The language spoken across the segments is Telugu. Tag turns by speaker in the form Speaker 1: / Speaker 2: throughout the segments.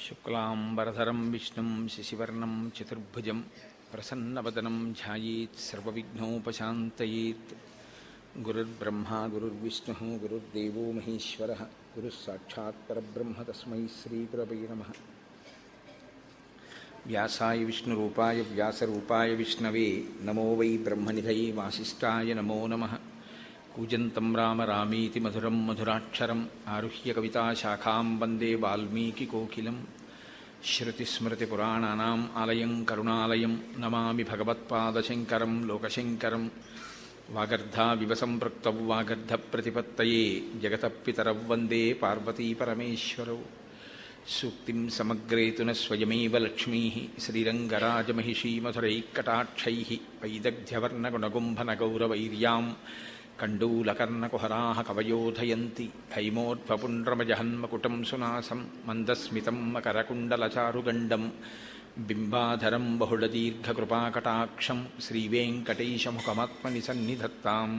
Speaker 1: శుక్లాంబరధరం విష్ణుం శశివర్ణం చతుర్భుజం ప్రసన్నవదనం ధ్యాయేత్ సర్వవిఘ్నోపశాంతయేత్. గురుర్బ్రహ్మా గురుర్విష్ణుః గురుర్దేవో మహేశ్వరః గురుస్సాక్షాత్ పరబ్రహ్మ తస్మై శ్రీగురవే నమః. వ్యాసాయ విష్ణురూపాయ వ్యాసరూపాయ విష్ణవే నమో వై బ్రహ్మనిధయే వాసిష్ఠాయ నమో నమః. కూజంతం రామ రామీతి మధురం మధురాక్షరం ఆరుహ్య కవితాశాఖాం వందే వాల్మీకికోకిలం. శ్రుతిస్మృతిపురాణానాం ఆలయం కరుణాలయం నమామి భగవత్పాదశంకరం లోకశంకరం. వాగర్ధావివ సంపృక్తౌ వాగర్ధప్రతిపత్తయే జగతః పితరౌ వందే పార్వతీపరమేశ్వరౌ. సూక్తిం సమగ్రేతు న స్వయమేవ లక్ష్మీః శ్రీరంగరాజమహిషీ మధురైఃకటాక్షైః వైదగ్ధ్యవర్ణగుణగుంభనగౌరవైర్యాం కండూలకర్ణకుహరాः కవయోధయంతి. హైమోర్ధ్వపుండ్రమజహన్మకుటం సునాసం మందస్మితం మకరకుండలచారుగండం బింబాధరం బహుళదీర్ఘకృపాకటాక్షం శ్రీవేంకటేశముఖమాత్మని సన్నిధత్తాం.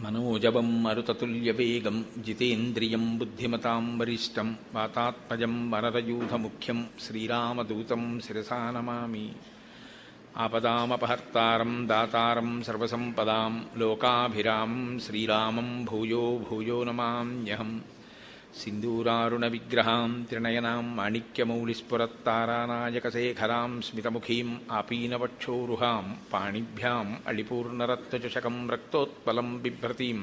Speaker 1: మనోజవం మరుతతుల్యవేగం జితేంద్రియం బుద్ధిమతాం వరిష్టం వాతాత్మజం వరదయూధముఖ్యం శ్రీరామదూతం శిరసా నమామి. ఆపదామపహర్తారం దాతారం సర్వసంపదాం లోకాభిరామం శ్రీరామం భూయో భూయో నమామ్యహం. సింధూరారుణవిగ్రహాం త్రినయనాం మాణిక్యమౌళిస్ఫురత్తారానాయకశేఖరాం స్మితముఖీం ఆపీనవక్షోరుహాం పాణిభ్యాం అళిపూర్ణరత్నచషకం రక్తోత్పలం బిభ్రతీం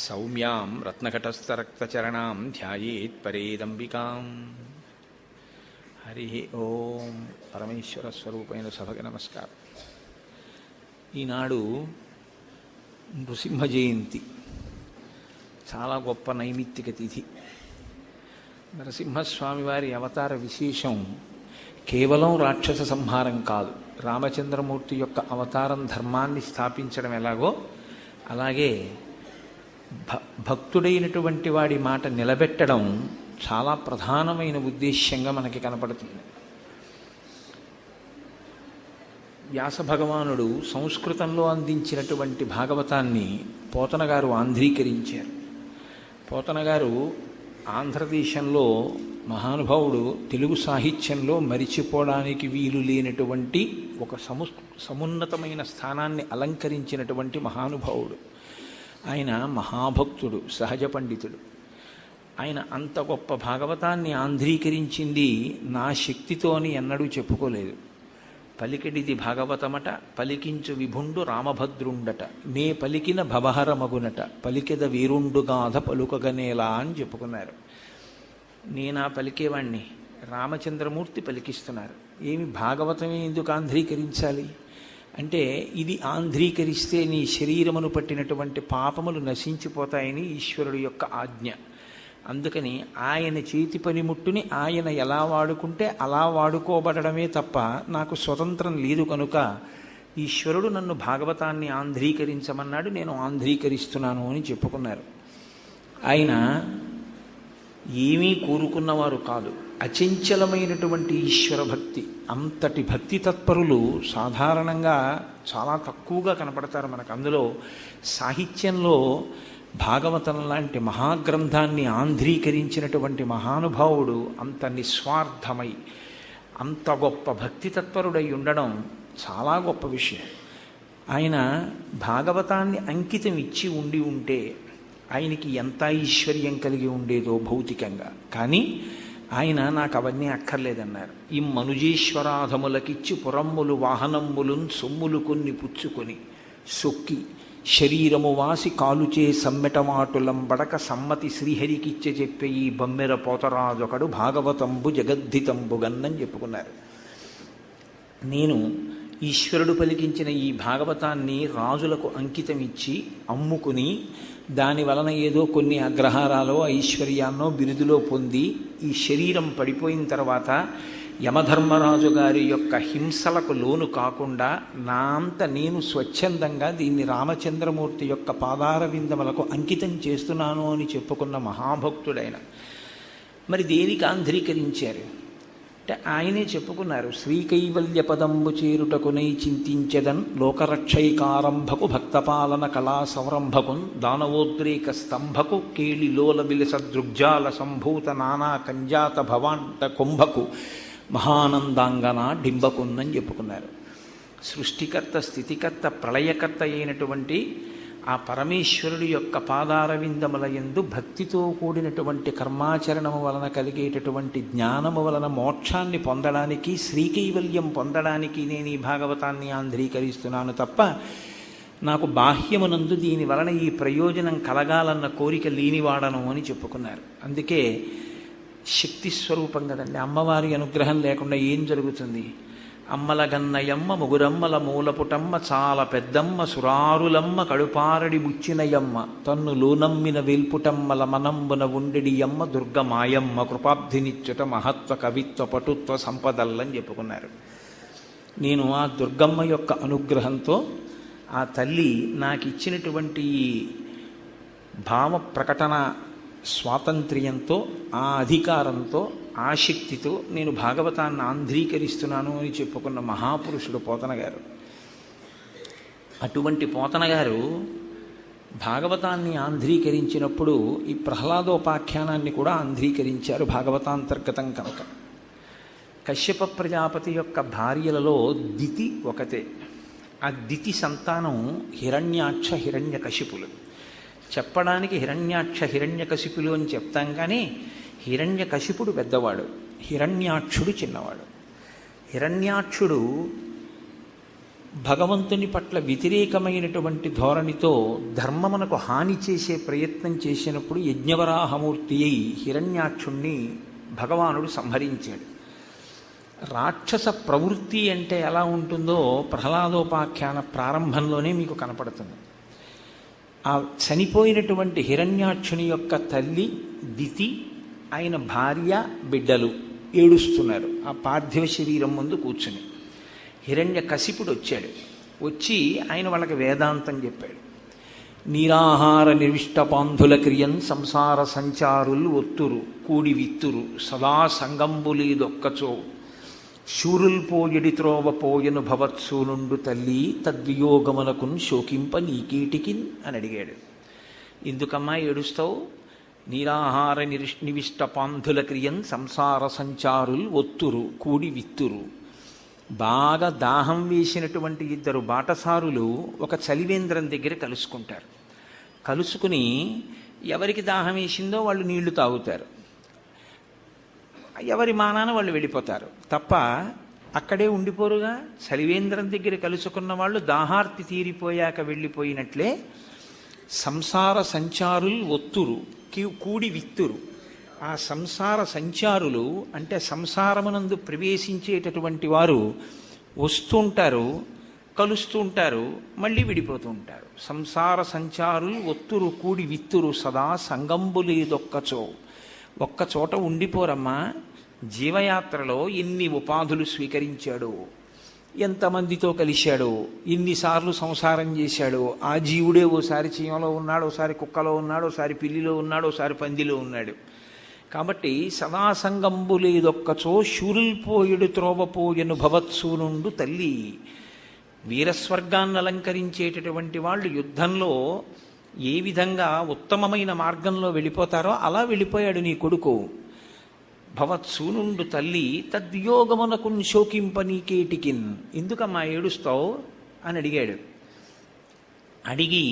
Speaker 1: సౌమ్యాం రత్నఘటస్థరక్తచరణాం ధ్యాయేత్ పరేదంబికాం. హరి ఓం. పరమేశ్వర స్వరూపైన సభకి నమస్కారం. ఈనాడు నృసింహ జయంతి, చాలా గొప్ప నైమిత్తిక తిథి. నరసింహస్వామి వారి అవతార విశేషం కేవలం రాక్షస సంహారం కాదు. రామచంద్రమూర్తి యొక్క అవతారం ధర్మాన్ని స్థాపించడం ఎలాగో అలాగే భక్తుడైనటువంటి వాడి మాట నిలబెట్టడం చాలా ప్రధానమైన ఉద్దేశ్యంగా మనకి కనపడుతుంది. వ్యాస భగవానుడు సంస్కృతంలో అందించినటువంటి భాగవతాన్ని పోతన గారు ఆంధ్రీకరించారు. పోతన గారు ఆంధ్రదేశంలో మహానుభావుడు, తెలుగు సాహిత్యంలో మరిచిపోవడానికి వీలు లేనటువంటి ఒక సమున్నతమైన స్థానాన్ని అలంకరించినటువంటి మహానుభావుడు. ఆయన మహాభక్తుడు, సహజ పండితుడు. ఆయన అంత గొప్ప భాగవతాన్ని ఆంధ్రీకరించింది నా శక్తితోని ఎన్నడూ చెప్పుకోలేదు. పలికెడిది భాగవతమట పలికించు విభుండు రామభద్రుండట నే పలికిన భవహరమగునట పలికెద వీరుండుగాథ పలుకగనేలా అని చెప్పుకున్నారు. నేనా పలికేవాణ్ణి, రామచంద్రమూర్తి పలికిస్తున్నారు. ఏమి భాగవతమే ఎందుకు ఆంధ్రీకరించాలి అంటే, ఇది ఆంధ్రీకరిస్తే నీ శరీరమును పట్టినటువంటి పాపములు నశించిపోతాయని ఈశ్వరుడు యొక్క ఆజ్ఞ. అందుకని ఆయన చేతి పనిముట్టుని ఆయన ఎలా వాడుకుంటే అలా వాడుకోబడమే తప్ప నాకు స్వతంత్రం లేదు. కనుక ఈశ్వరుడు నన్ను భాగవతాన్ని ఆంధ్రీకరించమన్నాడు, నేను ఆంధ్రీకరిస్తున్నాను అని చెప్పుకున్నారు. ఆయన ఏమీ కోరుకున్నవారు కాదు. అచంచలమైనటువంటి ఈశ్వర భక్తి. అంతటి భక్తి తత్పరులు సాధారణంగా చాలా తక్కువగా కనపడతారు మనకు. అందులో సాహిత్యంలో భాగవతం లాంటి మహాగ్రంథాన్ని ఆంధ్రీకరించినటువంటి మహానుభావుడు అంత నిస్వార్థమై అంత గొప్ప భక్తి తత్పరుడై ఉండడం చాలా గొప్ప విషయం. ఆయన భాగవతాన్ని అంకితం ఇచ్చి ఉంటే ఆయనకి ఎంత ఐశ్వర్యం కలిగి ఉండేదో భౌతికంగా. కానీ ఆయన నాకు అవన్నీ అక్కర్లేదన్నారు. ఈ మనుజేశ్వరాధములకిచ్చి పురమ్ములు వాహనమ్ములున్ సొమ్ములు కొన్ని పుచ్చుకొని సొక్కి శరీరము వాసి కాలుచే సమ్మెటమాటులం బడక సమ్మతి శ్రీహరికిచ్చే చెప్పే ఈ బమ్మెర పోతరాజొకడు భాగవతంబు జగద్ధితంబు గన్నని చెప్పుకున్నారు. నేను ఈశ్వరుడు పలికించిన ఈ భాగవతాన్ని రాజులకు అంకితం ఇచ్చి అమ్ముకుని దాని వలన ఏదో కొన్ని అగ్రహారాలో ఐశ్వర్యాన్నో బిరుదులో పొంది ఈ శరీరం పడిపోయిన తర్వాత యమధర్మరాజు గారి యొక్క హింసలకు లోను కాకుండా నా అంత నేను స్వచ్ఛందంగా దీన్ని రామచంద్రమూర్తి యొక్క పాదార విందములకు అంకితం చేస్తున్నాను అని చెప్పుకున్న మహాభక్తుడైన. మరి దేనికి ఆంధ్రీకరించారు అంటే ఆయనే చెప్పుకున్నారు, శ్రీకైవల్య పదంబు చేరుటకునై చింతించెదన్ లోకరక్షైకారంభకు భక్తపాలన కళా సంరంభకున్ దానవోద్రేక స్తంభకు కేళి లోల విలస దృగ్జాల సంభూత నానా కంజాత భవాంట కుంభకు మహానందాంగన డింబకున్నని చెప్పుకున్నారు. సృష్టికర్త, స్థితికర్త, ప్రళయకర్త అయినటువంటి ఆ పరమేశ్వరుడి యొక్క పాదారవిందముల యందు భక్తితో కూడినటువంటి కర్మాచరణము వలన కలిగేటటువంటి జ్ఞానము వలన మోక్షాన్ని పొందడానికి, శ్రీకైవల్యం పొందడానికి నేను ఈ భాగవతాన్ని ఆంధ్రీకరిస్తున్నాను తప్ప నాకు బాహ్యమునందు దీని వలన ఈ ప్రయోజనం కలగాలన్న కోరిక లేనివాడను అని చెప్పుకున్నారు. అందుకే శక్తి స్వరూపం కదండి. అమ్మవారి అనుగ్రహం లేకుండా ఏం జరుగుతుంది? అమ్మల గన్నయమ్మ ముగురమ్మల మూలపుటమ్మ చాలా పెద్దమ్మ సురారులమ్మ కడుపారడి బుచ్చినయమ్మ తన్ను లోనమ్మిన వేల్పుటమ్మల మనంబున ఉండెడియమ్మ దుర్గమాయమ్మ కృపాబ్ధినిచ్చుట మహత్వ కవిత్వ పటుత్వ సంపదల్లని చెప్పుకున్నారు. నేను ఆ దుర్గమ్మ యొక్క అనుగ్రహంతో, ఆ తల్లి నాకు ఇచ్చినటువంటి భావ ప్రకటన స్వాతంత్ర్యంతో, ఆ అధికారంతో, ఆ శక్తితో నేను భాగవతాన్ని ఆంధ్రీకరిస్తున్నాను అని చెప్పుకున్న మహాపురుషుడు పోతన గారు. అటువంటి పోతన గారు భాగవతాన్ని ఆంధ్రీకరించినప్పుడు ఈ ప్రహ్లాదోపాఖ్యానాన్ని కూడా ఆంధ్రీకరించారు భాగవతాంతర్గతం కనుక. కశ్యప ప్రజాపతి యొక్క భార్యలలో దితి ఒకతే. ఆ దితి సంతానం హిరణ్యాక్ష హిరణ్యకశిపులు. చెప్పడానికి హిరణ్యాక్ష హిరణ్యకశిపులు అని చెప్తాం, కానీ హిరణ్యకశిపుడు పెద్దవాడు, హిరణ్యాక్షుడు చిన్నవాడు. హిరణ్యాక్షుడు భగవంతుని పట్ల వ్యతిరేకమైనటువంటి ధోరణితో ధర్మమునకు హాని చేసే ప్రయత్నం చేసినప్పుడు యజ్ఞవరాహమూర్తి అయి హిరణ్యాక్షుణ్ణి భగవానుడు సంహరించాడు. రాక్షస ప్రవృత్తి అంటే ఎలా ఉంటుందో ప్రహ్లాదోపాఖ్యాన ప్రారంభంలోనే మీకు కనపడుతుంది. ఆ చనిపోయినటువంటి హిరణ్యాక్షుని యొక్క తల్లి దితి, ఆయన భార్య, బిడ్డలు ఏడుస్తున్నారు ఆ పార్థివ శరీరం ముందు కూర్చుని. హిరణ్యకశిపుడు వచ్చాడు. వచ్చి ఆయన వాళ్ళకి వేదాంతం చెప్పాడు. నీరాహార నిర్విష్టపాంధుల క్రియన్ సంసార సంచారులు ఒత్తురు కూడి విత్తురు సదా సంగంబులీదొక్కచో శూరుల్ పోయడి త్రోవ పోయను భవత్సూనుండు తల్లి తద్వియోగమునకున్ శోకింప నీకేటికిన్ అని అడిగాడు. ఎందుకమ్మా ఏడుస్తావు? నీరాహార నివిష్ట పాంధుల క్రియన్ సంసార సంచారుల్ ఒత్తురు కూడి విత్తురు. బాగా దాహం వేసినటువంటి ఇద్దరు బాటసారులు ఒక చలివేంద్రం దగ్గర కలుసుకుంటారు. కలుసుకుని ఎవరికి దాహం వేసిందో వాళ్ళు నీళ్లు తాగుతారు, ఎవరి మానాన వాళ్ళు వెళ్ళిపోతారు తప్ప అక్కడే ఉండిపోరుగా. చలివేంద్రం దగ్గర కలుసుకున్న వాళ్ళు దాహార్తి తీరిపోయాక వెళ్ళిపోయినట్లే సంసార సంచారులు ఒత్తురు కూడి విత్తురు. ఆ సంసార సంచారులు అంటే సంసారమునందు ప్రవేశించేటటువంటి వారు వస్తుంటారు, కలుస్తూ ఉంటారు, మళ్ళీ విడిపోతూ ఉంటారు. సంసార సంచారులు ఒత్తురు కూడి విత్తురు సదా సంగంబులేదొక్కచో. ఒక్కచోట ఉండిపోరమ్మా. జీవయాత్రలో ఎన్ని ఉపాధులు స్వీకరించాడు, ఎంతమందితో కలిశాడు, ఎన్నిసార్లు సంసారం చేశాడు. ఆ జీవుడే ఓసారి చీమలో ఉన్నాడు, ఓసారి కుక్కలో ఉన్నాడు, ఓసారి పిల్లిలో ఉన్నాడు, ఓసారి పందిలో ఉన్నాడు. కాబట్టి సదా సంగంబులేదొక్కచో శూరుల్పోయుడు త్రోవపోయెను భవత్సూనుండు తల్లి. వీరస్వర్గాన్ని అలంకరించేటటువంటి వాళ్ళు యుద్ధంలో ఏ విధంగా ఉత్తమమైన మార్గంలో వెళ్ళిపోతారో అలా వెళ్ళిపోయాడు నీ కొడుకు. భవత్సూనుండు తల్లి తద్వియోగమునకున్ శోకింప నీకేటికిన్. ఎందుకమ్మా ఏడుస్తావు అని అడిగాడు. అడిగి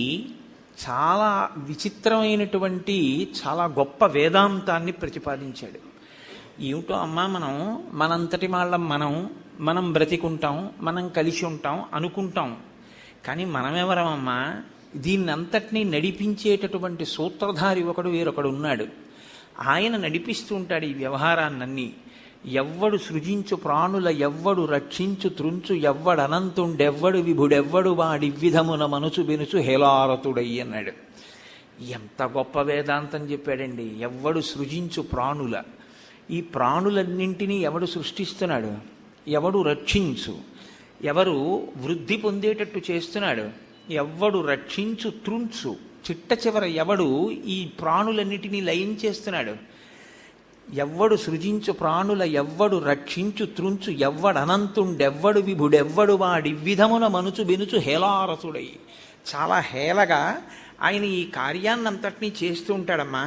Speaker 1: చాలా విచిత్రమైనటువంటి చాలా గొప్ప వేదాంతాన్ని ప్రతిపాదించాడు. ఏమిటో అమ్మా, మనంతటి వాళ్ళం మనం బ్రతికుంటాం, మనం కలిసి ఉంటాం అనుకుంటాం, కానీ మనమెవరమమ్మా? దీన్నంతటినీ నడిపించేటటువంటి సూత్రధారి ఒకడు వేరొకడు ఉన్నాడు. ఆయన నడిపిస్తూ ఉంటాడు ఈ వ్యవహారాన్నన్నీ. ఎవ్వడు సృజించు ప్రాణుల ఎవ్వడు రక్షించు త్రుంచు ఎవ్వడనంతుండెవ్వడు విభుడెవ్వడు వాడి విధమున మనసు బెనుచు హేలారతుడై అన్నాడు. ఎంత గొప్ప వేదాంతం చెప్పాడండి. ఎవ్వడు సృజించు ప్రాణుల, ఈ ప్రాణులన్నింటినీ ఎవడు సృష్టిస్తున్నాడు? ఎవడు రక్షించు, ఎవరు వృద్ధి పొందేటట్టు చేస్తున్నాడు? ఎవ్వడు రక్షించు త్రుంచు, చిట్ట చివర ఎవడు ఈ ప్రాణులన్నిటినీ లయం చేస్తున్నాడు? ఎవ్వడు సృజించు ప్రాణుల ఎవ్వడు రక్షించు త్రుంచు ఎవ్వడనంతుండెవ్వడు విభుడెవ్వడు వాడి విధమున మనుచు బెనుచు హేలారసుడై. చాలా హేళగా ఆయన ఈ కార్యాన్నంతటినీ చేస్తూ ఉంటాడమ్మా.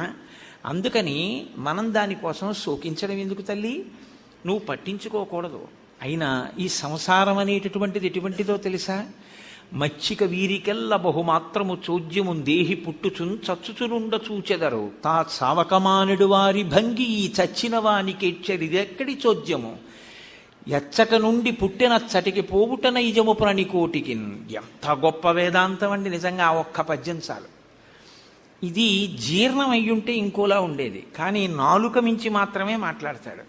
Speaker 1: అందుకని మనం దానికోసం శోకించడం ఎందుకు తల్లి? నువ్వు పట్టించుకోకూడదు. అయినా ఈ సంసారం అనేటటువంటిది ఎటువంటిదో తెలుసా? మచ్చిక వీరికెల్ల బహుమాత్రము చోద్యము దేహి పుట్టుచున్ చచ్చుచునుండ చూచెదరు తా సావకమానుడు వారి భంగి ఈ చచ్చిన వానికెచ్చరిదెక్కడి చోద్యము ఎచ్చట నుండి పుట్టినచ్చటికి పోవుట నైజము ప్రణికోటికి. ఎంత గొప్ప వేదాంతం అండి నిజంగా. ఆ ఒక్క పద్యం చాలు. ఇది జీర్ణం అయ్యుంటే ఇంకోలా ఉండేది, కానీ నాలుక మించి మాత్రమే మాట్లాడతాడు.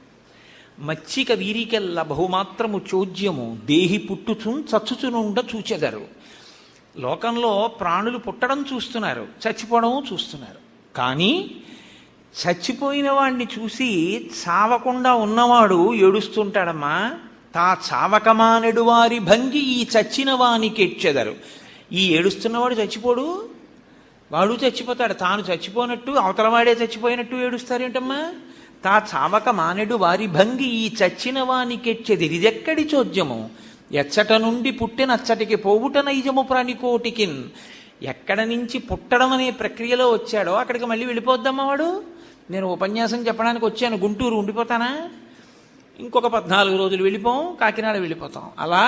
Speaker 1: మచ్చిక వీరికెల్ల బహుమాత్రము చోద్యము దేహి పుట్టుచున్ చచ్చుచునుండ చూచెదరు. లోకంలో ప్రాణులు పుట్టడం చూస్తున్నారు, చచ్చిపోవడము చూస్తున్నారు. కానీ చచ్చిపోయిన వాడిని చూసి చావకుండా ఉన్నవాడు ఏడుస్తుంటాడమ్మా. తా చావకమానెడు వారి భంగి ఈ చచ్చిన వానికి ఎచ్చెదరు. ఈ ఏడుస్తున్నవాడు చచ్చిపోడు, వాడు చచ్చిపోతాడు. తాను చచ్చిపోనట్టు అవతలవాడే చచ్చిపోయినట్టు ఏడుస్తారేంటమ్మా? తా చావక మానెడు వారి భంగి ఈ చచ్చిన వానికెచ్చెది ఇదెక్కడి చోద్యము ఎచ్చట నుండి పుట్టినచ్చటికి పోవుట నైజము ప్రాణికోటికిన్. ఎక్కడ నుంచి పుట్టడం అనే ప్రక్రియలో వచ్చాడో అక్కడికి మళ్ళీ వెళ్ళిపోద్దమ్మా వాడు. నేను ఉపన్యాసం చెప్పడానికి వచ్చాను, గుంటూరు ఉండిపోతానా? ఇంకొక 14 రోజులు వెళ్ళిపోం, కాకినాడ వెళ్ళిపోతాం. అలా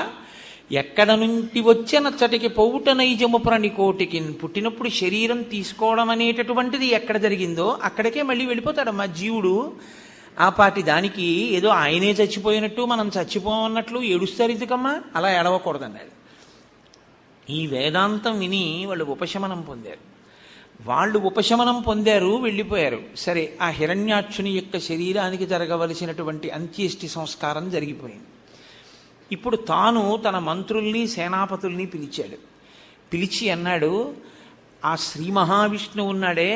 Speaker 1: ఎక్కడ నుండి వచ్చేనచ్చటికి పోవుట నైజము ప్రాణికోటికి. పుట్టినప్పుడు శరీరం తీసుకోవడం అనేటటువంటిది ఎక్కడ జరిగిందో అక్కడికే మళ్ళీ వెళ్ళిపోతాడమ్మా జీవుడు. ఆ పాటి దానికి ఏదో ఆయనే చచ్చిపోయినట్టు మనం చచ్చిపోమన్నట్లు ఏడుస్తారు ఎందుకమ్మా? అలా ఏడవకూడదన్నాడు. ఈ వేదాంతం విని వాళ్ళు ఉపశమనం పొందారు. వెళ్ళిపోయారు. సరే, ఆ హిరణ్యాక్షుని యొక్క శరీరానికి జరగవలసినటువంటి అంత్యేష్టి సంస్కారం జరిగిపోయింది. ఇప్పుడు తాను తన మంత్రుల్ని సేనాపతుల్ని పిలిచాడు. పిలిచి అన్నాడు, ఆ శ్రీ మహావిష్ణువు ఉన్నాడే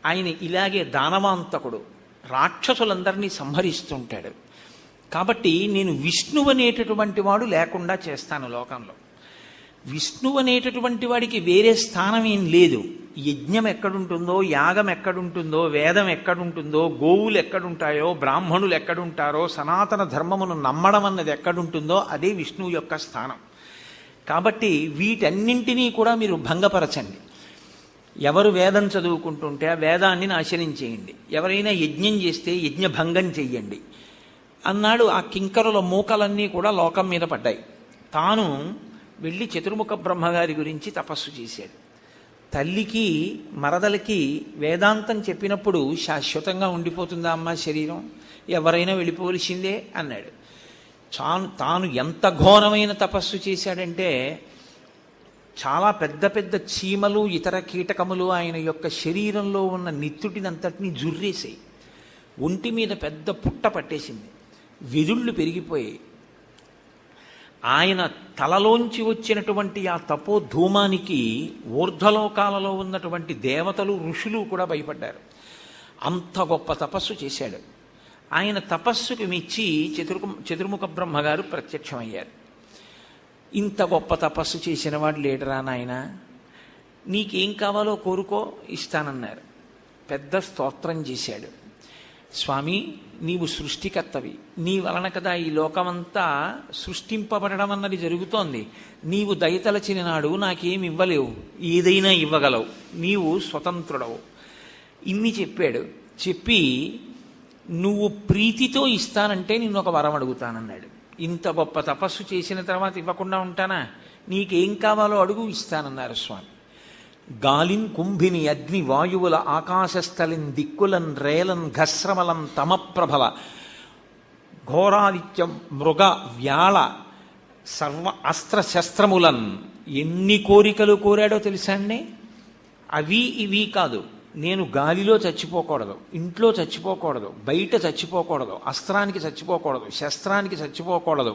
Speaker 1: ఆయన ఇలాగే దానవాంతకుడు, రాక్షసులందరినీ సంహరిస్తుంటాడు. కాబట్టి నేను విష్ణువు అనేటటువంటి వాడు లేకుండా చేస్తాను లోకంలో. విష్ణువు అనేటటువంటి వాడికి వేరే స్థానం ఏం లేదు. యజ్ఞం ఎక్కడుంటుందో, యాగం ఎక్కడుంటుందో, వేదం ఎక్కడుంటుందో, గోవులు ఎక్కడుంటాయో, బ్రాహ్మణులు ఎక్కడుంటారో, సనాతన ధర్మమును నమ్మడం అన్నది ఎక్కడుంటుందో అదే విష్ణువు యొక్క స్థానం. కాబట్టి వీటన్నింటినీ కూడా మీరు భంగపరచండి. ఎవరు వేదం చదువుకుంటుంటే ఆ వేదాన్ని నాశనం చేయండి, ఎవరైనా యజ్ఞం చేస్తే యజ్ఞ భంగం చెయ్యండి అన్నాడు. ఆ కింకరుల మూకలన్నీ కూడా లోకం మీద పడ్డాయి. తాను వెళ్ళి చతుర్ముఖ బ్రహ్మగారి గురించి తపస్సు చేశాడు. తల్లికి మరదలకి వేదాంతం చెప్పినప్పుడు శాశ్వతంగా ఉండిపోతుందా అమ్మ శరీరం? ఎవరైనా వెళ్ళిపోవలసిందే అన్నాడు. తాను ఎంత ఘోరమైన తపస్సు చేశాడంటే చాలా పెద్ద పెద్ద చీమలు ఇతర కీటకములు ఆయన యొక్క శరీరంలో ఉన్న నిత్తుటినంతటినీ జుర్రేసాయి. ఒంటి మీద పెద్ద పుట్ట పట్టేసింది, వెదుళ్ళు పెరిగిపోయాయి. ఆయన తలలోంచి వచ్చినటువంటి ఆ తపోధూమానికి ఊర్ధ్వలోకాలలో ఉన్నటువంటి దేవతలు ఋషులు కూడా భయపడ్డారు. అంత గొప్ప తపస్సు చేశాడు. ఆయన తపస్సుకు మెచ్చి చతుర్ముఖ బ్రహ్మగారు ప్రత్యక్షమయ్యారు. ఇంత గొప్ప తపస్సు చేసిన వాడు లేడరా నాయన, నీకేం కావాలో కోరుకో ఇస్తానన్నారు. పెద్ద స్తోత్రం చేశాడు. స్వామి, నీవు సృష్టికర్తవి, నీ వలన కదా ఈ లోకమంతా సృష్టింపబడడం అన్నది జరుగుతోంది. నీవు దయతలచిన నాడు నాకేమి ఇవ్వలేవు, ఏదైనా ఇవ్వగలవు, నీవు స్వతంత్రుడవు. ఇన్ని చెప్పాడు. చెప్పి నువ్వు ప్రీతితో ఇస్తానంటే నిన్ను ఒక వరం అడుగుతానన్నాడు. ఇంత గొప్ప తపస్సు చేసిన తర్వాత ఇవ్వకుండా ఉంటానా? నీకేం కావాలో అడుగు ఇస్తానన్నారు స్వామి. గాలిన్ కుంభిని అగ్ని వాయువుల ఆకాశస్థలిన్ దిక్కులన్ రేలన్ ఘస్రమలం తమప్రభల ఘోరాదిత్యం మృగ వ్యాళ సర్వ అస్త్రశస్త్రములన్. ఎన్ని కోరికలు కోరాడో తెలుసా అండి? అవి ఇవి కాదు. నేను గాలిలో చచ్చిపోకూడదు, ఇంట్లో చచ్చిపోకూడదు, బయట చచ్చిపోకూడదు, అస్త్రానికి చచ్చిపోకూడదు, శస్త్రానికి చచ్చిపోకూడదు.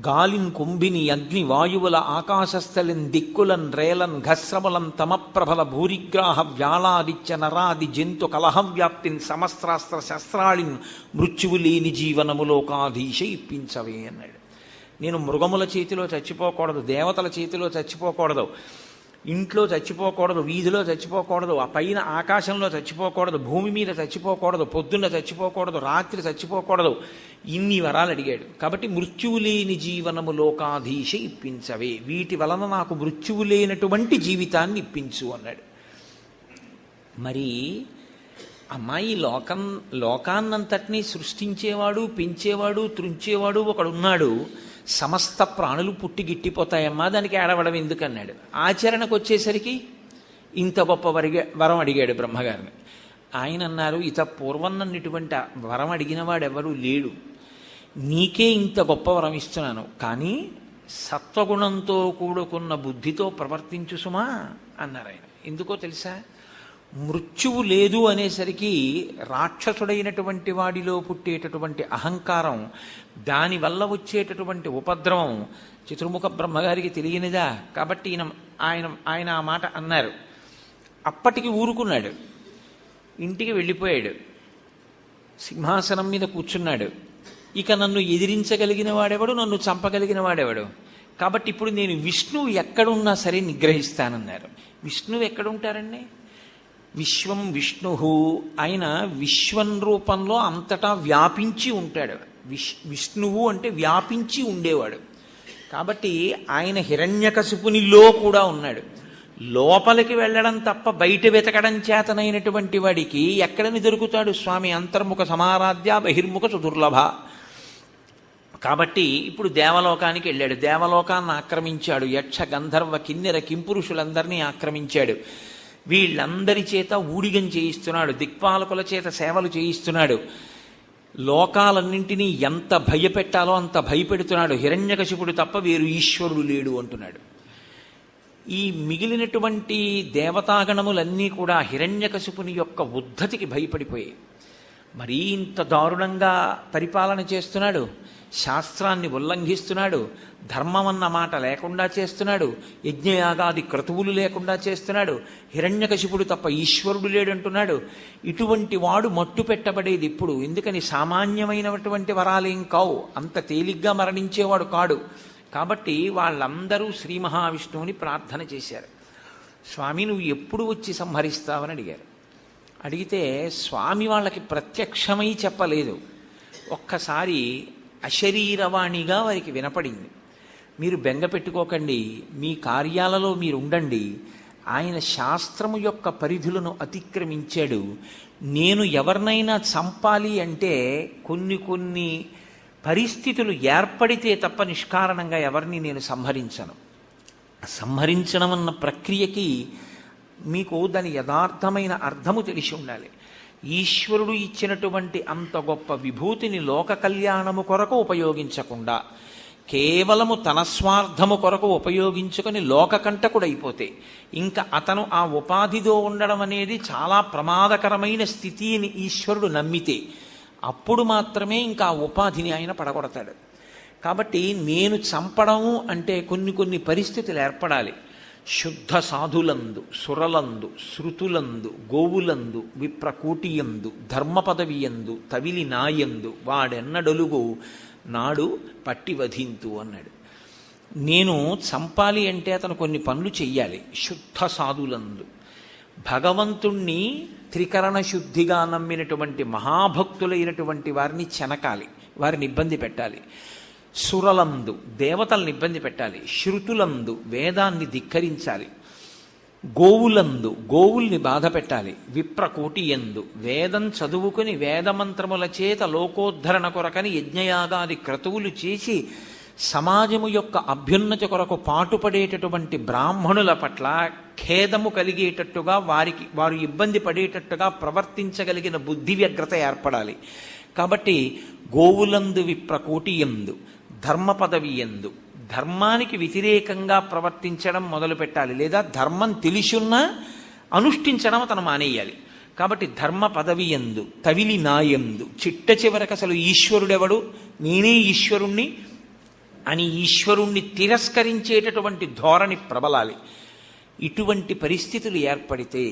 Speaker 1: గాలిన్ కుంభిని అగ్ని వాయువుల ఆకాశస్థలిన్ దిక్కులన్ రేలన్ ఘస్రమలం తమప్రభల భూరిగ్రాహ వ్యాళాదిత్య నరాది జంతు కలహవ్యాప్తిన్ సమస్త్రాస్త్ర శస్త్రాళిన్ మృత్యువు లేని జీవనములోకాధీశ ఇప్పించవే అన్నాడు. నేను మృగముల చేతిలో చచ్చిపోకూడదు, దేవతల చేతిలో చచ్చిపోకూడదు, ఇంట్లో చచ్చిపోకూడదు, వీధిలో చచ్చిపోకూడదు, ఆ పైన ఆకాశంలో చచ్చిపోకూడదు, భూమి మీద చచ్చిపోకూడదు, పొద్దున్న చచ్చిపోకూడదు, రాత్రి చచ్చిపోకూడదు, ఇన్ని వరాలు అడిగాడు. కాబట్టి మృత్యువు లేని జీవనము లోకాధీశ ఇప్పించవే, వీటి వలన నాకు మృత్యువు లేనటువంటి జీవితాన్ని ఇప్పించు అన్నాడు. మరి అమ్మాయి లోకాన్నంతటినీ సృష్టించేవాడు, పెంచేవాడు, త్రుంచేవాడు ఒకడున్నాడు, సమస్త ప్రాణులు పుట్టి గిట్టిపోతాయమ్మా, దానికి ఏడవడం ఎందుకన్నాడు. ఆచరణకు వచ్చేసరికి ఇంత గొప్ప వరం అడిగాడు బ్రహ్మగారిని. ఆయన అన్నారు, ఇత పూర్వన్నటువంటి వరం అడిగిన వాడెవరూ లేడు, నీకే ఇంత గొప్ప వరం ఇస్తున్నాను, కానీ సత్వగుణంతో కూడుకున్న బుద్ధితో ప్రవర్తించు సుమా అన్నారు ఆయన. ఎందుకో తెలుసా, మృత్యువు లేదు అనేసరికి రాక్షసుడైనటువంటి వాడిలో పుట్టేటటువంటి అహంకారం, దానివల్ల వచ్చేటటువంటి ఉపద్రవం చతుర్ముఖ బ్రహ్మగారికి తెలియనిదా. కాబట్టి ఆయన ఆ మాట అన్నారు. అప్పటికి ఊరుకున్నాడు, ఇంటికి వెళ్ళిపోయాడు, సింహాసనం మీద కూర్చున్నాడు. ఇక నన్ను ఎదిరించగలిగిన వాడెవడు, నన్ను చంపగలిగిన వాడెవడు, కాబట్టి ఇప్పుడు నేను విష్ణువు ఎక్కడున్నా సరే నిగ్రహిస్తానన్నారు. విష్ణువు ఎక్కడుంటారండి? విశ్వం విష్ణు, ఆయన విశ్వం రూపంలో అంతటా వ్యాపించి ఉంటాడు. విష్ణువు అంటే వ్యాపించి ఉండేవాడు. కాబట్టి ఆయన హిరణ్యకశిపునిలో కూడా ఉన్నాడు. లోపలికి వెళ్ళడం తప్ప బయట వెతకడం చేతనైనటువంటి వాడికి ఎక్కడని దొరుకుతాడు స్వామి? అంతర్ముఖ సమారాధ్య బహిర్ముఖ సుదుర్లభ. కాబట్టి ఇప్పుడు దేవలోకానికి వెళ్ళాడు, దేవలోకాన్ని ఆక్రమించాడు, యక్ష గంధర్వ కిన్నెర కింపురుషులందరినీ ఆక్రమించాడు. వీళ్ళందరి చేత ఊడిగం చేయిస్తున్నాడు, దిక్పాలకుల చేత సేవలు చేయిస్తున్నాడు, లోకాలన్నింటినీ ఎంత భయపెట్టాలో అంత భయపెడుతున్నాడు. హిరణ్యకశిపుడు తప్ప వేరు ఈశ్వరుడు లేడు అంటున్నాడు. ఈ మిగిలినటువంటి దేవతాగణములన్నీ కూడా హిరణ్యకశిపుని యొక్క ఉద్ధతికి భయపడిపోయాయి. మరీ ఇంత దారుణంగా పరిపాలన చేస్తున్నాడు, శాస్త్రాన్ని ఉల్లంఘిస్తున్నాడు, ధర్మం అన్న మాట లేకుండా చేస్తున్నాడు, యజ్ఞయాగాది క్రతువులు లేకుండా చేస్తున్నాడు, హిరణ్యకశిపుడు తప్ప ఈశ్వరుడు లేడంటున్నాడు. ఇటువంటి వాడు మట్టు పెట్టబడేది ఇప్పుడు. ఎందుకని? సామాన్యమైనటువంటి వరాలేం కావు, అంత తేలిగ్గా మరణించేవాడు కాడు. కాబట్టి వాళ్ళందరూ శ్రీ మహావిష్ణువుని ప్రార్థన చేశారు. స్వామి నువ్వు ఎప్పుడు వచ్చి సంహరిస్తావని అడిగారు. అడిగితే స్వామి వాళ్ళకి ప్రత్యక్షమై చెప్పలేదు, ఒక్కసారి అశరీరవాణిగా వారికి వినపడింది. మీరు బెంగ పెట్టుకోకండి, మీ కార్యాలలో మీరు ఉండండి, ఆయన శాస్త్రము యొక్క పరిధులను అతిక్రమించాడు. నేను ఎవరినైనా చంపాలి అంటే కొన్ని పరిస్థితులు ఏర్పడితే తప్ప నిష్కారణంగా ఎవరిని నేను సంహరించను. సంహరించడం అన్న ప్రక్రియకి మీకు దాని యథార్థమైన అర్థము తెలిసి ఉండాలి. ఈశ్వరుడు ఇచ్చినటువంటి అంత గొప్ప విభూతిని లోక కళ్యాణము కొరకు ఉపయోగించకుండా కేవలము తన స్వార్థము కొరకు ఉపయోగించుకొని లోకకంటకుడైపోతే, ఇంకా అతను ఆ ఉపాధితో ఉండడం అనేది చాలా ప్రమాదకరమైన స్థితిని ఈశ్వరుడు నమ్మితే, అప్పుడు మాత్రమే ఇంకా ఆ ఉపాధిని ఆయన పడగొడతాడు. కాబట్టి నేను చంపడము అంటే కొన్ని పరిస్థితులు ఏర్పడాలి. శుద్ధ సాధులందు, సురలందు, శృతులందు, గోవులందు, విప్రకూటియందు, ధర్మపదవియందు, తవిలి నాయందు వాడెన్నడొలుగు నాడు పట్టి వధింతు అన్నాడు. నేను చంపాలి అంటే అతను కొన్ని పనులు చెయ్యాలి. శుద్ధ సాధులందు, భగవంతుణ్ణి త్రికరణ శుద్ధిగా నమ్మినటువంటి మహాభక్తులైనటువంటి వారిని చెనకాలి, వారిని ఇబ్బంది పెట్టాలి. సురలందు, దేవతల్ని ఇబ్బంది పెట్టాలి. శృతులందు, వేదాన్ని ధిక్కరించాలి. గోవులందు, గోవుల్ని బాధ పెట్టాలి. విప్రకోటి ఎందు, వేదం చదువుకుని వేదమంత్రముల చేత లోకోద్ధరణ కొరకని యజ్ఞయాగాది క్రతువులు చేసి సమాజము యొక్క అభ్యున్నతి కొరకు పాటుపడేటటువంటి బ్రాహ్మణుల పట్ల ఖేదము కలిగేటట్టుగా వారు ఇబ్బంది పడేటట్టుగా ప్రవర్తించగలిగిన బుద్ధి వ్యగ్రత ఏర్పడాలి. కాబట్టి గోవులందు, విప్రకోటి ఎందు, ధర్మ పదవి ఎందు, ధర్మానికి వ్యతిరేకంగా ప్రవర్తించడం మొదలు పెట్టాలి, లేదా ధర్మం తెలిసున్నా అనుష్ఠించడం అతను మానేయాలి. కాబట్టి ధర్మ పదవి ఎందు, తవిలి నాయందు, చిట్ట చివరకు అసలు ఈశ్వరుడెవడు, నేనే ఈశ్వరుణ్ణి అని ఈశ్వరుణ్ణి తిరస్కరించేటటువంటి ధోరణి ప్రబలాలి. ఇటువంటి పరిస్థితులు ఏర్పడితే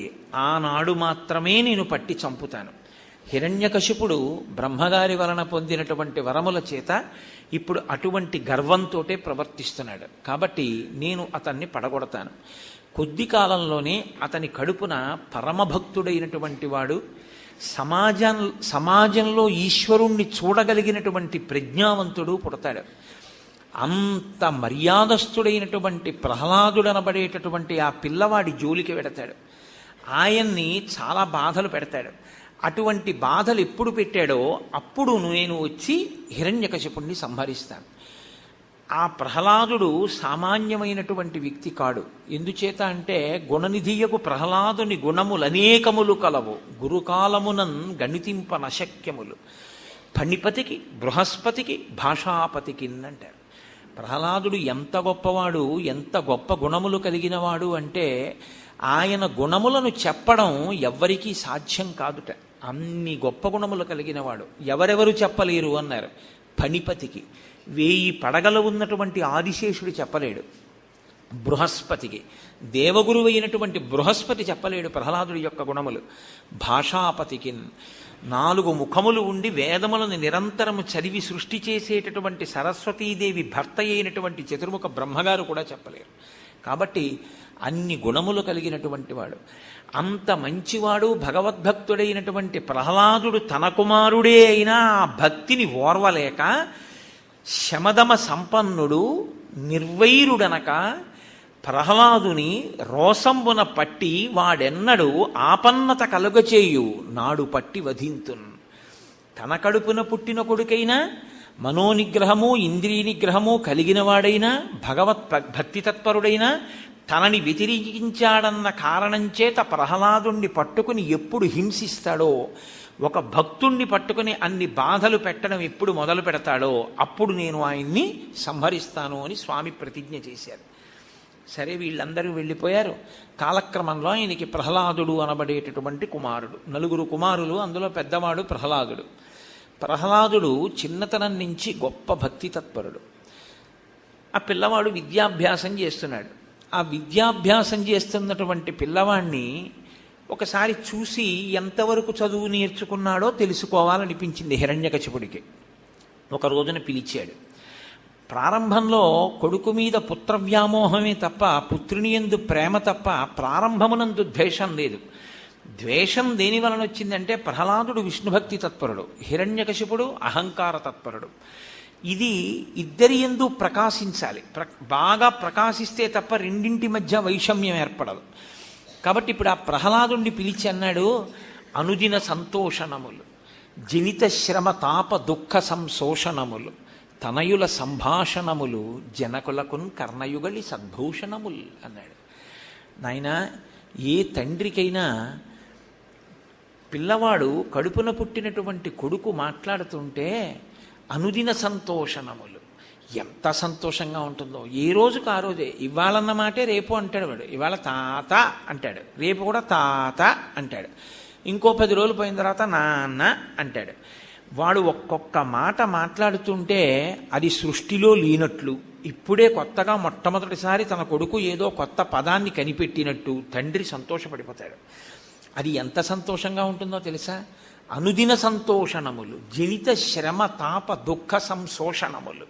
Speaker 1: ఆనాడు మాత్రమే నేను పట్టి చంపుతాను. హిరణ్యకశిపుడు బ్రహ్మగారి వలన పొందినటువంటి వరముల చేత ఇప్పుడు అటువంటి గర్వంతోటే ప్రవర్తిస్తున్నాడు. కాబట్టి నేను అతన్ని పడగొడతాను. కొద్ది కాలంలోనే అతని కడుపున పరమభక్తుడైనటువంటి వాడు, సమాజంలో ఈశ్వరుణ్ణి చూడగలిగినటువంటి ప్రజ్ఞావంతుడు పుడతాడు. అంత మర్యాదస్థుడైనటువంటి ప్రహ్లాదుడనబడేటటువంటి ఆ పిల్లవాడి జోలికి వెడతాడు. ఆయన్ని చాలా బాధలు పెడతాడు. అటువంటి బాధలు ఎప్పుడు పెట్టాడో అప్పుడు నేను వచ్చి హిరణ్యకశిపుణ్ణి సంహరిస్తాను. ఆ ప్రహ్లాదుడు సామాన్యమైనటువంటి వ్యక్తి కాడు. ఎందుచేత అంటే గుణనిధియకు ప్రహ్లాదుని గుణములనేకములు కలవు, గురుకాలమునన్ గణితింప నశక్యములు, ఫణిపతికి బృహస్పతికి భాషాపతికి అంటారు. ప్రహ్లాదుడు ఎంత గొప్పవాడు, ఎంత గొప్ప గుణములు కలిగినవాడు అంటే ఆయన గుణములను చెప్పడం ఎవ్వరికీ సాధ్యం కాదుట. అన్ని గొప్ప గుణములు కలిగినవాడు, ఎవరెవరు చెప్పలేరు అన్నారు. ఫణిపతికి 1000 పడగలు ఉన్నటువంటి ఆదిశేషుడు చెప్పలేడు. బృహస్పతికి దేవగురువు అయినటువంటి బృహస్పతి చెప్పలేడు ప్రహ్లాదుడి యొక్క గుణములు. భాషాపతికి 4 ముఖములు ఉండి వేదములను నిరంతరము చదివి సృష్టి చేసేటటువంటి సరస్వతీదేవి భర్త అయినటువంటి చతుర్ముఖ బ్రహ్మగారు కూడా చెప్పలేరు. కాబట్టి అన్ని గుణములు కలిగినటువంటి వాడు, అంత మంచివాడు, భగవద్భక్తుడైనటువంటి ప్రహ్లాదుడు తన కుమారుడే అయినా ఆ భక్తిని ఓర్వలేక శమదమ సంపన్నుడు నిర్వైరుడనక ప్రహ్లాదుని రోసంబున పట్టి వాడెన్నడు ఆపన్నత కలుగచేయు నాడు పట్టి వధింతున్. తన కడుపున పుట్టిన కొడుకైనా మనోనిగ్రహము ఇంద్రియ నిగ్రహము కలిగిన వాడైనా భక్తి తత్పరుడైనా తనని వ్యతిరేకించాడన్న కారణం చేత ప్రహ్లాదుణ్ణి పట్టుకుని ఎప్పుడు హింసిస్తాడో, ఒక భక్తుణ్ణి పట్టుకుని అన్ని బాధలు పెట్టడం ఎప్పుడు మొదలు పెడతాడో అప్పుడు నేను ఆయన్ని సంహరిస్తాను అని స్వామి ప్రతిజ్ఞ చేశారు. సరే, వీళ్ళందరూ వెళ్ళిపోయారు. కాలక్రమంలో ఆయనకి ప్రహ్లాదుడు అనబడేటటువంటి కుమారుడు, 4 కుమారులు, అందులో పెద్దవాడు ప్రహ్లాదుడు. ప్రహ్లాదుడు చిన్నతనం నుంచి గొప్ప భక్తి తత్పరుడు. ఆ పిల్లవాడు విద్యాభ్యాసం చేస్తున్నాడు. ఆ విద్యాభ్యాసం చేస్తున్నటువంటి పిల్లవాడిని ఒకసారి చూసి ఎంతవరకు చదువు నేర్చుకున్నాడో తెలుసుకోవాలనిపించింది హిరణ్యకశిపుడికి. ఒక రోజున పిలిచాడు. ప్రారంభంలో కొడుకు మీద పుత్ర వ్యామోహమే తప్ప, పుత్రుని యందు ప్రేమ తప్ప ప్రారంభమునందు ద్వేషం లేదు. ద్వేషం దేని వలన వచ్చిందంటే ప్రహ్లాదుడు విష్ణుభక్తి తత్పరుడు, హిరణ్యకశిపుడు అహంకార తత్పరుడు. ఇది ఇద్దరి యందు ప్రకాశించాలి. బాగా ప్రకాశిస్తే తప్ప రెండింటి మధ్య వైషమ్యం ఏర్పడదు. కాబట్టి ఇప్పుడు ఆ ప్రహ్లాదుణ్ణి పిలిచి అన్నాడు, అనుదిన సంతోషణములు, జనిత శ్రమ తాప దుఃఖ సంశోషణములు, తనయుల సంభాషణములు, జనకులకున్ కర్ణయుగలి సద్భూషణములు అన్నాడు. నాయనా, ఏ తండ్రికైనా పిల్లవాడు కడుపున పుట్టినటువంటి కొడుకు మాట్లాడుతుంటే అనుదిన సంతోషణములు, ఎంత సంతోషంగా ఉంటుందో. ఏ రోజుకు ఆ రోజే, ఇవాళన్న మాటే రేపు అంటాడు వాడు. ఇవాళ తాత అంటాడు, రేపు కూడా తాత అంటాడు, ఇంకో 10 రోజులు పోయిన తర్వాత నాన్న అంటాడు. వాడు ఒక్కొక్క మాట మాట్లాడుతుంటే అది సృష్టిలో లేనట్లు, ఇప్పుడే కొత్తగా మొట్టమొదటిసారి తన కొడుకు ఏదో కొత్త పదాన్ని కనిపెట్టినట్టు తండ్రి సంతోషపడిపోతాడు. అది ఎంత సంతోషంగా ఉంటుందో తెలుసా? అనుదిన సంతోషణములు, జనిత శ్రమ తాప దుఃఖ సంశోషణములు.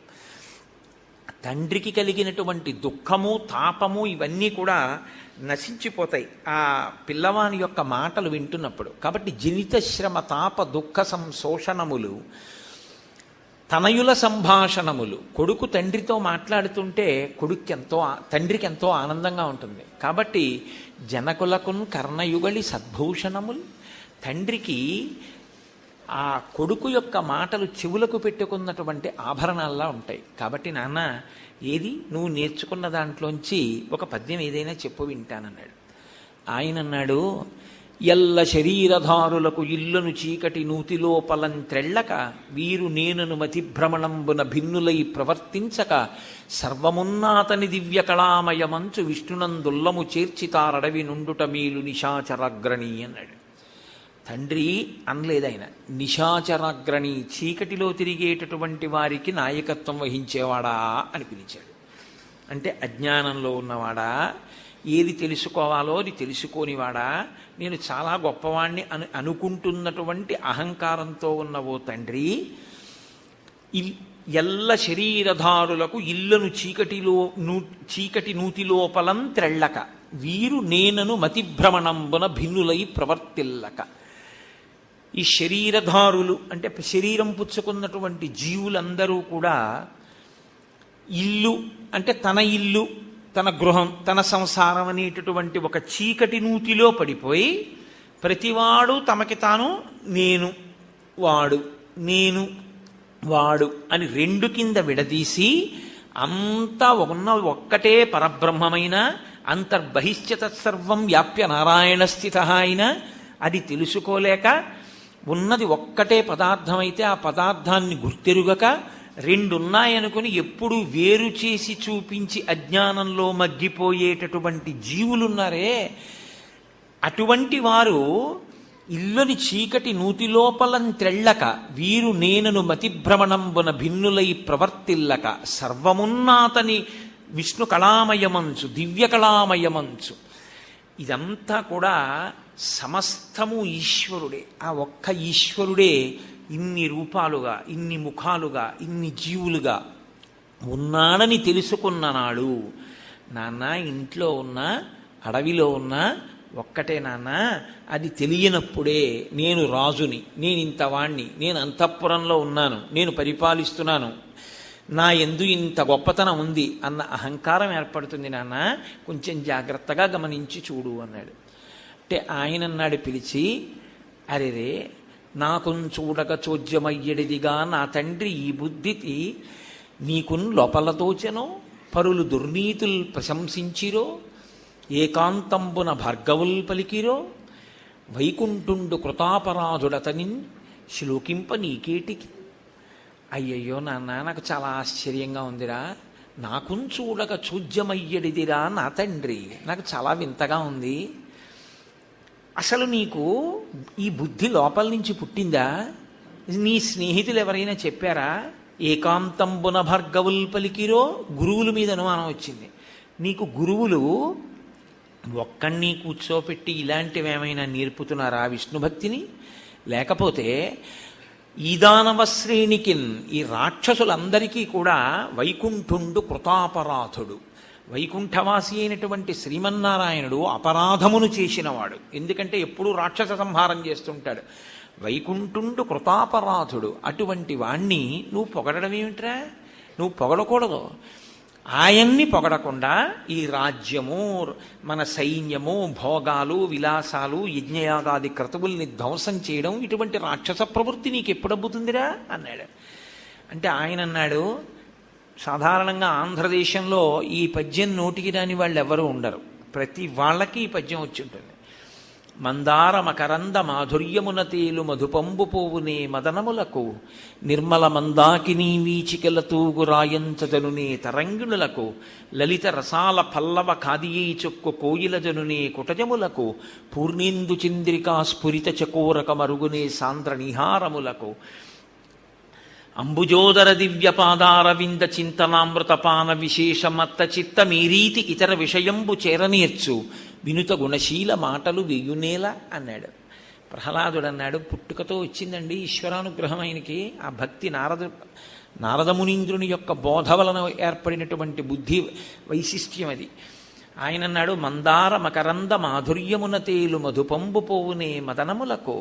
Speaker 1: తండ్రికి కలిగినటువంటి దుఃఖము తాపము ఇవన్నీ కూడా నశించిపోతాయి ఆ పిల్లవాని యొక్క మాటలు వింటున్నప్పుడు. కాబట్టి జనిత శ్రమ తాప దుఃఖ సంశోషణములు, తనయుల సంభాషణములు. కొడుకు తండ్రితో మాట్లాడుతుంటే తండ్రికి ఎంతో ఆనందంగా ఉంటుంది. కాబట్టి జనకులకున్ కర్ణయుగలి సద్భూషణములు, తండ్రికి ఆ కొడుకు యొక్క మాటలు చెవులకు పెట్టుకున్నటువంటి ఆభరణాల్లా ఉంటాయి. కాబట్టి నాన్న, ఏది నువ్వు నేర్చుకున్న దాంట్లోంచి ఒక పద్యం ఏదైనా చెప్పు వింటానన్నాడు. ఆయన అన్నాడు, ఎల్ల శరీరధారులకు ఇల్లును చీకటి నూతిలోపలంత్రెళ్ళక, వీరు నేనును మతిభ్రమణంబున భిన్నులై ప్రవర్తించక, సర్వమున్నాతని దివ్య కళామయమంచు విష్ణునందుల్లము చేర్చితారడవి నుండుట మీలు నిశాచరాగ్రణి అన్నాడు. తండ్రి అనలేదు ఆయన, నిశాచరాగ్రణి, చీకటిలో తిరిగేటటువంటి వారికి నాయకత్వం వహించేవాడా అని పిలిచాడు. అంటే అజ్ఞానంలో ఉన్నవాడా, ఏది తెలుసుకోవాలో అది తెలుసుకోనివాడా, నేను చాలా గొప్పవాణ్ణి అనుకుంటున్నటువంటి అహంకారంతో ఉన్న ఓ తండ్రి, ఎల్ల శరీరధారులకు ఇల్లును చీకటి నూతిలోపలం త్రెళ్ళక, వీరు నేనను మతిభ్రమణంబున భిన్నులై ప్రవర్తిల్లక. ఈ శరీరధారులు అంటే శరీరం పుచ్చుకున్నటువంటి జీవులందరూ కూడా ఇల్లు అంటే తన ఇల్లు, తన గృహం, తన సంసారం అనేటటువంటి ఒక చీకటి నూతిలో పడిపోయి ప్రతివాడు తమకి తాను నేను వాడు నేను వాడు అని రెండు కింద విడదీసి అంతా ఉన్న ఒక్కటే పరబ్రహ్మమైన అంతర్బహిశ్చ తత్సర్వం వ్యాప్య నారాయణ స్థిత అయిన అది తెలుసుకోలేక ఉన్నది ఒక్కటే పదార్థమైతే ఆ పదార్థాన్ని గుర్తెరుగక రెండున్నాయనుకుని ఎప్పుడు వేరు చేసి చూపించి అజ్ఞానంలో మగ్గిపోయేటటువంటి జీవులున్నారే, అటువంటి వారు ఇల్లుని చీకటి నూతిలోపలం త్రెళ్ళక వీరు నేనను మతిభ్రమణంబున భిన్నులై ప్రవర్తిల్లక సర్వమున్నాతని విష్ణు కళామయమంచు దివ్య కళామయమంచు. ఇదంతా కూడా సమస్తము ఈశ్వరుడే. ఆ ఒక్క ఈశ్వరుడే ఇన్ని రూపాలుగా, ఇన్ని ముఖాలుగా, ఇన్ని జీవులుగా ఉన్నాడని తెలుసుకున్న నాడు, నాన్న ఇంట్లో ఉన్నా అడవిలో ఉన్నా ఒక్కటే నాన్న, అది తెలియనప్పుడే నేను రాజుని, నేను ఇంతవాణ్ణి, నేను అంతఃపురంలో ఉన్నాను, నేను పరిపాలిస్తున్నాను, నా యందు ఇంత గొప్పతనం ఉంది అన్న అహంకారం ఏర్పడుతుంది నాన్న, కొంచెం జాగ్రత్తగా గమనించి చూడు అన్నాడు. అంటే ఆయన అన్నాడు పిలిచి, అరేరే నాకున్ చూడక చోద్యమయ్యడిదిగా నా తండ్రి ఈ బుద్ధికి నీకున్ లోపలతోచెనో పరులు దుర్నీతుల్ ప్రశంసించిరో ఏకాంతంబున భార్గవుల్ పలికిరో వైకుంఠుండు కృతాపరాధుడతనిన్ శ్లోకింప నీకేటికి. అయ్యయ్యో నాన్న, నాకు చాలా ఆశ్చర్యంగా ఉందిరా, నాకున్ చూడక చూజ్యమయ్యడిదిరా నా తండ్రి, నాకు చాలా వింతగా ఉంది. అసలు నీకు ఈ బుద్ధి లోపల నుంచి పుట్టిందా? నీ స్నేహితులు ఎవరైనా చెప్పారా? ఏకాంతంబున భార్గవుల్ పలికిరో, గురువుల మీద అనుమానం వచ్చింది. నీకు గురువులు ఒక్కడిని కూర్చోపెట్టి ఇలాంటివేమైనా నేర్పుతున్నారా విష్ణుభక్తిని? లేకపోతే ఈ దానవ శ్రేణికిన్, ఈ రాక్షసులందరికీ కూడా వైకుంఠుండు కృతాపరాధుడు, వైకుంఠవాసి అయినటువంటి శ్రీమన్నారాయణుడు అపరాధమును చేసినవాడు. ఎందుకంటే ఎప్పుడూ రాక్షస సంహారం చేస్తుంటాడు. వైకుంఠుండు కృతాపరాధుడు, అటువంటి వాణ్ణి నువ్వు పొగడడం ఏమిట్రా? నువ్వు పొగడకూడదు. ఆయన్ని పొగడకుండా ఈ రాజ్యము, మన సైన్యము, భోగాలు, విలాసాలు, యజ్ఞయాగాది క్రతువుల్ని ధ్వంసం చేయడం, ఇటువంటి రాక్షస ప్రవృత్తి నీకు ఎప్పుడబ్బుతుందిరా అన్నాడు. అంటే ఆయన అన్నాడు, సాధారణంగా ఆంధ్రదేశంలో ఈ పద్యం నోటికి రాని వాళ్ళు ఎవరూ ఉండరు, ప్రతి వాళ్ళకి ఈ పద్యం వచ్చి ఉంటుంది. మందార మకరంద మాధుర్యమున తేలు మధుపంబు పోవునే మదనములకు నిర్మల మందాకినీ వీచికల తూగు రాయంచజనునే తరంగిణులకు లలిత రసాల పల్లవ కాదియై చొక్కు కోయిల జనునే కుటజములకు పూర్ణేందు చంద్రికా స్ఫురిత చకోరక మరుగునే సాంద్ర నిహారములకు అంబుజోదర దివ్యపాదారవింద చింతనామృతపాన విశేషమత్త చిత్త మీరీతి ఇతర విషయంబు చేరనేర్చు వినుత గుణశీల మాటలు వెయ్యునేల అన్నాడు. ప్రహ్లాదుడు అన్నాడు, పుట్టుకతో వచ్చిందండి ఈశ్వరానుగ్రహం ఆయనకి. ఆ భక్తి నారదమునీంద్రుని యొక్క బోధ వలన ఏర్పడినటువంటి బుద్ధి వైశిష్ట్యం అది. ఆయన అన్నాడు, మందార మకరంద మాధుర్యమున తేలు మధుపంబు పోవునే మదనములకు.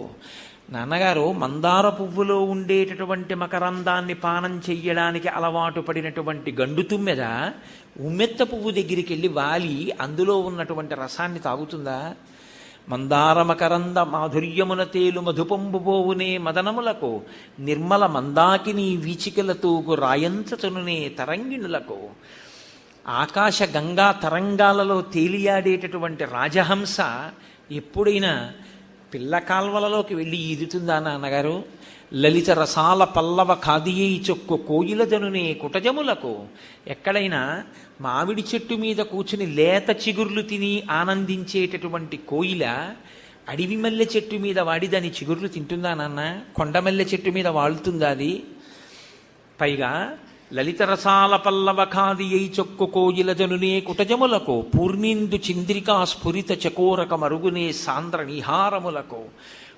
Speaker 1: నాన్నగారు, మందార పువ్వులో ఉండేటటువంటి మకరందాన్ని పానం చెయ్యడానికి అలవాటు పడినటువంటి గండు తుమ్మెద ఉమ్మెత్త పువ్వు దగ్గరికి వెళ్ళి వాలి అందులో ఉన్నటువంటి రసాన్ని తాగుతుందా? మందార మకరంద మాధుర్యమున తేలు మధుపంబు పోవునే మదనములకు నిర్మల మందాకిని వీచికల తూగు రాయంచనునే తరంగిణులకు. ఆకాశ గంగా తరంగాలలో తేలియాడేటటువంటి రాజహంస ఎప్పుడైనా పిల్ల కాల్వలలోకి వెళ్ళి ఈదుతుందా నాన్నగారు? లలిత రసాల పల్లవ కాదియై చొక్కు కోయిల జనునే కుటజములకు. ఎక్కడైనా మామిడి చెట్టు మీద కూర్చుని లేత చిగుర్లు తిని ఆనందించేటటువంటి కోయిల అడవి మల్లె చెట్టు మీద వాడి దాని చిగుర్లు తింటుందా నాన్న? కొండమల్లె చెట్టు మీద వాళ్తుందా అది? పైగా లలిత రసాల పల్లవ ఖాదియై చొక్కు కోయిల జనునే కుటజములకు పూర్ణిందు చంద్రికా స్ఫురిత చకోరక మరుగునే సాంద్ర నిహారములకు.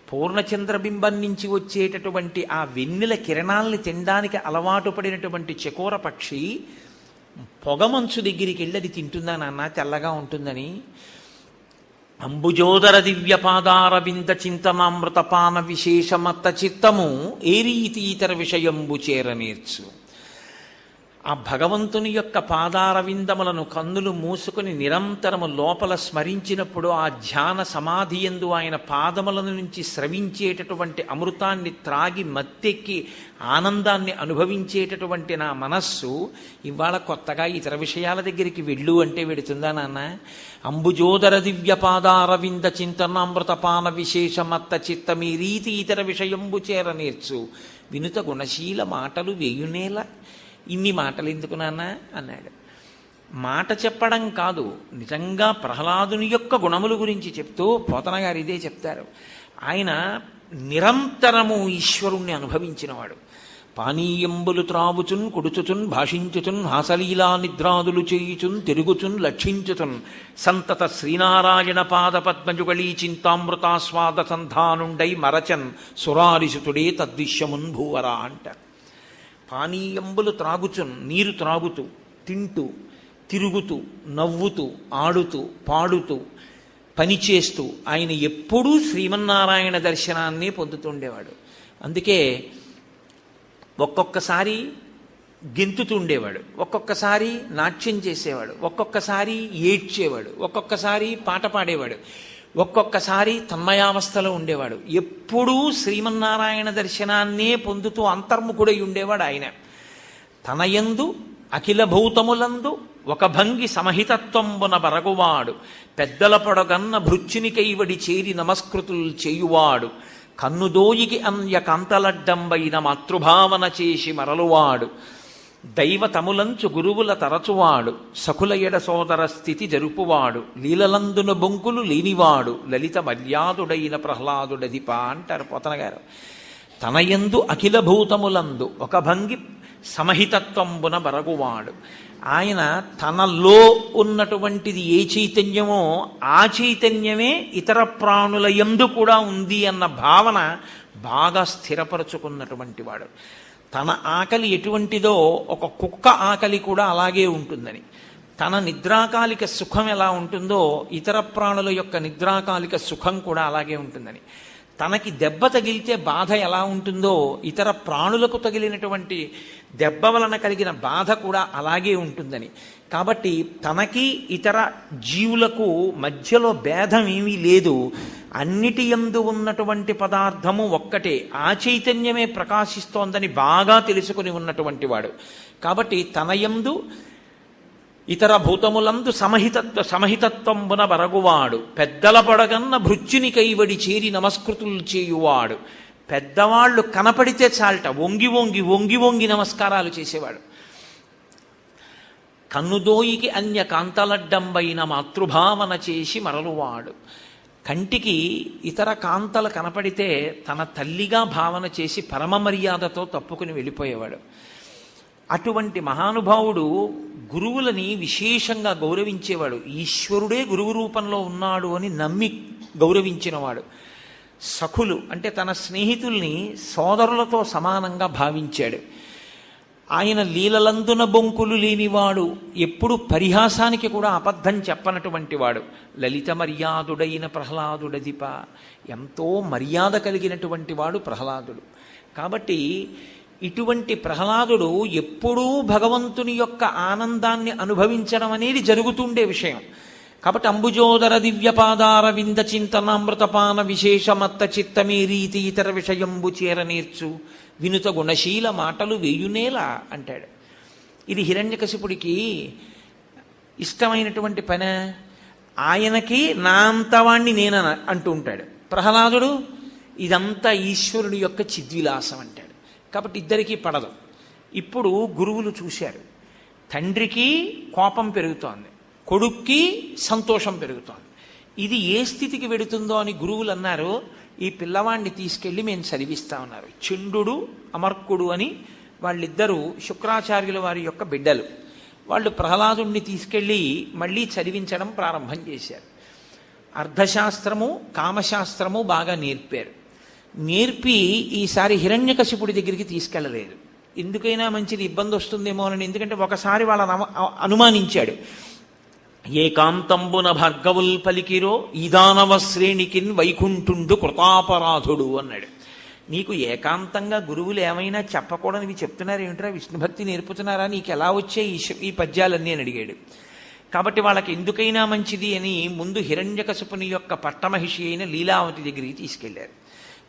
Speaker 1: పూర్ణచంద్రబింబం నుంచి వచ్చేటటువంటి ఆ వెన్నెల కిరణాల్ని తినడానికి అలవాటు పడినటువంటి చకోర పక్షి పొగమంచు దగ్గరికి వెళ్ళి అది తింటుందా నాన్న తెల్లగా ఉంటుందని? అంబుజోదర దివ్యపాదారవింద చింతనామృతపాన విశేషమత్త చిత్తము ఏ రీతి ఇతర విషయంబు చేరనేర్చు. ఆ భగవంతుని యొక్క పాదారవిందములను కన్నులు మూసుకుని నిరంతరము లోపల స్మరించినప్పుడు ఆ ధ్యాన సమాధి యందు ఆయన పాదముల నుంచి స్రవించేటటువంటి అమృతాన్ని త్రాగి మత్తెక్కి ఆనందాన్ని అనుభవించేటటువంటి నా మనస్సు ఇవాళ కొత్తగా ఇతర విషయాల దగ్గరికి వెళ్ళు అంటే వెడుతుందా నాన్న? అంబుజోదర దివ్యపాదారవింద చింతనామృతపాన విశేషమత్త చిత్తమీ రీతి ఇతర విషయంబు చేరనేర్చు. వినుత గుణశీల మాటలు వేయునేల. ఇన్ని మాటలు ఎందుకు నాన్న అన్నాడు. మాట చెప్పడం కాదు, నిజంగా ప్రహ్లాదుని యొక్క గుణముల గురించి చెప్తూ పోతన గారు ఇదే చెప్తారు. ఆయన నిరంతరము ఈశ్వరుణ్ణి అనుభవించినవాడు. పానీయంబులు త్రావుచున్ కొడుచుచున్ భాషించుచున్ హాసలీలా నిద్రాదులు చేయుచున్ తిరుగుచున్ లక్షించుచున్ సంతత శ్రీనారాయణ పాద పద్మజుగళీ చింతామృతాస్వాద సంధానుండై మరచన్ సురారిసుతుడే తద్విశ్యమున్ భూవరా అంటారు. పానీయంబులు త్రాగుచున్, నీరు త్రాగుతూ, తింటూ, తిరుగుతూ, నవ్వుతూ, ఆడుతూ, పాడుతూ, పనిచేస్తూ ఆయన ఎప్పుడూ శ్రీమన్నారాయణ దర్శనాన్ని పొందుతుండేవాడు. అందుకే ఒక్కొక్కసారి గెంతుతుండేవాడు, ఒక్కొక్కసారి నాట్యం చేసేవాడు, ఒక్కొక్కసారి ఏడ్చేవాడు, ఒక్కొక్కసారి పాట పాడేవాడు, ఒక్కొక్కసారి తన్మయావస్థలో ఉండేవాడు. ఎప్పుడూ శ్రీమన్నారాయణ దర్శనాన్నే పొందుతూ అంతర్ముఖుడై ఉండేవాడు ఆయన. తనయందు అఖిల భూతములందు ఒక భంగి సమహితత్వంబున బరగువాడు పెద్దల పొడగన్న భృచ్చునికైవడి చేరి నమస్కృతులు చేయువాడు కన్నుదోయికి అన్య కాంతలడ్డంబైన మాతృభావన చేసి మరలువాడు దైవతములంచు గురువుల తరచువాడు సకుల ఎడ సోదర స్థితి జరుపువాడు లీలలందున బొంకులు లేనివాడు లలిత మర్యాదుడైన ప్రహ్లాదుడధిప అంటారు పోతన గారు. తనయందు అఖిల భూతములందు ఒక భంగి సమహితత్వంబున బరగువాడు. ఆయన తనలో ఉన్నటువంటిది ఏ చైతన్యమో ఆ చైతన్యమే ఇతర ప్రాణుల యందు కూడా ఉంది అన్న భావన బాగా స్థిరపరచుకున్నటువంటి వాడు. తన ఆకలి ఎటువంటిదో ఒక కుక్క ఆకలి కూడా అలాగే ఉంటుందని, తన నిద్రాకాలిక సుఖం ఎలా ఉంటుందో ఇతర ప్రాణుల యొక్క నిద్రాకాలిక సుఖం కూడా అలాగే ఉంటుందని, తనకి దెబ్బ తగిలితే బాధ ఎలా ఉంటుందో ఇతర ప్రాణులకు తగిలినటువంటి దెబ్బ వలన కలిగిన బాధ కూడా అలాగే ఉంటుందని. కాబట్టి తనకి ఇతర జీవులకు మధ్యలో భేదం ఏమీ లేదు. అన్నిటి యందు ఉన్నటువంటి పదార్థము ఒక్కటే, ఆ చైతన్యమే ప్రకాశిస్తోందని బాగా తెలుసుకుని ఉన్నటువంటి వాడు. కాబట్టి తన యందు ఇతర భూతములందు సమహితత్వంబున బరగువాడు పెద్దల పడగన్న భృత్యుని కైవడి చేరి నమస్కృతులు చేయువాడు. పెద్దవాళ్ళు కనపడితే చాలట వంగి వంగి వంగి వంగి నమస్కారాలు చేసేవాడు. కన్నుదోయికి అన్య కాంతలడ్డంబైన మాతృభావన చేసి మరలువాడు. కంటికి ఇతర కాంతలు కనపడితే తన తల్లిగా భావన చేసి పరమ మర్యాదతో తప్పుకుని వెళ్ళిపోయేవాడు. అటువంటి మహానుభావుడు గురువులని విశేషంగా గౌరవించేవాడు. ఈశ్వరుడే గురువు రూపంలో ఉన్నాడు అని నమ్మి గౌరవించినవాడు. సఖులు అంటే తన స్నేహితుల్ని సోదరులతో సమానంగా భావించాడు. ఆయన లీలలందున బొంకులు లేనివాడు, ఎప్పుడు పరిహాసానికి కూడా అబద్ధం చెప్పనటువంటి వాడు. లలిత మర్యాదుడైన ప్రహ్లాదుడధిప, ఎంతో మర్యాద కలిగినటువంటి వాడు ప్రహ్లాదుడు. కాబట్టి ఇటువంటి ప్రహ్లాదుడు ఎప్పుడూ భగవంతుని యొక్క ఆనందాన్ని అనుభవించడం అనేది జరుగుతుండే విషయం. కాబట్టి అంబుజోదర దివ్యపాదార వింద చింతనామృతపాన విశేషమత్త చిత్తమే రీతి ఇతర విషయంబు చేరనేర్చు వినుత గుణశీల మాటలు వేయునేలా అంటాడు. ఇది హిరణ్యకశిపుడికి ఇష్టమైనటువంటి పని. ఆయనకి నా అంతవాణ్ణి నేన అంటూ ఉంటాడు. ప్రహ్లాదుడు ఇదంతా ఈశ్వరుడి యొక్క చిద్విలాసం అంటాడు. కాబట్టి ఇద్దరికీ పడదు. ఇప్పుడు గురువులు చూశారు, తండ్రికి కోపం పెరుగుతోంది, కొడుక్కి సంతోషం పెరుగుతోంది. ఇది ఏ స్థితికి వెడుతుందో అని గురువులు అన్నారు, ఈ పిల్లవాడిని తీసుకెళ్ళి మేము చదివిస్తా ఉన్నారు. చండు అమర్కుడు అని వాళ్ళిద్దరూ శుక్రాచార్యుల వారి యొక్క బిడ్డలు. వాళ్ళు ప్రహ్లాదుణ్ణి తీసుకెళ్ళి మళ్ళీ చదివించడం ప్రారంభం చేశారు. అర్థశాస్త్రము కామశాస్త్రము బాగా నేర్పారు. నేర్పి ఈసారి హిరణ్యకశిపుడి దగ్గరికి తీసుకెళ్ళలేదు. ఎందుకైనా మంచిది, ఇబ్బంది వస్తుందేమో అని. ఎందుకంటే ఒకసారి వాళ్ళని అనుమానించాడు. ఏకాంతంబున భార్గవుల్ పలికిరో ఈదానవ శ్రేణికిన్ వైకుంఠుండు కృతాపరాధుడు అన్నాడు. నీకు ఏకాంతంగా గురువులు ఏమైనా చెప్పకూడనివి చెప్తున్నారు ఏమిట్రా, విష్ణుభక్తి నేర్పుతున్నారా, నీకు ఎలా వచ్చే ఈ పద్యాలన్నీ అని అడిగాడు. కాబట్టి వాళ్ళకి ఎందుకైనా మంచిది అని ముందు హిరణ్యకశిపుని యొక్క పట్టమహిషి అయిన లీలావతి దగ్గరికి తీసుకెళ్లారు.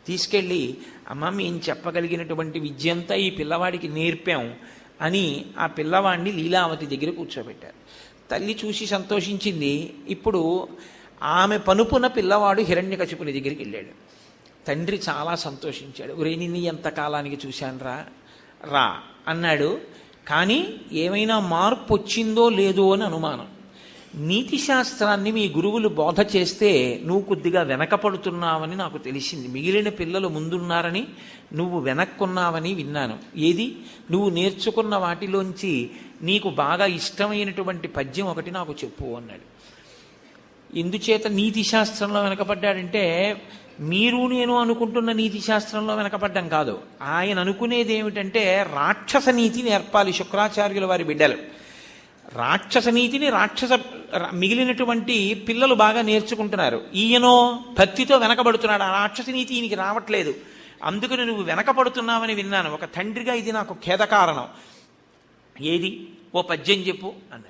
Speaker 1: తీసుకెళ్ళి అమ్మ మేము చెప్పగలిగినటువంటి విద్య అంతా ఈ పిల్లవాడికి నేర్పాం అని ఆ పిల్లవాడిని లీలావతి దగ్గర కూర్చోబెట్టారు. తల్లి చూసి సంతోషించింది. ఇప్పుడు ఆమె పనుపున పిల్లవాడు హిరణ్యకశిపుని దగ్గరికి వెళ్ళాడు. తండ్రి చాలా సంతోషించాడు. ఒరే నిన్ను ఎంతకాలానికి చూశానురా, రా అన్నాడు. కానీ ఏమైనా మార్పు వచ్చిందో లేదో అని అనుమానం. నీతి శాస్త్రాన్ని మీ గురువులు బోధ చేస్తే నువ్వు కొద్దిగా వెనకపడుతున్నావని నాకు తెలిసింది. మిగిలిన పిల్లలు ముందున్నారని నువ్వు వెనక్కున్నావని విన్నాను. ఏది నువ్వు నేర్చుకున్న వాటిలోంచి నీకు బాగా ఇష్టమైనటువంటి పద్యం ఒకటి నాకు చెప్పు అన్నాడు. ఎందుచేత నీతి శాస్త్రంలో వెనకపడ్డాడంటే మీరు నేను అనుకుంటున్న నీతి శాస్త్రంలో వెనకపడ్డం కాదు. ఆయన అనుకునేది ఏమిటంటే రాక్షస నీతి నేర్పాలి శుక్రాచార్యుల వారి బిడ్డలు. రాక్షస నీతిని మిగిలినటువంటి పిల్లలు బాగా నేర్చుకుంటున్నారు. ఈయనో భక్తితో వెనకబడుతున్నాడు. ఆ రాక్షస నీతి ఈయనకి రావట్లేదు. అందుకని నువ్వు వెనకపడుతున్నావని విన్నాను. ఒక తండ్రిగా ఇది నాకు ఖేదకారణం. ఏది ఓ పద్యం చెప్పు అన్నాడు.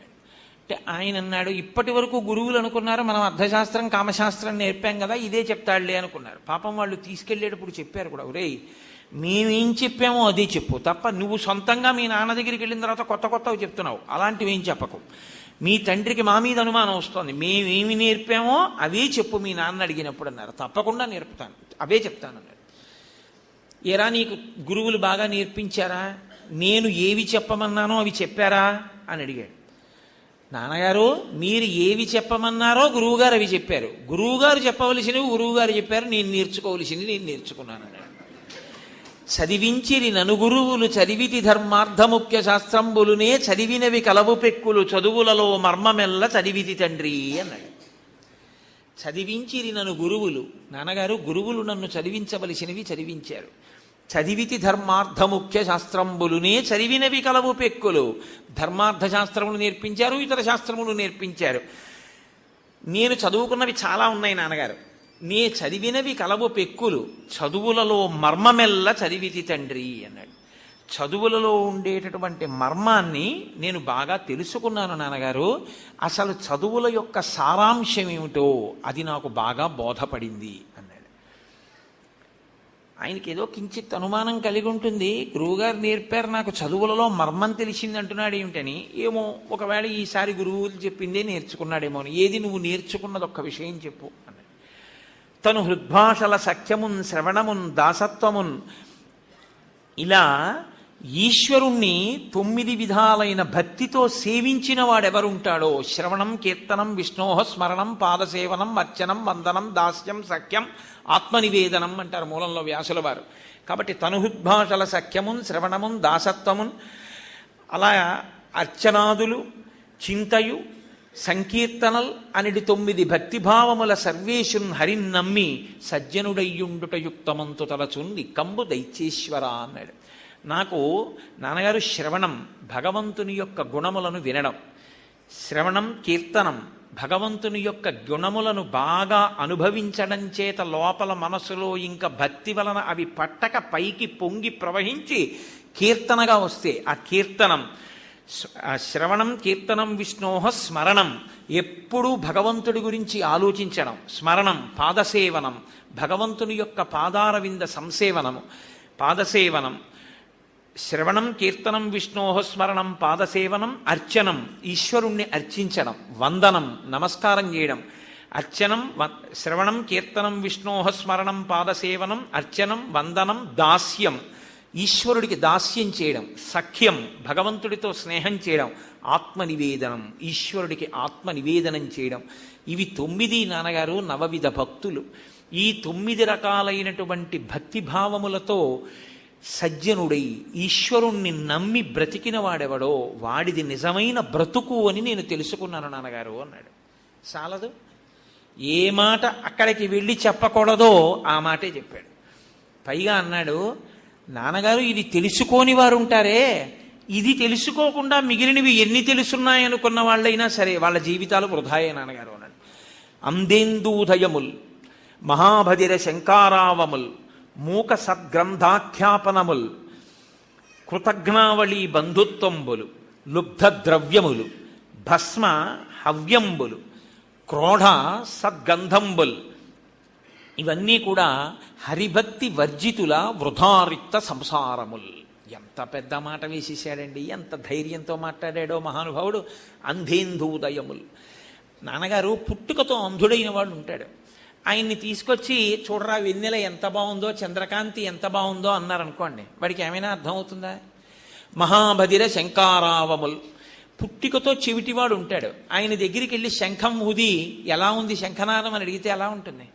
Speaker 1: అంటే ఆయన అన్నాడు, ఇప్పటి వరకు గురువులు అనుకున్నారు మనం అర్థశాస్త్రం కామశాస్త్రం నేర్పాం కదా, ఇదే చెప్తాడులే అనుకున్నారు. పాపం వాళ్ళు తీసుకెళ్లేటప్పుడు చెప్పారు కూడా, ఒరేయ్ మేమేం చెప్పామో అదే చెప్పు తప్ప నువ్వు సొంతంగా మీ నాన్న దగ్గరికి వెళ్ళిన తర్వాత కొత్త కొత్తవి చెప్తున్నావు, అలాంటివి ఏం చెప్పకు. మీ తండ్రికి మా మీద అనుమానం వస్తుంది, మేమేమి నేర్పామో అవే చెప్పు మీ నాన్న అడిగినప్పుడు అన్నారు. తప్పకుండా నేర్పుతాను, అవే చెప్తానన్నాడు. ఎరా నీకు గురువులు బాగా నేర్పించారా, నేను ఏవి చెప్పమన్నానో అవి చెప్పారా అని అడిగాడు. నాన్నగారు మీరు ఏవి చెప్పమన్నారో గురువుగారు అవి చెప్పారు, గురువుగారు చెప్పవలసినవి గురువుగారు చెప్పారు, నేను నేర్చుకోవలసింది నేను నేర్చుకున్నాను అన్నాడు. చదివించిరి నను గురువులు చదివితి ధర్మార్థముఖ్య శాస్త్రంబులునే చదివినవి కలవు పెక్కులు చదువులలో మర్మమెల్ల చదివితి తండ్రి అన్నాడు. చదివించిరి నన్ను గురువులు, నాన్నగారు గురువులు నన్ను చదివించవలసినవి చదివించారు. చదివితి ధర్మార్థముఖ్య శాస్త్రంబులునే చదివినవి కలవు పెక్కులు, ధర్మార్థ శాస్త్రములు నేర్పించారు, ఇతర శాస్త్రములు నేర్పించారు. నేను చదువుకున్నవి చాలా ఉన్నాయి నాన్నగారు, నే చదివినవి కలవు పెక్కులు చదువులలో మర్మమెల్ల చదివితి తండ్రి అన్నాడు. చదువులలో ఉండేటటువంటి మర్మాన్ని నేను బాగా తెలుసుకున్నాను నాన్నగారు. అసలు చదువుల యొక్క సారాంశం ఏమిటో అది నాకు బాగా బోధపడింది అన్నాడు. ఆయనకి ఏదో కించిత్ అనుమానం కలిగి ఉంటుంది, గురువుగారు నేర్పారు నాకు చదువులలో మర్మం తెలిసింది అంటున్నాడు ఏమిటని. ఏమో ఒకవేళ ఈసారి గురువులు చెప్పిందే నేర్చుకున్నాడేమో అని. ఏది నువ్వు నేర్చుకున్నది ఒక్క విషయం చెప్పు అన్నాడు. తను హృద్భాషల సఖ్యమున్ శ్రవణమున్ దాసత్వమున్ ఇలా ఈశ్వరుణ్ణి 9 విధాలైన భక్తితో సేవించిన వాడెవరుంటాడో, శ్రవణం కీర్తనం విష్ణోహ స్మరణం పాదసేవనం అర్చనం వందనం దాస్యం సఖ్యం ఆత్మనివేదనం అంటారు మూలంలో వ్యాసుల వారు. కాబట్టి తనుహుద్భాషల సఖ్యమున్ శ్రవణమున్ దాసత్వమున్ అలా అర్చనాదులు చింతయు సంకీర్తనల్ అనేది 9 భక్తిభావముల సర్వేషున్ హరిన్నమ్మి సజ్జనుడయ్యుండుట యుక్తమంతు తలచుంది కంబు దైత్యేశ్వర అన్నాడు. నాకు నాన్నగారు శ్రవణం భగవంతుని యొక్క గుణములను వినడం, శ్రవణం కీర్తనం భగవంతుని యొక్క గుణములను బాగా అనుభవించడం చేత లోపల మనసులో ఇంకా భక్తి వలన అవి పట్టక పైకి పొంగి ప్రవహించి కీర్తనగా వస్తే ఆ కీర్తనం, శ్రవణం కీర్తనం విష్ణోహ స్మరణం ఎప్పుడూ భగవంతుడి గురించి ఆలోచించడం, స్మరణం పాదసేవనం భగవంతుని యొక్క పాదారవింద సంసేవనము పాదసేవనం, శ్రవణం కీర్తనం విష్ణోహ స్మరణం పాదసేవనం అర్చనం ఈశ్వరుణ్ణి అర్చించడం, వందనం నమస్కారం చేయడం, అర్చనం శ్రవణం కీర్తనం విష్ణోహ స్మరణం పాదసేవనం అర్చనం వందనం దాస్యం ఈశ్వరుడికి దాస్యం చేయడం, సఖ్యం భగవంతుడితో స్నేహం చేయడం, ఆత్మనివేదనం ఈశ్వరుడికి ఆత్మనివేదనం చేయడం. ఇవి 9 నాన్నగారు నవవిధ భక్తులు. ఈ 9 రకాలైనటువంటి భక్తిభావములతో సజ్జనుడై ఈశ్వరుణ్ణి నమ్మి బ్రతికిన వాడెవడో వాడిది నిజమైన బ్రతుకు అని నేను తెలుసుకున్నాను నాన్నగారు అన్నాడు. చాలదు, ఏ మాట అక్కడికి వెళ్ళి చెప్పకూడదో ఆ మాటే చెప్పాడు. పైగా అన్నాడు, నాన్నగారు ఇది తెలుసుకోని వారు ఉంటారే ఇది తెలుసుకోకుండా మిగిలినవి ఎన్ని తెలుసున్నాయనుకున్న వాళ్ళైనా సరే వాళ్ళ జీవితాలు వృధాయే నాన్నగారు అన్నాడు. అందేందూదయముల్ మహాభదిర శంకారావముల్ మూక సద్గ్రంథాఖ్యాపనముల్ కృతజ్ఞావళి బంధుత్వంబులు లుబ్ధ ద్రవ్యములు భస్మ హవ్యంబులు క్రోఢ సద్గంధంబుల్ ఇవన్నీ కూడా హరిభక్తి వర్జితుల వృధారిక్త సంసారముల్. ఎంత పెద్ద మాట వేసేసాడండి, ఎంత ధైర్యంతో మాట్లాడాడో మహానుభావుడు. అంధేందూదయములు. నాన్నగారు పుట్టుకతో అంధుడైన వాడు ఉంటాడు. ఆయన్ని తీసుకొచ్చి చూడరా వెన్నెల ఎంత బాగుందో, చంద్రకాంతి ఎంత బాగుందో అన్నారనుకోండి, వాడికి ఏమైనా అర్థమవుతుందా? మహాబధిర శంకారావముల్. పుట్టికతో చెవిటివాడు ఉంటాడు. ఆయన దగ్గరికి వెళ్ళి శంఖం ఊది ఎలా ఉంది శంఖనాదం అని అడిగితే ఎలా ఉంటుంది?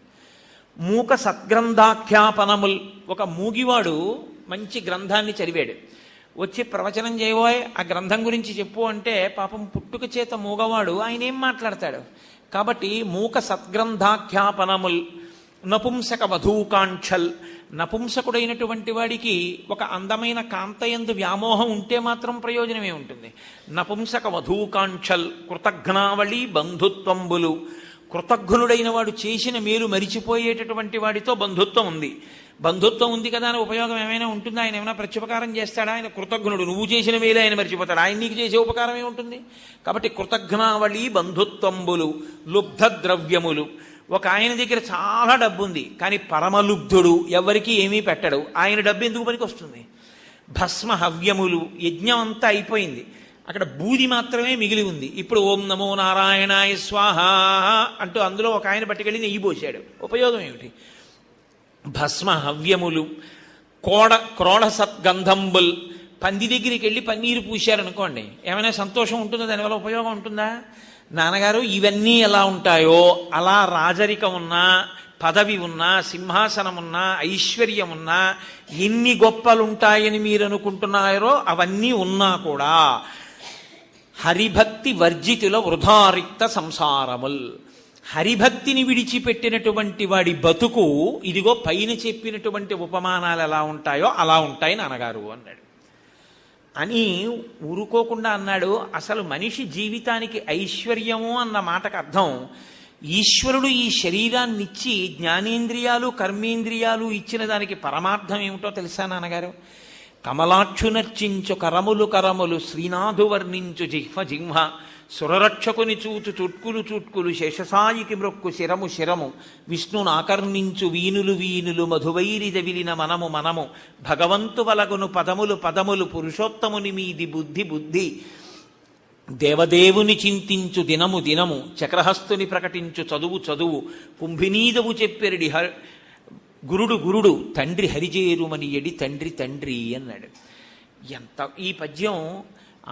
Speaker 1: మూక సద్గ్రంథాఖ్యాపనముల్. ఒక మూగివాడు మంచి గ్రంథాన్ని చదివాడు, వచ్చి ప్రవచనం చేయబోయ్ ఆ గ్రంథం గురించి చెప్పు అంటే పాపం పుట్టుక చేత మూగవాడు ఆయన ఏం మాట్లాడతాడు? కాబట్టి మూక సద్గ్రంథాఖ్యాపనముల్ నపుంసక వధూకాంక్షల్. నపుంసకుడైనటువంటి వాడికి ఒక అందమైన కాంతయందు వ్యామోహం ఉంటే మాత్రం ప్రయోజనమే ఉంటుంది. నపుంసక వధూకాంక్షల్ కృతజ్ఞావళి బంధుత్వంబులు. కృతజ్ఞుడైన వాడు చేసిన మేలు మరిచిపోయేటటువంటి వాడితో బంధుత్వం ఉంది. బంధుత్వం ఉంది కదా అని ఉపయోగం ఏమైనా ఉంటుందా? ఆయన ఏమైనా ప్రత్యుపకారం చేస్తాడా? ఆయన కృతజ్ఞుడు, నువ్వు చేసిన మేలు ఆయన మరిచిపోతాడు, ఆయన నీకు చేసే ఉపకారం ఏముంటుంది? కాబట్టి కృతజ్ఞావళి బంధుత్వంబులు లుబ్ధ ద్రవ్యములు. ఒక ఆయన దగ్గర చాలా డబ్బు ఉంది కానీ పరమలుబ్ధుడు, ఎవరికి ఏమీ పెట్టడు, ఆయన డబ్బు ఎందుకు పనికి వస్తుంది? భస్మ హవ్యములు. యజ్ఞం అంతా అయిపోయింది, అక్కడ బూది మాత్రమే మిగిలి ఉంది. ఇప్పుడు ఓం నమో నారాయణాయ స్వాహ అంటూ అందులో ఒక ఆయన పట్టుకెళ్ళి నెయ్యి పోశాడు, ఉపయోగం ఏమిటి? భస్మ హవ్యములు క్రోఢ సద్గంధంబుల్. పంది దగ్గరికి వెళ్ళి పన్నీరు పూశారనుకోండి, ఏమైనా సంతోషం ఉంటుందా? దానివల్ల ఉపయోగం ఉంటుందా? నాన్నగారు ఇవన్నీ ఎలా ఉంటాయో అలా రాజరికం ఉన్నా, పదవి ఉన్నా, సింహాసనం ఉన్నా, ఐశ్వర్యం ఉన్నా, ఎన్ని గొప్పలుంటాయని మీరు అనుకుంటున్నారో అవన్నీ ఉన్నా కూడా హరిభక్తి వర్జితుల వృధారిక్త సంసారముల్. హరిభక్తిని విడిచిపెట్టినటువంటి వాడి బతుకు ఇదిగో పైన చెప్పినటువంటి ఉపమానాలు ఎలా ఉంటాయో అలా ఉంటాయి నాన్నగారు అన్నాడు. అని ఊరుకోకుండా అన్నాడు, అసలు మనిషి జీవితానికి ఐశ్వర్యము అన్న మాటకు అర్థం ఈశ్వరుడు ఈ శరీరాన్ని ఇచ్చి జ్ఞానేంద్రియాలు కర్మేంద్రియాలు ఇచ్చిన దానికి పరమార్థం ఏమిటో తెలుసా నాన్నగారు? కమలాక్షునర్చించు కరములు కరములు శ్రీనాథు వర్ణించు జిహ్వ జిహ్వ సురరక్షకుని చూచు చుట్కులు చుట్కులు శేషసాయికి మ్రొక్కు శిరము శిరము విష్ణును ఆకర్ణించు వీనులు వీనులు మధువైరి దవిలిన మనము మనము భగవంతు వలగును పదములు పదములు పురుషోత్తముని మీది బుద్ధి బుద్ధి దేవదేవుని చింతించు దినము దినము చక్రహస్తుని ప్రకటించు చదువు చదువు కుంభినీదవు చెప్పెరడి గురుడు గురుడు తండ్రి హరిజేరుమని ఎడి తండ్రి తండ్రి అన్నాడు. ఎంత ఈ పద్యం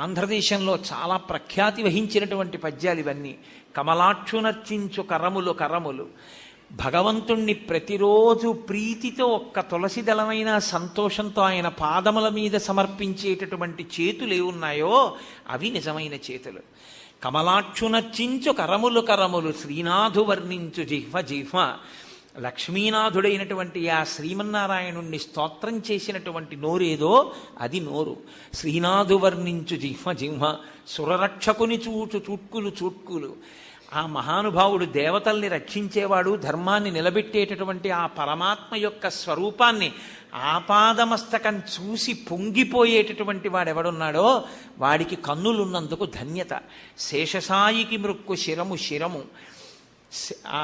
Speaker 1: ఆంధ్రదేశంలో చాలా ప్రఖ్యాతి వహించినటువంటి పద్యాలు ఇవన్నీ. కమలాక్షునర్చించు కరములు కరములు. భగవంతుణ్ణి ప్రతిరోజు ప్రీతితో ఒక్క తులసి దళమైన సంతోషంతో ఆయన పాదముల మీద సమర్పించేటటువంటి చేతులు ఏమున్నాయో అవి నిజమైన చేతులు. కమలాక్షునర్చించు కరములు కరములు శ్రీనాథు వర్ణించు జిహ్వ జిహ్వ. లక్ష్మీనాథుడైనటువంటి ఆ శ్రీమన్నారాయణుణ్ణి స్తోత్రం చేసినటువంటి నోరేదో అది నోరు. శ్రీనాథు వర్ణించు జిహ్వ జిహ్వ సురరక్షకుని చూచు చూట్కులు చూట్కులు. ఆ మహానుభావుడు దేవతల్ని రక్షించేవాడు, ధర్మాన్ని నిలబెట్టేటటువంటి ఆ పరమాత్మ యొక్క స్వరూపాన్ని ఆపాదమస్తకం చూసి పొంగిపోయేటటువంటి వాడెవడున్నాడో వాడికి కన్నులున్నందుకు ధన్యత. శేషసాయికి మృక్కు శిరము శిరము. ఆ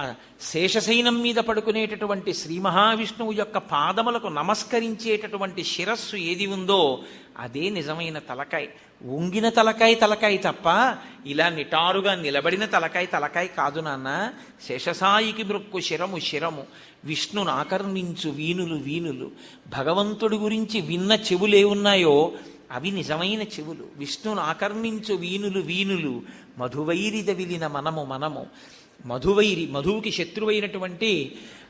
Speaker 1: శేషశైనం మీద పడుకునేటటువంటి శ్రీ మహావిష్ణువు యొక్క పాదములకు నమస్కరించేటటువంటి శిరస్సు ఏది ఉందో అదే నిజమైన తలకాయ. వంగిన తలకాయ తలకాయ తప్ప ఇలా నిటారుగా నిలబడిన తలకాయ తలకాయ కాదు నాన్న. శేషసాయికి మృక్కు శిరము శిరము విష్ణును ఆకర్ణించు వీనులు వీనులు. భగవంతుడి గురించి విన్న చెవులే ఉన్నాయో అవి నిజమైన చెవులు. విష్ణును ఆకర్ణించు వీనులు వీనులు మధువైరిద విలిన మనము మనము. మధువైరి, మధువుకి శత్రువైనటువంటి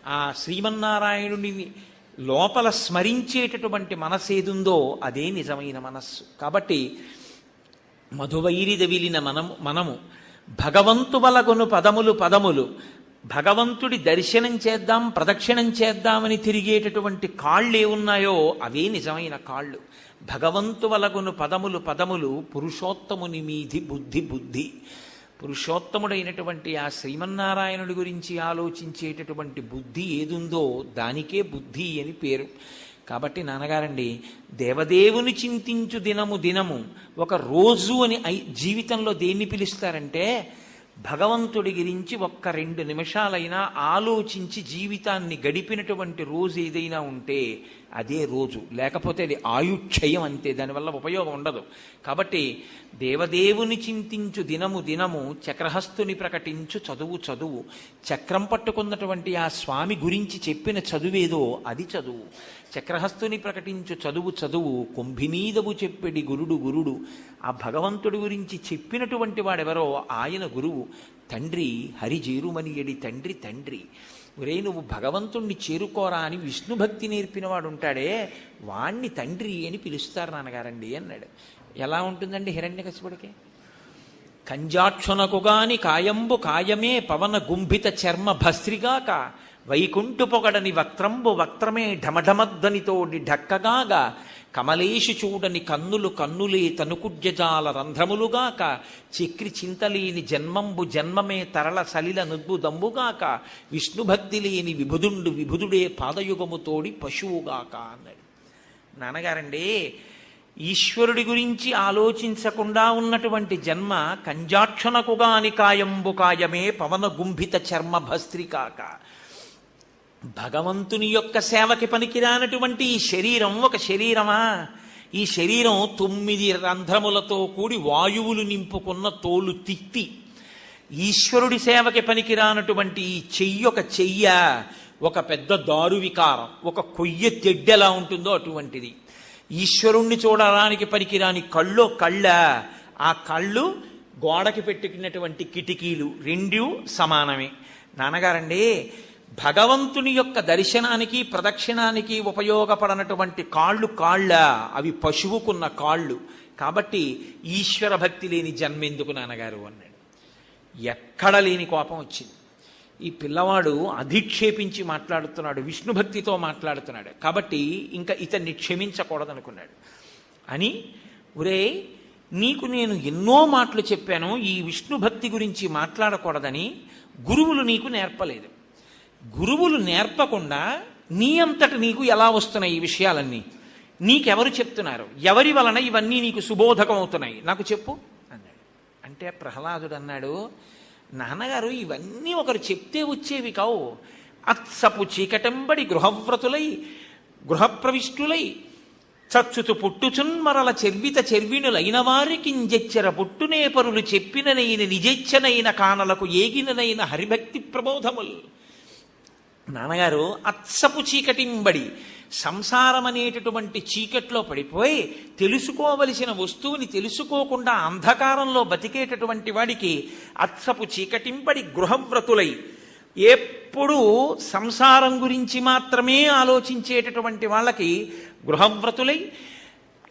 Speaker 1: ఆ శ్రీమన్నారాయణుని లోపల స్మరించేటటువంటి మనస్సేదుందో అదే నిజమైన మనస్సు. కాబట్టి మధువైరిద విలిన మనము మనము భగవంతు వలగును పదములు పదములు భగవంతుడి దర్శనం చేద్దాం, ప్రదక్షిణం చేద్దామని తిరిగేటటువంటి కాళ్ళు ఏమున్నాయో అవే నిజమైన కాళ్ళు. భగవంతు వలగును పదములు పదములు, పురుషోత్తముని మీది బుద్ధి బుద్ధి. పురుషోత్తముడైనటువంటి ఆ శ్రీమన్నారాయణుడి గురించి ఆలోచించేటటువంటి బుద్ధి ఏదుందో దానికే బుద్ధి అని పేరు. కాబట్టి నాన్నగారండి, దేవదేవుని చింతించు దినము దినము ఒక రోజు అని జీవితంలో దేన్ని పిలుస్తారంటే, భగవంతుడి గురించి ఒక్క 2 నిమిషాలైనా ఆలోచించి జీవితాన్ని గడిపినటువంటి రోజు ఏదైనా ఉంటే అదే రోజు. లేకపోతే అది ఆయుక్షయం అంతే, దానివల్ల ఉపయోగం ఉండదు. కాబట్టి దేవదేవుని చింతించు దినము దినము, చక్రహస్తుని ప్రకటించు చదువు చదువు. చక్రం పట్టుకున్నటువంటి ఆ స్వామి గురించి చెప్పిన చదువేదో అది చదువు. చక్రహస్తుని ప్రకటించు చదువు చదువు, కుంభినీదవు చెప్పెడి గురుడు గురుడు. ఆ భగవంతుడి గురించి చెప్పినటువంటి వాడెవరో ఆయన గురువు. తండ్రి హరిజేరుమనియడి తండ్రి తండ్రి. ఒరే, నువ్వు భగవంతుణ్ణి చేరుకోరా అని విష్ణుభక్తి నేర్పినవాడు ఉంటాడే, వాణ్ణి తండ్రి అని పిలుస్తారు నాన్నగారండి అన్నాడు. ఎలా ఉంటుందండి హిరణ్యకశిపుడికి? కంజాక్షునకుగాని కాయంబు కాయమే పవన గుంభిత చర్మ భస్త్రిగాక, వైకుంఠు పొగడని వక్త్రంబు వక్త్రమే ఢమఢమధ్వనితోడి ఢక్కగాగా, కమలేషు చూడని కన్నులు కన్నులే తనుకుడ్యజాల రంధ్రములుగాక, చక్రి చింతలేని జన్మంబు జన్మమే తరళ సలిల నుద్బుదంబుగాక, విష్ణుభక్తి లేని విభుదుండు విభుదుడే పాదయుగముతోడి పశువుగాక అన్నాడు. నాన్నగారండి, ఈశ్వరుడి గురించి ఆలోచించకుండా ఉన్నటువంటి జన్మ కంజాక్షణకుగాని కాయంబు కాయమే పవన గుంభిత చర్మ భస్త్రికాక. భగవంతుని యొక్క సేవకి పనికిరానటువంటి ఈ శరీరం ఒక శరీరమా? ఈ శరీరం 9 రంధ్రములతో కూడి వాయువులు నింపుకున్న తోలు తిత్తి. ఈశ్వరుడి సేవకి పనికిరానటువంటి ఈ చెయ్యి ఒక చెయ్య, ఒక పెద్ద దారు వికారం, ఒక కొయ్య తెడ్డెలా ఉంటుందో అటువంటిది. ఈశ్వరుణ్ణి చూడడానికి పనికిరాని కళ్ళో కళ్ళ, ఆ కళ్ళు గోడకి పెట్టుకున్నటువంటి కిటికీలు 2 సమానమే. నాన్నగారండి, భగవంతుని యొక్క దర్శనానికి ప్రదక్షిణానికి ఉపయోగపడనటువంటి కాళ్ళు కాళ్ళ, అవి పశువుకున్న కాళ్ళు. కాబట్టి ఈశ్వర భక్తి లేని జన్మెందుకు నాన్నగారు అన్నాడు. ఎక్కడ లేని కోపం వచ్చింది. ఈ పిల్లవాడు అధిక్షేపించి మాట్లాడుతున్నాడు, విష్ణుభక్తితో మాట్లాడుతున్నాడు, కాబట్టి ఇంకా ఇతన్ని క్షమించకూడదనుకున్నాడు. అని, ఒరే, నీకు నేను ఎన్నో మాటలు చెప్పాను ఈ విష్ణుభక్తి గురించి మాట్లాడకూడదని, గురువులు నీకు నేర్పలేదు. గురువులు నేర్పకుండా నీ అంతట నీకు ఎలా వస్తున్నాయి ఈ విషయాలన్నీ? నీకెవరు చెప్తున్నారు? ఎవరి వలన ఇవన్నీ నీకు సుబోధకం అవుతున్నాయి? నాకు చెప్పు అన్నాడు. అంటే ప్రహ్లాదుడు అన్నాడు, నాన్నగారు, ఇవన్నీ ఒకరు చెప్తే వచ్చేవి కావు. అత్సపు చీకటంబడి గృహవ్రతులై గృహప్రవిష్టులై చచ్చుతు పుట్టుచున్మరల చెర్విత చెర్వినులైన వారికింజెచ్చర పుట్టునే పరులు చెప్పిననైన నిజెచ్చనైన కానలకు ఏగిననైన హరిభక్తి ప్రబోధముల్. నాన్నగారు, అత్సపు చీకటింబడి, సంసారం అనేటటువంటి చీకట్లో పడిపోయి తెలుసుకోవలసిన వస్తువుని తెలుసుకోకుండా అంధకారంలో బతికేటటువంటి వాడికి అత్సపు చీకటింబడి గృహవ్రతులై, ఎప్పుడూ సంసారం గురించి మాత్రమే ఆలోచించేటటువంటి వాళ్ళకి గృహవ్రతులై,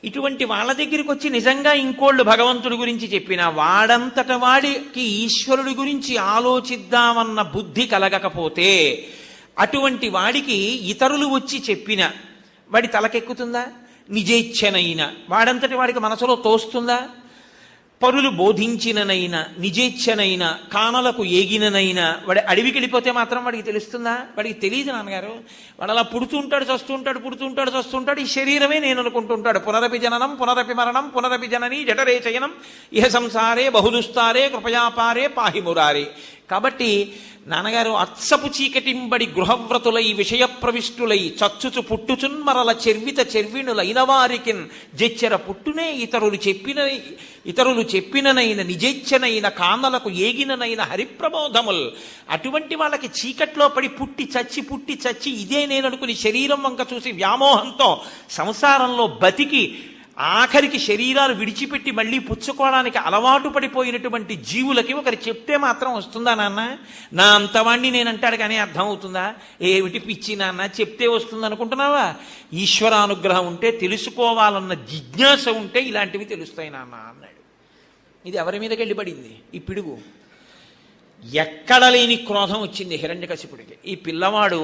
Speaker 1: ఇటువంటి వాళ్ళ దగ్గరికి వచ్చి నిజంగా ఇంకోళ్ళు భగవంతుడి గురించి చెప్పినా వాడంతట వాడికి ఈశ్వరుడి గురించి ఆలోచిద్దామన్న బుద్ధి కలగకపోతే, అటువంటి వాడికి ఇతరులు వచ్చి చెప్పిన వాడి తలకెక్కుతుందా? నిజేచ్ఛనైనా వాడంతటి వాడికి మనసులో తోస్తుందా? పరులు బోధించిననైనా నిజేచ్ఛనైనా కానలకు ఏగిననైనా వాడి అడవికి వెళ్ళిపోతే మాత్రం వాడికి తెలుస్తుందా? వాడికి తెలియదు నాన్నగారు. వాడు అలా పుడుతుంటాడు, చస్తుంటాడు, పుడుతుంటాడు, చస్తుంటాడు. ఈ శరీరమే నేను అనుకుంటుంటాడు. పునరపి జననం పునరపి మరణం పునరపి జనని జఠరే చయనం ఇహ సంసారే బహుదుస్తారే కృపయాపారే పాహి మురారే. కాబట్టి నాన్నగారు, అత్సపు చీకటింబడి గృహవ్రతులై విషయ ప్రవిష్టులై చచ్చుచు పుట్టుచున్మరల చెర్విత చెర్విణులైన వారికిన్ జెచ్చెర పుట్టునే ఇతరులు చెప్పిననైన నిజెచ్చనైన కానలకు ఏగిననైన హరిప్రబోధముల్. అటువంటి వాళ్ళకి చీకట్లో పడి పుట్టి చచ్చి ఇదే నేననుకుని శరీరం వంక చూసి వ్యామోహంతో సంసారంలో బతికి ఆఖరికి శరీరాలు విడిచిపెట్టి మళ్ళీ పుచ్చుకోవడానికి అలవాటు పడిపోయినటువంటి జీవులకి ఒకరు చెప్తే మాత్రం వస్తుందా నాన్న? నా అంతవాణ్ణి నేనంటాడు కానీ అర్థమవుతుందా? ఏమిటి పిచ్చి నాన్న, చెప్తే వస్తుంది అనుకుంటున్నావా? ఈశ్వరానుగ్రహం ఉంటే, తెలుసుకోవాలన్న జిజ్ఞాస ఉంటే ఇలాంటివి తెలుస్తాయి నాన్న అన్నాడు. ఇది ఎవరి మీదకి వెళ్ళిపడింది ఈ పిడుగు? ఎక్కడ లేని క్రోధం వచ్చింది హిరణ్యకశిపుడికి. ఈ పిల్లవాడు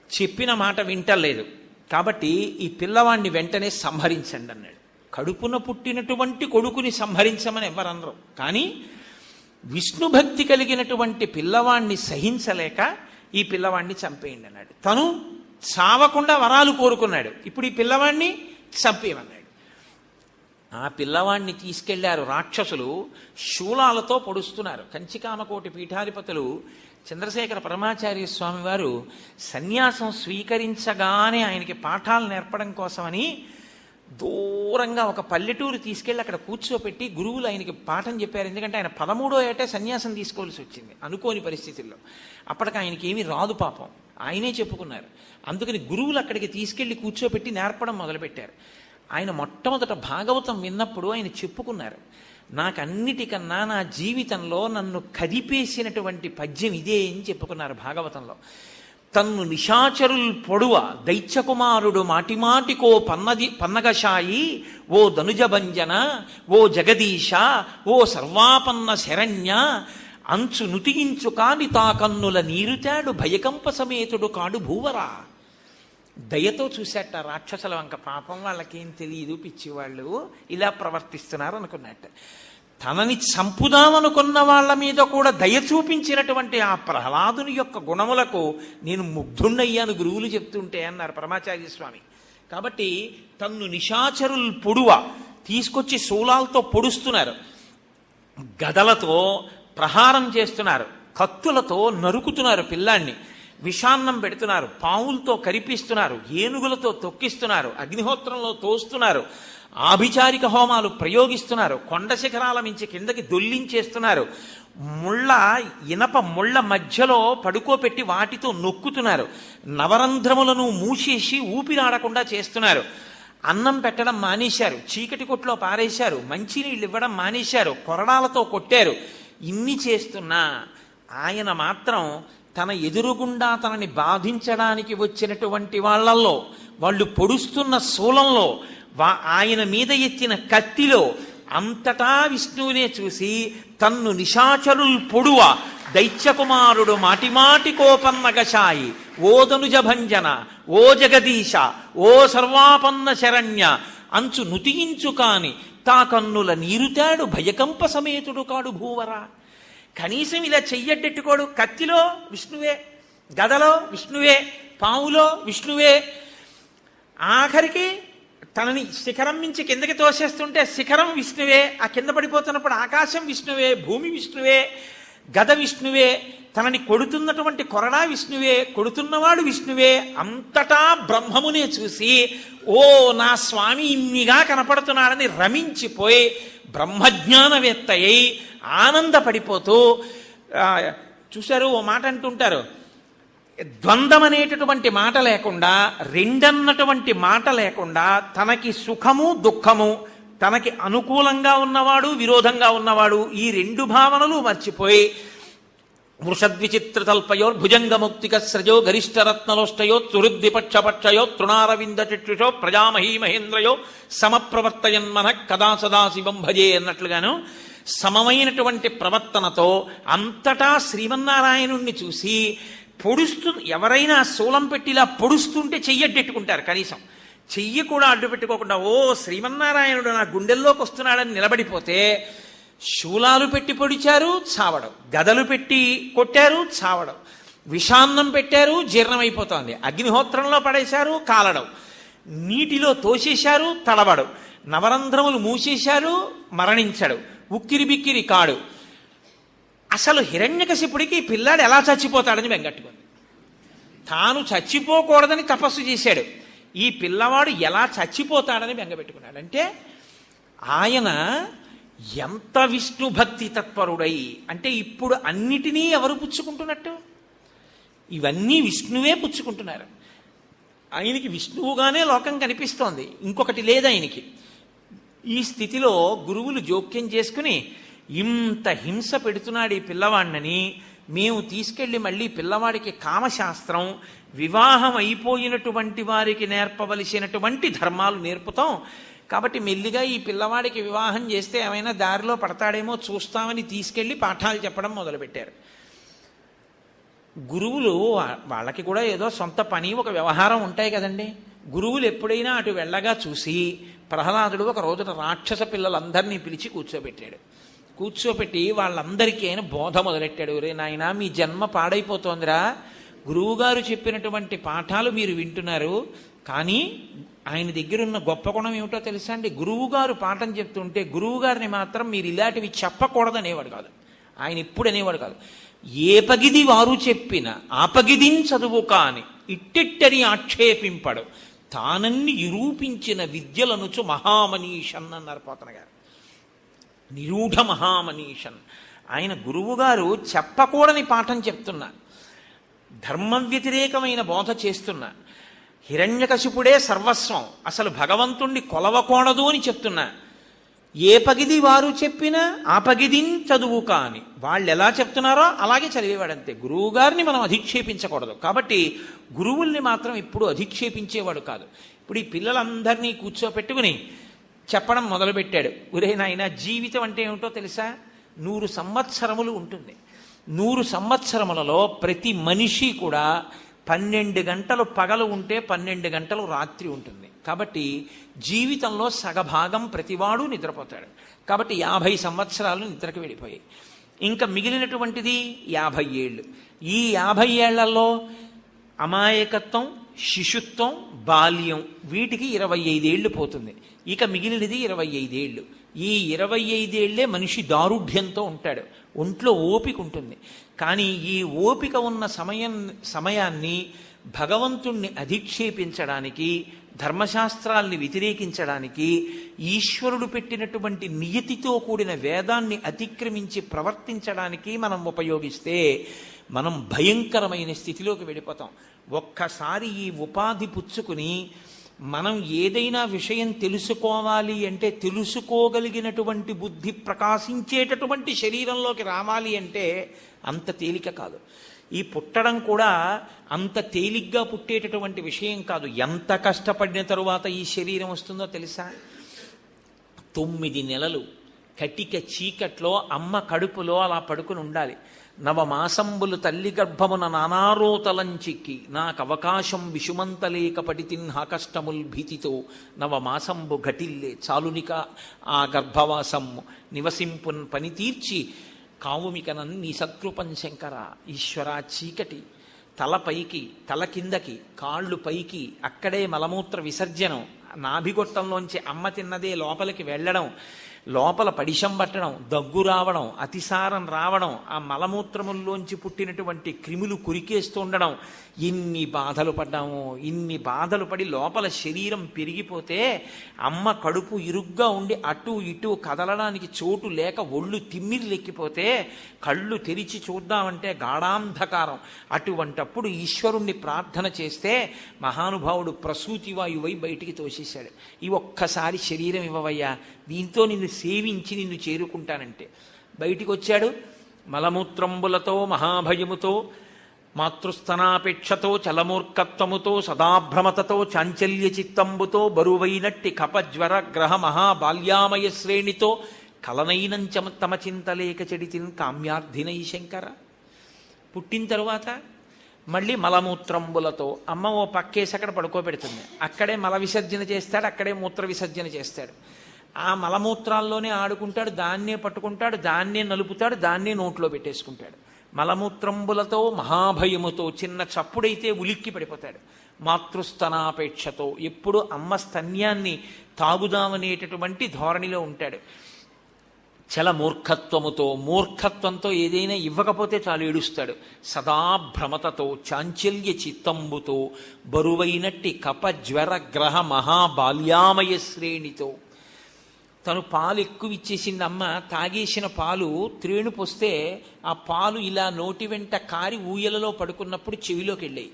Speaker 1: చెప్పిన మాట వింటలేదు కాబట్టి ఈ పిల్లవాడిని వెంటనే సంహరించండి అన్నాడు. కడుపున పుట్టినటువంటి కొడుకుని సంహరించమని ఎవరనరు, కానీ విష్ణు భక్తి కలిగినటువంటి పిల్లవాణ్ణి సహించలేక ఈ పిల్లవాణ్ణి చంపేయండి అన్నాడు. తను చావకుండా వరాలు కోరుకున్నాడు. ఇప్పుడు ఈ పిల్లవాణ్ణి చంపేయమన్నాడు. ఆ పిల్లవాణ్ణి తీసుకెళ్లారు రాక్షసులు, శూలాలతో పొడుస్తున్నారు. కంచికామకోటి పీఠాధిపతులు చంద్రశేఖర పరమాచార్య స్వామి వారు సన్యాసం స్వీకరించగానే ఆయనకి పాఠాలు నేర్పడం కోసమని దూరంగా ఒక పల్లెటూరు తీసుకెళ్ళి అక్కడ కూర్చోపెట్టి గురువులు ఆయనకి పాఠం చెప్పారు. ఎందుకంటే ఆయన 13వ ఏటే సన్యాసం తీసుకోవాల్సి వచ్చింది అనుకోని పరిస్థితుల్లో. అప్పటికి ఆయనకి ఏమీ రాదు పాపం, ఆయనే చెప్పుకున్నారు. అందుకని గురువులు అక్కడికి తీసుకెళ్లి కూర్చోపెట్టి నేర్పడం మొదలుపెట్టారు. ఆయన మొట్టమొదట భాగవతం విన్నప్పుడు ఆయన చెప్పుకున్నారు, నాకన్నిటికన్నా నా జీవితంలో నన్ను కదిపేసినటువంటి పద్యం ఇదే అని చెప్పుకున్నారు భాగవతంలో. తన్ను నిశాచరుల్ పొడువ దైత్యకుమారుడు మాటిమాటికో పన్నగశాయి ఓ ధనుజభంజన ఓ జగదీశ ఓ సర్వాపన్న శరణ్య అంచు నుతిగించు కాని తా కన్నుల నీరుతాడు భయకంప సమేతుడు కాడు భూవరా. దయతో చూశాట రాక్షసుల వంక. పాపం వాళ్ళకేం తెలియదు, పిచ్చివాళ్ళు ఇలా ప్రవర్తిస్తున్నారు అనుకున్నట్ట. తనని చంపుదామనుకున్న వాళ్ళ మీద కూడా దయ చూపించినటువంటి ఆ ప్రహ్లాదుని యొక్క గుణములకు నేను ముగ్ధుణ్ణయ్యాను గురువులు చెప్తుంటే అన్నారు పరమాచార్య స్వామి. కాబట్టి తన్ను నిశాచరుల్ పొడువ తీసుకొచ్చి శూలాలతో పొడుస్తున్నారు, గదలతో ప్రహారం చేస్తున్నారు, కత్తులతో నరుకుతున్నారు పిల్లాన్ని, విషాన్నం పెడుతున్నారు, పావులతో కరిపిస్తున్నారు, ఏనుగులతో తొక్కిస్తున్నారు, అగ్నిహోత్రంలో తోస్తున్నారు, ఆభిచారిక హోమాలు ప్రయోగిస్తున్నారు, కొండ శిఖరాల మించి కిందకి దొల్లించేస్తున్నారు, ఇనప ముళ్ళ మధ్యలో పడుకోపెట్టి వాటితో నొక్కుతున్నారు, నవరంధ్రములను మూసేసి ఊపిరాడకుండా చేస్తున్నారు, అన్నం పెట్టడం మానేశారు, చీకటి కొట్లో పారేశారు, మంచినీళ్ళు ఇవ్వడం మానేశారు, కొరడాలతో కొట్టారు. ఇన్ని చేస్తున్నా ఆయన మాత్రం తన ఎదురుగుండా తనని బాధించడానికి వచ్చినటువంటి వాళ్ళల్లో, వాళ్ళు పొడుస్తున్న శూలంలో, ఆయన మీద ఎత్తిన కత్తిలో అంతటా విష్ణువునే చూసి తన్ను నిశాచరుల్ పొడువ దైత్యకుమారుడు మాటిమాటి కోపన్నగశాయి ఓ ధనుజభంజన ఓ జగదీశ ఓ సర్వాపన్న శరణ్య అంచు నుతియించు కాని తా కన్నుల నీరుతాడు భయకంప సమేతుడు కాడు భూవరా. కనీసం ఇలా చెయ్యడ్డెట్టుకోడు. కత్తిలో విష్ణువే, గదలో విష్ణువే, పావులో విష్ణువే, ఆఖరికి తనని శిఖరం నుంచి కిందకి తోసేస్తుంటే శిఖరం విష్ణువే, ఆ కింద పడిపోతున్నప్పుడు ఆకాశం విష్ణువే, భూమి విష్ణువే, గద విష్ణువే, తనని కొడుతున్నటువంటి కొరడా విష్ణువే, కొడుతున్నవాడు విష్ణువే, అంతటా బ్రహ్మమునే చూసి ఓ నా స్వామి ఇన్నిగా కనపడుతున్నాడని రమించిపోయి బ్రహ్మజ్ఞానవేత్త అయి ఆనందపడిపోతూ చూశారు. ఓ మాట అంటుంటారు, ద్వంద్వం అనేటటువంటి మాట లేకుండా, రెండన్నటువంటి మాట లేకుండా, తనకి సుఖము దుఃఖము, తనకి అనుకూలంగా ఉన్నవాడు విరోధంగా ఉన్నవాడు, ఈ రెండు భావనలు మర్చిపోయి వృషద్విచిత్రతల్పయో భుజంగముక్తిక స్రజో గరిష్టరత్నలోష్టయో సుహృద్విపక్షపక్షయో తృణారవింద చిక్షుషో ప్రజామహీ మహేంద్రయో సమప్రవర్తయన్మన కదా సదాశివం భజే అన్నట్లుగాను సమమైనటువంటి ప్రవర్తనతో అంతటా శ్రీమన్నారాయణుణ్ణి చూసి ఎవరైనా శూలం పెట్టి ఇలా పొడుస్తుంటే చెయ్యడ్డెట్టుకుంటారు. కనీసం చెయ్యి కూడా అడ్డు పెట్టుకోకుండా ఓ శ్రీమన్నారాయణుడు నా గుండెల్లోకి వస్తున్నాడని నిలబడిపోతే శూలాలు పెట్టి పొడిచారు చావడం, గదలు పెట్టి కొట్టారు చావడం, విషాన్నం పెట్టారు జీర్ణమైపోతోంది, అగ్నిహోత్రంలో పడేశారు కాలడం, నీటిలో తోసేశారు తడవడం, నవరంధ్రములు మూసేశారు మరణించడు, ఉక్కిరి బిక్కిరి కాడు. అసలు హిరణ్యకశిపుడికి పిల్లాడు ఎలా చచ్చిపోతాడని బెంగట్టుకుంది. తాను చచ్చిపోకూడదని తపస్సు చేశాడు, ఈ పిల్లవాడు ఎలా చచ్చిపోతాడని బెంగపెట్టుకున్నాడు. అంటే ఆయన ఎంత విష్ణు భక్తి తత్పరుడై, అంటే ఇప్పుడు అన్నిటినీ ఎవరు పుచ్చుకుంటున్నట్టు? ఇవన్నీ విష్ణువే పుచ్చుకుంటున్నారు. ఆయనకి విష్ణువుగానే లోకం కనిపిస్తోంది, ఇంకొకటి లేదు ఆయనకి. ఈ స్థితిలో గురువులు జోక్యం చేసుకుని ఇంత హింస పెడుతున్నాడు ఈ పిల్లవాడినని మేము తీసుకెళ్ళి మళ్ళీ పిల్లవాడికి కామశాస్త్రం, వివాహం అయిపోయినటువంటి వారికి నేర్పవలసినటువంటి ధర్మాలు నేర్పుతాం, కాబట్టి మెల్లిగా ఈ పిల్లవాడికి వివాహం చేస్తే ఏమైనా దారిలో పడతాడేమో చూస్తామని తీసుకెళ్ళి పాఠాలు చెప్పడం మొదలుపెట్టారు. గురువులు వాళ్ళకి కూడా ఏదో సొంత పని, ఒక వ్యవహారం ఉంటాయి కదండి. గురువులు ఎప్పుడైనా అటు వెళ్ళగా చూసి ప్రహ్లాదుడు ఒక రోజున రాక్షస పిల్లలందరినీ పిలిచి కూర్చోబెట్టాడు. కూర్చోబెట్టి వాళ్ళందరికీ ఆయన బోధ మొదలెట్టాడు. రే నాయనా, మీ జన్మ పాడైపోతోందిరా, గురువుగారు చెప్పినటువంటి పాఠాలు మీరు వింటున్నారు, కానీ ఆయన దగ్గర ఉన్న గొప్ప గుణం ఏమిటో తెలుసా అండి? గురువుగారు పాఠం చెప్తుంటే గురువుగారిని మాత్రం మీరు ఇలాంటివి చెప్పకూడదు అనేవాడు కాదు. ఆయన ఎప్పుడు అనేవాడు కాదు. ఏ పగిది వారు చెప్పిన ఆపగిదిన్ చదువు కాని ఇట్టిట్టని ఆక్షేపింపడు తానన్ని నిరూపించిన విద్యలనుచు మహామనీషన్ అన్నారు పోతన గారు. నిరూఢ మహామనీషన్. ఆయన గురువుగారు చెప్పకూడని పాఠం చెప్తున్నా, ధర్మ వ్యతిరేకమైన బోధ చేస్తున్నా, హిరణ్యకశిపుడే సర్వస్వం, అసలు భగవంతుణ్ణి కొలవకూడదు అని చెప్తున్నా, ఏ పగిది వారు చెప్పినా ఆ పగిదిని చదువు కాని వాళ్ళు ఎలా చెప్తున్నారో అలాగే చదివేవాడంతే. గురువు గారిని మనం అధిక్షేపించకూడదు. కాబట్టి గురువుల్ని మాత్రం ఎప్పుడు అధిక్షేపించేవాడు కాదు. ఇప్పుడు ఈ పిల్లలందరినీ కూర్చోపెట్టుకుని చెప్పడం మొదలుపెట్టాడు. ఒరే నాయనా, జీవితం అంటే ఏమిటో తెలుసా? 100 సంవత్సరములు ఉంటుంది. 100 సంవత్సరములలో ప్రతి మనిషి కూడా 12 గంటలు పగలు ఉంటే 12 గంటలు రాత్రి ఉంటుంది. కాబట్టి జీవితంలో సగభాగం ప్రతివాడు నిద్రపోతాడు. కాబట్టి 50 సంవత్సరాలు నిద్రకు వెళ్ళిపోయాయి. ఇంకా మిగిలినటువంటిది 50 ఏళ్ళు. ఈ 50 ఏళ్లలో అమాయకత్వం, శిశుత్వం, బాల్యం, వీటికి 25 ఏళ్ళు పోతుంది. ఇక మిగిలినది 25 ఏళ్ళు. ఈ 25 ఏళ్లే మనిషి దారుఢ్యంతో ఉంటాడు, ఒంట్లో ఓపిక ఉంటుంది. కానీ ఈ ఓపిక ఉన్న సమయాన్ని భగవంతుణ్ణి అధిక్షేపించడానికి, ధర్మశాస్త్రాల్ని వ్యతిరేకించడానికి, ఈశ్వరుడు పెట్టినటువంటి నియతితో కూడిన వేదాన్ని అతిక్రమించి ప్రవర్తించడానికి మనం ఉపయోగిస్తే మనం భయంకరమైన స్థితిలోకి వెళ్ళిపోతాం. ఒక్కసారి ఈ ఉపాధి పుచ్చుకుని మనం ఏదైనా విషయం తెలుసుకోవాలి అంటే తెలుసుకోగలిగినటువంటి బుద్ధి ప్రకాశించేటటువంటి శరీరంలోకి రావాలి అంటే అంత తేలిక కాదు. ఈ పుట్టడం కూడా అంత తేలిగ్గా పుట్టేటటువంటి విషయం కాదు. ఎంత కష్టపడిన తరువాత ఈ శరీరం వస్తుందో తెలుసా? 9 నెలలు కటిక చీకట్లో అమ్మ కడుపులో అలా పడుకుని ఉండాలి. 9 మాసంబులు తల్లి గర్భమున నానారోతలంచిక్కి నాకు అవకాశం విషుమంతలేక పడితిన్ కష్టముల్ భీతితో 9 మాసంబు ఘటిల్లే చాలునిక ఆ గర్భవాసము నివసింపున్ పని తీర్చి కావుమికనన్ నీ సత్కృపం శంకర. ఈశ్వర, చీకటి, తల పైకి తల కిందకి, కాళ్ళు పైకి, అక్కడే మలమూత్ర విసర్జనం, నాభిగొట్టంలోంచి అమ్మ తిన్నదే లోపలికి వెళ్ళడం, లోపల పడిశం పట్టడం, దగ్గు రావడం, అతిసారం రావడం, ఆ మలమూత్రముల్లోంచి పుట్టినటువంటి క్రిములు కురికేస్తూ ఉండడం, ఇన్ని బాధలు పడ్డాము. ఇన్ని బాధలు పడి లోపల శరీరం పెరిగిపోతే అమ్మ కడుపు ఇరుగ్గా ఉండి అటు ఇటు కదలడానికి చోటు లేక ఒళ్ళు తిమ్మిర్లెక్కిపోతే కళ్ళు తెరిచి చూద్దామంటే గాఢాంధకారం. అటువంటప్పుడు ఈశ్వరుణ్ణి ప్రార్థన చేస్తే మహానుభావుడు ప్రసూతి వాయువై బయటికి తోసేశాడు. ఈ ఒక్కసారి శరీరం ఇవ్వవయ్యా, దీంతో నిన్ను సేవించి నిన్ను చేరుకుంటానంటే బయటికి వచ్చాడు. మలమూత్రంబులతో మహాభయముతో మాతృస్తనాపేక్షతో చలమూర్ఖత్వముతో సదాభ్రమతతో చాంచల్య చిత్తంబుతో బరువైనట్టి కపజ్వర గ్రహ మహాబాల్యామయ శ్రేణితో కలనైనంచ తమ చింతలేక చెడితిన్ కామ్యార్థినై శంకర. పుట్టిన తరువాత మళ్ళీ మలమూత్రంబులతో అమ్మ ఓ పక్కేసి అక్కడ పడుకోబెడుతుంది. అక్కడే మల విసర్జన చేస్తాడు, అక్కడే మూత్ర విసర్జన చేస్తాడు. ఆ మలమూత్రాల్లోనే ఆడుకుంటాడు, దాన్నే పట్టుకుంటాడు, దాన్నే నలుపుతాడు, దాన్నే నోట్లో పెట్టేసుకుంటాడు. మలమూత్రంబులతో మహాభయముతో చిన్న చప్పుడైతే ఉలిక్కి పడిపోతాడు. మాతృస్తనాపేక్షతో ఎప్పుడు అమ్మ స్తన్యాన్ని తాగుదామనేటటువంటి ధోరణిలో ఉంటాడు. చల మూర్ఖత్వముతో, మూర్ఖత్వంతో ఏదైనా ఇవ్వకపోతే చాలు ఏడుస్తాడు. సదాభ్రమతతో చాంచల్య చిత్తంబుతో బరువైనట్టి కపజ్వర గ్రహ మహాబాల్యామయ శ్రేణితో. తను పాలు ఎక్కువ ఇచ్చేసింది అమ్మ. తాగేసిన పాలు త్రేణు పోస్తే ఆ పాలు ఇలా నోటి వెంట కారి ఊయలలో పడుకున్నప్పుడు చెవిలోకి వెళ్ళాయి.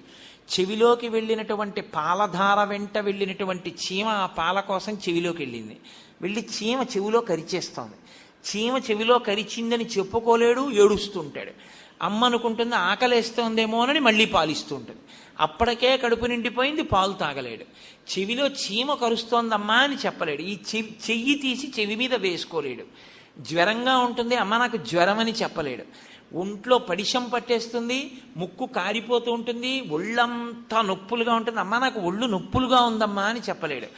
Speaker 1: చెవిలోకి వెళ్ళినటువంటి పాలధార వెంట వెళ్ళినటువంటి చీమ ఆ పాల కోసం చెవిలోకి వెళ్ళింది. వెళ్ళి చీమ చెవిలో కరిచేస్తోంది. చీమ చెవిలో కరిచిందని చెప్పుకోలేడు, ఏడుస్తుంటాడు. అమ్మ అనుకుంటుంది ఆకలేస్తోందేమోనని మళ్ళీ పాలిస్తూ ఉంటుంది. అప్పటికే కడుపు నిండిపోయింది, పాలు తాగలేడు. చెవిలో చీమ కరుస్తోందమ్మా అని చెప్పలేడు. ఈ చెయ్యి తీసి చెవి మీద వేసుకోలేడు. జ్వరంగా ఉంటుంది, అమ్మ నాకు జ్వరం అని చెప్పలేడు. ఒంట్లో పడిశం పట్టేస్తుంది, ముక్కు కారిపోతూ ఉంటుంది, ఒళ్ళంతా నొప్పులుగా ఉంటుంది, అమ్మ నాకు ఒళ్ళు నొప్పులుగా ఉందమ్మా అని చెప్పలేడు.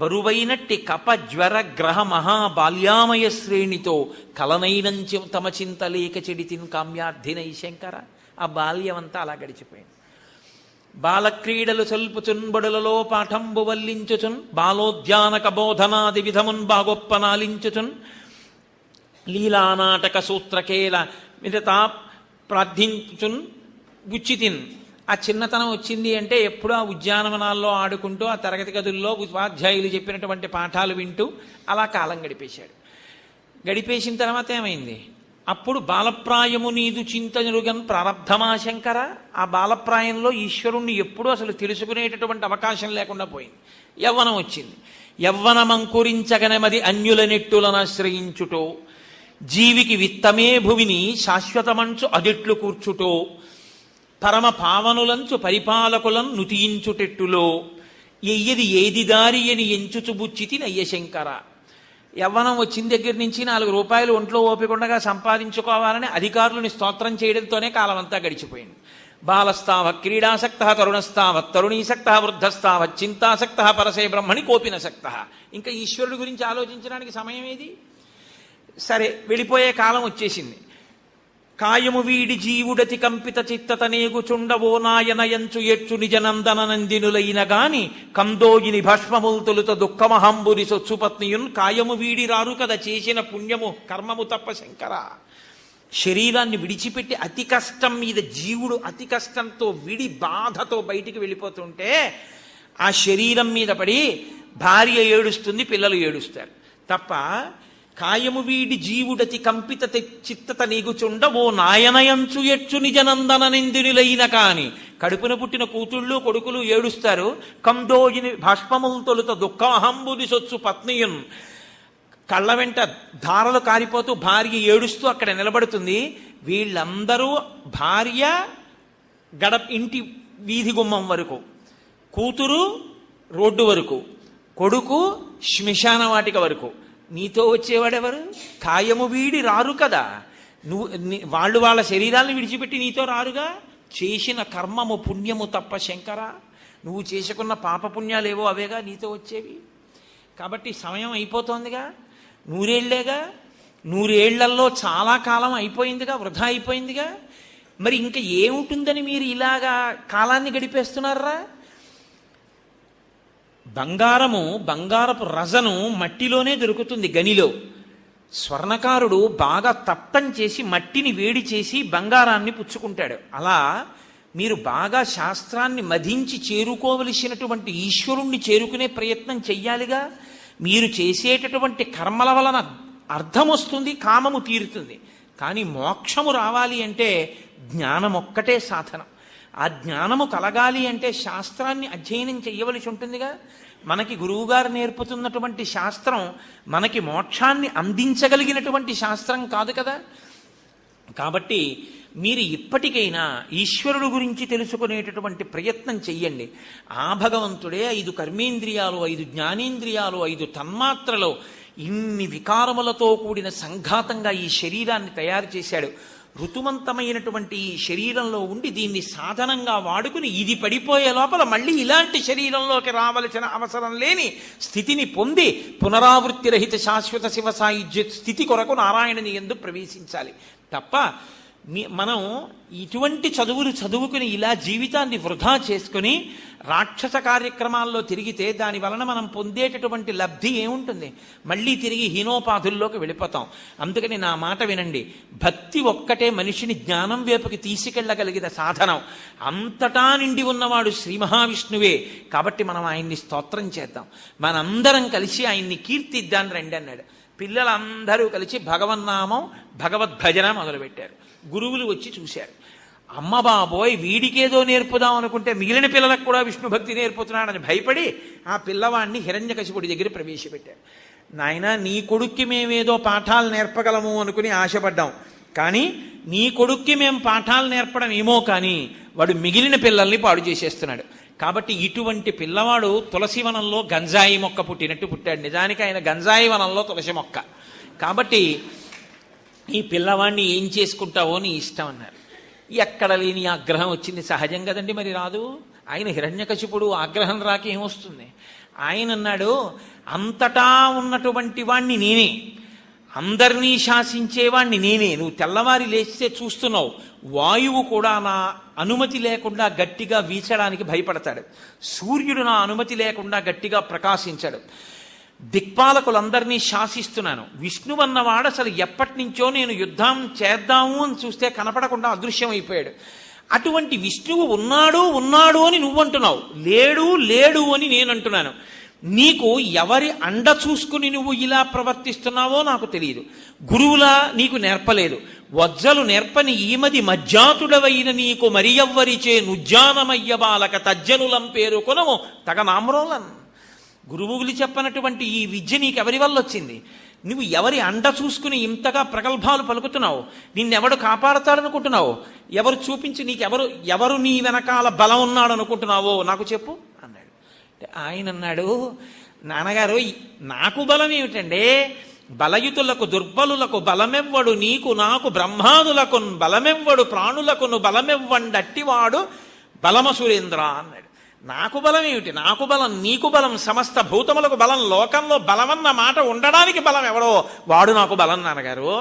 Speaker 1: బరువైనట్టి కప జ్వర గ్రహ మహాబాల్యామయ శ్రేణితో కలనైనంచి తమ చింత లేక చెడితిన్ కామ్యార్థినై శంకర. ఆ బాల్యం అంతా అలా గడిచిపోయింది. బాలక్రీడలు సల్పుచున్ బడులలో పాఠంబు వల్లించుచున్ బాలోద్యానక బోధనాది విధమున్ బాగొప్పనాలించుచున్ లీలానాటక సూత్రకేల మిగతా ప్రార్థించుచున్ ఉచితిన్. ఆ చిన్నతనం వచ్చింది అంటే ఎప్పుడూ ఆ ఉద్యానవనాల్లో ఆడుకుంటూ ఆ తరగతి గదుల్లో ఉపాధ్యాయులు చెప్పినటువంటి పాఠాలు వింటూ అలా కాలం గడిపేశాడు. గడిపేసిన తర్వాత ఏమైంది? అప్పుడు బాలప్రాయము నీదు చింతనురుగన్ ప్రారబ్ధమాశంకర. ఆ బాలప్రాయంలో ఈశ్వరుణ్ణి ఎప్పుడూ అసలు తెలుసుకునేటటువంటి అవకాశం లేకుండా పోయింది. యవ్వనం వచ్చింది. యవ్వనమంకురించగనమది అన్యుల నెట్టులనాశ్రయించుటో జీవికి విత్తమే భువిని శాశ్వతమంచు అదిట్లు కూర్చుటో పరమ పావనులంచు పరిపాలకులను నుతియించుటెట్టులో ఎయ్యది ఏది దారి అని ఎంచుచుబుచ్చితి నయ్యశంకర. యవ్వనం వచ్చిన దగ్గర నుంచి 4 రూపాయలు ఒంట్లో ఓపికండగా సంపాదించుకోవాలని అధికారులని స్తోత్రం చేయడంతోనే కాలమంతా గడిచిపోయింది. బాలస్తావత్ క్రీడాసక్త తరుణస్తావత్ తరుణీసక్త వృద్ధస్తావత్ చింతాసక్త పరసే బ్రహ్మణి కోపినసక్త. ఇంకా ఈశ్వరుడి గురించి ఆలోచించడానికి సమయం ఏది? సరే, వెళ్ళిపోయే కాలం వచ్చేసింది. కాయము వీడి జీవుడతి కంపిత చిత్తతనేగుచుండవో నాయనయంచు ఎచ్చు నిజనందన నందినులైన గాని కందోగిని భస్మముల్ తొలుత దుఃఖమహంబురి సొచ్చుపత్నియున్ కాయము వీడి రారు కదా చేసిన పుణ్యము కర్మము తప్ప శంకర. శరీరాన్ని విడిచిపెట్టి అతి కష్టం మీద జీవుడు అతి కష్టంతో విడి బాధతో బయటికి వెళ్ళిపోతుంటే ఆ శరీరం మీద పడి భార్య ఏడుస్తుంది, పిల్లలు ఏడుస్తారు తప్ప కాయము వీడి జీవుడతి కంపిత చిత్తత నీగుచుండ ఓ నాయనయంచు ఎచ్చు నిజనందన నిందినులైన కాని కడుపున పుట్టిన కూతుళ్ళు కొడుకులు ఏడుస్తారు. కందోజిని భాష్పములు తొలుత దుఃఖమహంబుని సొచ్చు పత్నియున్ కళ్ళ వెంట ధారలు కారిపోతూ భార్య ఏడుస్తూ అక్కడ నిలబడుతుంది. వీళ్ళందరూ భార్య ఇంటి వీధి గుమ్మం వరకు, కూతురు రోడ్డు వరకు, కొడుకు శ్మశాన వాటిక వరకు. నీతో వచ్చేవాడెవరు? కాయము వీడి రారు కదా. వాళ్ళు వాళ్ళ శరీరాలను విడిచిపెట్టి నీతో రారుగా. చేసిన కర్మము పుణ్యము తప్ప శంకర. నువ్వు చేసుకున్న పాపపుణ్యాలేవో అవేగా నీతో వచ్చేవి. కాబట్టి సమయం అయిపోతోందిగా, 100 ఏళ్లేగా. 100 ఏళ్లలో చాలా కాలం అయిపోయిందిగా, వృధా అయిపోయిందిగా. మరి ఇంకా ఏముంటుందని మీరు ఇలాగా కాలాన్ని గడిపేస్తున్నారా? బంగారపు రజను మట్టిలోనే దొరుకుతుంది, గనిలో. స్వర్ణకారుడు బాగా తప్తం చేసి మట్టిని వేడి చేసి బంగారాన్ని పుచ్చుకుంటాడు. అలా మీరు బాగా శాస్త్రాన్ని మధించి చేరుకోవలసినటువంటి ఈశ్వరుణ్ణి చేరుకునే ప్రయత్నం చెయ్యాలిగా. మీరు చేసేటటువంటి కర్మల వలన అర్థం వస్తుంది, కామము తీరుతుంది. కానీ మోక్షము రావాలి అంటే జ్ఞానం ఒక్కటే సాధనం. ఆ జ్ఞానము కలగాలి అంటే శాస్త్రాన్ని అధ్యయనం చెయ్యవలసి ఉంటుందిగా. మనకి గురువుగారు నేర్పుతున్నటువంటి శాస్త్రం మనకి మోక్షాన్ని అందించగలిగినటువంటి శాస్త్రం కాదు కదా. కాబట్టి మీరు ఇప్పటికైనా ఈశ్వరుడు గురించి తెలుసుకునేటటువంటి ప్రయత్నం చెయ్యండి. ఆ భగవంతుడే 5 కర్మేంద్రియాలు, 5 జ్ఞానేంద్రియాలు, 5 తన్మాత్రలు, ఇన్ని వికారములతో కూడిన సంఘాతంగా ఈ శరీరాన్ని తయారు చేశాడు. ఋతువంతమైనటువంటి ఈ శరీరంలో ఉండి దీన్ని సాధనంగా వాడుకుని ఇది పడిపోయే లోపల మళ్ళీ ఇలాంటి శరీరంలోకి రావలసిన అవసరం లేని స్థితిని పొంది పునరావృత్తి రహిత శాశ్వత శివ సాయుధ్య స్థితి కొరకు నారాయణని యందు ప్రవేశించాలి తప్ప మనం ఇటువంటి చదువులు చదువుకుని ఇలా జీవితాన్ని వృధా చేసుకుని రాక్షస కార్యక్రమాల్లో తిరిగితే దాని వలన మనం పొందేటటువంటి లబ్ధి ఏముంటుంది? మళ్ళీ తిరిగి హీనోపాధుల్లోకి వెళ్ళిపోతాం. అందుకని నా మాట వినండి. భక్తి ఒక్కటే మనిషిని జ్ఞానం వైపుకి తీసుకెళ్ళగలిగిన సాధనం. అంతటా నిండి ఉన్నవాడు శ్రీ మహావిష్ణువే. కాబట్టి మనం ఆయన్ని స్తోత్రం చేద్దాం, మనందరం కలిసి ఆయన్ని కీర్తిద్దాం రండి అన్నాడు. పిల్లలందరూ కలిసి భగవన్నామం భగవద్భజన మొదలుపెట్టారు. గురువులు వచ్చి చూశారు. అమ్మ బాబోయ్, వీడికేదో నేర్పుదాం అనుకుంటే మిగిలిన పిల్లలకు కూడా విష్ణు భక్తి నేర్పుతున్నాడని భయపడి ఆ పిల్లవాడిని హిరణ్యకశిపుడి దగ్గర ప్రవేశపెట్టారు. నాయన, నీ కొడుక్కి మేమేదో పాఠాలు నేర్పగలము అనుకుని ఆశపడ్డాం, కానీ నీ కొడుక్కి మేము పాఠాలు నేర్పడం ఏమో కానీ వాడు మిగిలిన పిల్లల్ని పాడు చేసేస్తున్నాడు. కాబట్టి ఇటువంటి పిల్లవాడు తులసి వనంలో గంజాయి మొక్క పుట్టినట్టు పుట్టాడు. నిజానికి ఆయన గంజాయి వనంలో తులసి మొక్క. కాబట్టి ఈ పిల్లవాడిని ఏం చేసుకుంటావో నీ ఇష్టం అన్నారు. ఎక్కడ లేని ఆగ్రహం వచ్చింది. సహజం కదండి, మరి రాదు. ఆయన హిరణ్యకశిపుడు, ఆగ్రహం రాక ఏమొస్తుంది? ఆయన అన్నాడు, అంతటా ఉన్నటువంటి వాణ్ణి నేనే, అందరినీ శాసించేవాణ్ణి నేనే. నువ్వు తెల్లవారి లేస్తే చూస్తున్నావు, వాయువు కూడా నా అనుమతి లేకుండా గట్టిగా వీచడానికి భయపడతాడు. సూర్యుడు నా అనుమతి లేకుండా గట్టిగా ప్రకాశించాడు. దిక్పాలకులందరినీ శాసిస్తున్నాను. విష్ణువు అన్నవాడు అసలు ఎప్పటి నుంచో నేను యుద్ధం చేద్దాము అని చూస్తే కనపడకుండా అదృశ్యమైపోయాడు. అటువంటి విష్ణువు ఉన్నాడు ఉన్నాడు అని నువ్వంటున్నావు, లేడు లేడు అని నేనంటున్నాను. నీకు ఎవరి అండ చూసుకుని నువ్వు ఇలా ప్రవర్తిస్తున్నావో నాకు తెలియదు. గురువులా నీకు నేర్పలేదు. వజ్జలు నేర్పని ఈమది మజ్జాతుడవైన నీకు మరి ఎవ్వరిచే నుజ్జానమయ్య బాలక తజ్జనులం పేరుకొనము తగనామ్రోలన్. గురువులు చెప్పనటువంటి ఈ విద్య నీకెవరి వల్ల వచ్చింది? నువ్వు ఎవరి అండ చూసుకుని ఇంతగా ప్రగల్భాలు పలుకుతున్నావు? నిన్నెవడు కాపాడతాడనుకుంటున్నావు? ఎవరు చూపించి ఎవరు నీ వెనకాల బలం ఉన్నాడు అనుకుంటున్నావో నాకు చెప్పు అన్నాడు. ఆయన అన్నాడు, నాన్నగారు నాకు బలం ఏమిటండి? బలయుతులకు దుర్బలులకు బలమెవ్వడు, నీకు నాకు బ్రహ్మాదులకు బలమెవ్వడు, ప్రాణులకును బలమెవ్వండట్టివాడు బలమ సురేంద్ర అన్నాడు. నాకు బలం ఏమిటి? నాకు బలం, నీకు బలం, సమస్త భూతములకు బలం. లోకంలో బలమన్న మాట ఉండడానికి బలం ఎవడో వాడు నాకు బలం నాన్నగారు.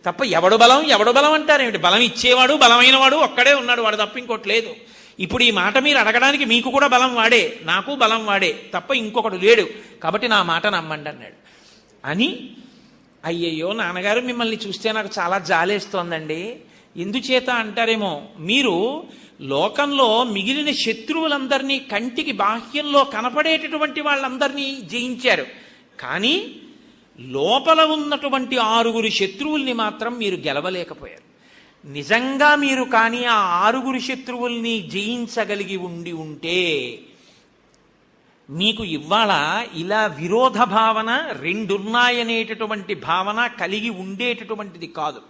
Speaker 1: తప్ప ఎవడు బలం అంటారేమిటి? బలం ఇచ్చేవాడు బలమైన వాడు ఒక్కడే ఉన్నాడు, వాడు తప్ప ఇంకోటి లేదు. ఇప్పుడు ఈ మాట మీరు అడగడానికి మీకు కూడా బలం వాడే, నాకు బలం వాడే, తప్ప ఇంకొకడు లేడు. కాబట్టి నా మాట నమ్మండి అన్నాడు. అని అయ్యయ్యో నాన్నగారు మిమ్మల్ని చూస్తే నాకు చాలా జాలేస్తోందండి. ఎందుచేత అంటారేమో, మీరు లోకంలో మిగిలిన శత్రువులందరినీ కంటికి బాహ్యంలో కనపడేటటువంటి వాళ్ళందరినీ జయించారు. కానీ లోపల ఉన్నటువంటి 6 శత్రువుల్ని మాత్రం మీరు గెలవలేకపోయారు. నిజంగా మీరు కానీ ఆ 6 శత్రువుల్ని జయించగలిగి ఉంటే మీకు ఇవాళ ఇలా విరోధ భావన, రెండున్నాయనేటటువంటి భావన కలిగి ఉండేటటువంటిది కాదు.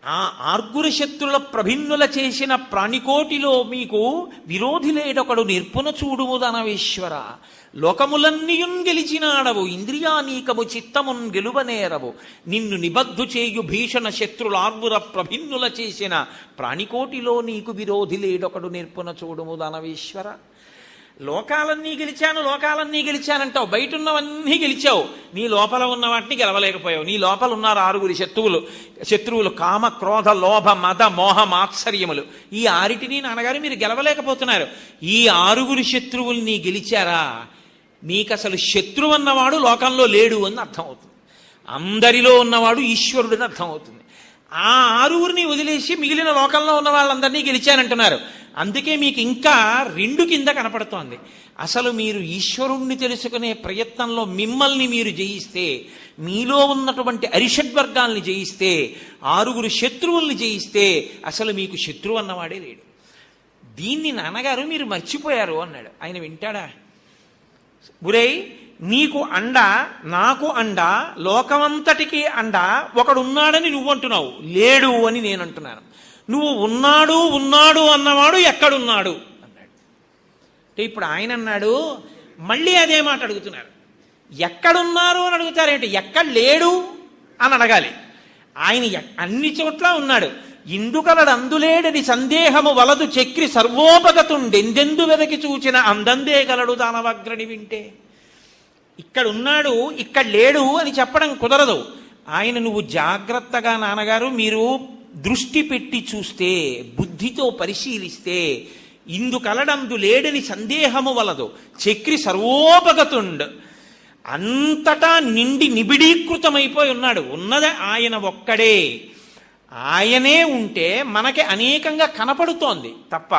Speaker 1: ఆ 6 శత్రుల ప్రభిన్నుల చేసిన ప్రాణికోటిలో మీకు విరోధి లేడొకడు నిర్పున చూడుము దానవేశ్వర. లోకములన్నీయున్ గెలిచినాడవు, ఇంద్రియానీకము చిత్తమున్ గెలువనేరవు. నిన్ను నిబద్ధు చేయు భీషణ శత్రులార్వుర ప్రభిన్నుల చేసిన ప్రాణికోటిలో నీకు విరోధి లేడొకడు నిర్పున చూడుము దానవేశ్వర. లోకాలన్నీ గెలిచానంటావు, బయట ఉన్నవన్నీ గెలిచావు, నీ లోపల ఉన్న వాటిని గెలవలేకపోయావు. నీ లోపల ఉన్నారు 6 శత్రువులు, కామ క్రోధ లోభ మద మోహ మాత్సర్యములు. ఈ 6 నాన్నగారు మీరు గెలవలేకపోతున్నారు. ఈ 6 శత్రువుల్ని గెలిచారా? నీకు అసలు శత్రువు అన్నవాడు లోకంలో లేడు అని అర్థమవుతుంది. అందరిలో ఉన్నవాడు ఈశ్వరుడని అర్థమవుతుంది. ఆ 6 వదిలేసి మిగిలిన లోకంలో ఉన్న వాళ్ళందరినీ గెలిచానంటున్నారు. అందుకే మీకు ఇంకా 2 కింద కనపడుతోంది. అసలు మీరు ఈశ్వరుణ్ణి తెలుసుకునే ప్రయత్నంలో మిమ్మల్ని మీరు జయిస్తే, మీలో ఉన్నటువంటి అరిషడ్వర్గాల్ని జయిస్తే, 6 శత్రువుల్ని జయిస్తే అసలు మీకు శత్రువు అన్నవాడే లేడు. దీన్ని నాన్నగారు మీరు మర్చిపోయారు అన్నాడు. ఆయన వింటాడా? గురేయ్, నీకు అండ, నాకు అండ, లోకమంతటికి అండ ఒకడున్నాడని నువ్వు అంటున్నావు, లేడు అని నేను అంటున్నాను. నువ్వు ఉన్నాడు అన్నవాడు ఎక్కడున్నాడు అన్నాడు. అంటే ఇప్పుడు ఆయన అన్నాడు, మళ్ళీ అదే మాట అడుగుతున్నారు. ఎక్కడున్నారు అని అడుగుతారేంటి? ఎక్కడ లేడు అని అడగాలి. ఆయన అన్ని చోట్ల ఉన్నాడు. ఇందుకలడు అందులేడని సందేహము వలదు చక్రి సర్వోపగతుండెందెందు వెదకి చూచిన అందందే గలడు దానవగ్రని వింటే. ఇక్కడున్నాడు ఇక్కడ లేడు అని చెప్పడం కుదరదు. ఆయన నువ్వు జాగ్రత్తగా నాన్నగారు మీరు దృష్టి పెట్టి చూస్తే, బుద్ధితో పరిశీలిస్తే, ఇందుకలడందు లేడని సందేహము వలదు చక్రి సర్వోపగతుండ్, అంతటా నిండి నిబిడీకృతమైపోయి ఉన్నాడు. ఉన్నది ఆయన ఒక్కడే. ఆయనే ఉంటే మనకి అనేకంగా కనపడుతోంది తప్ప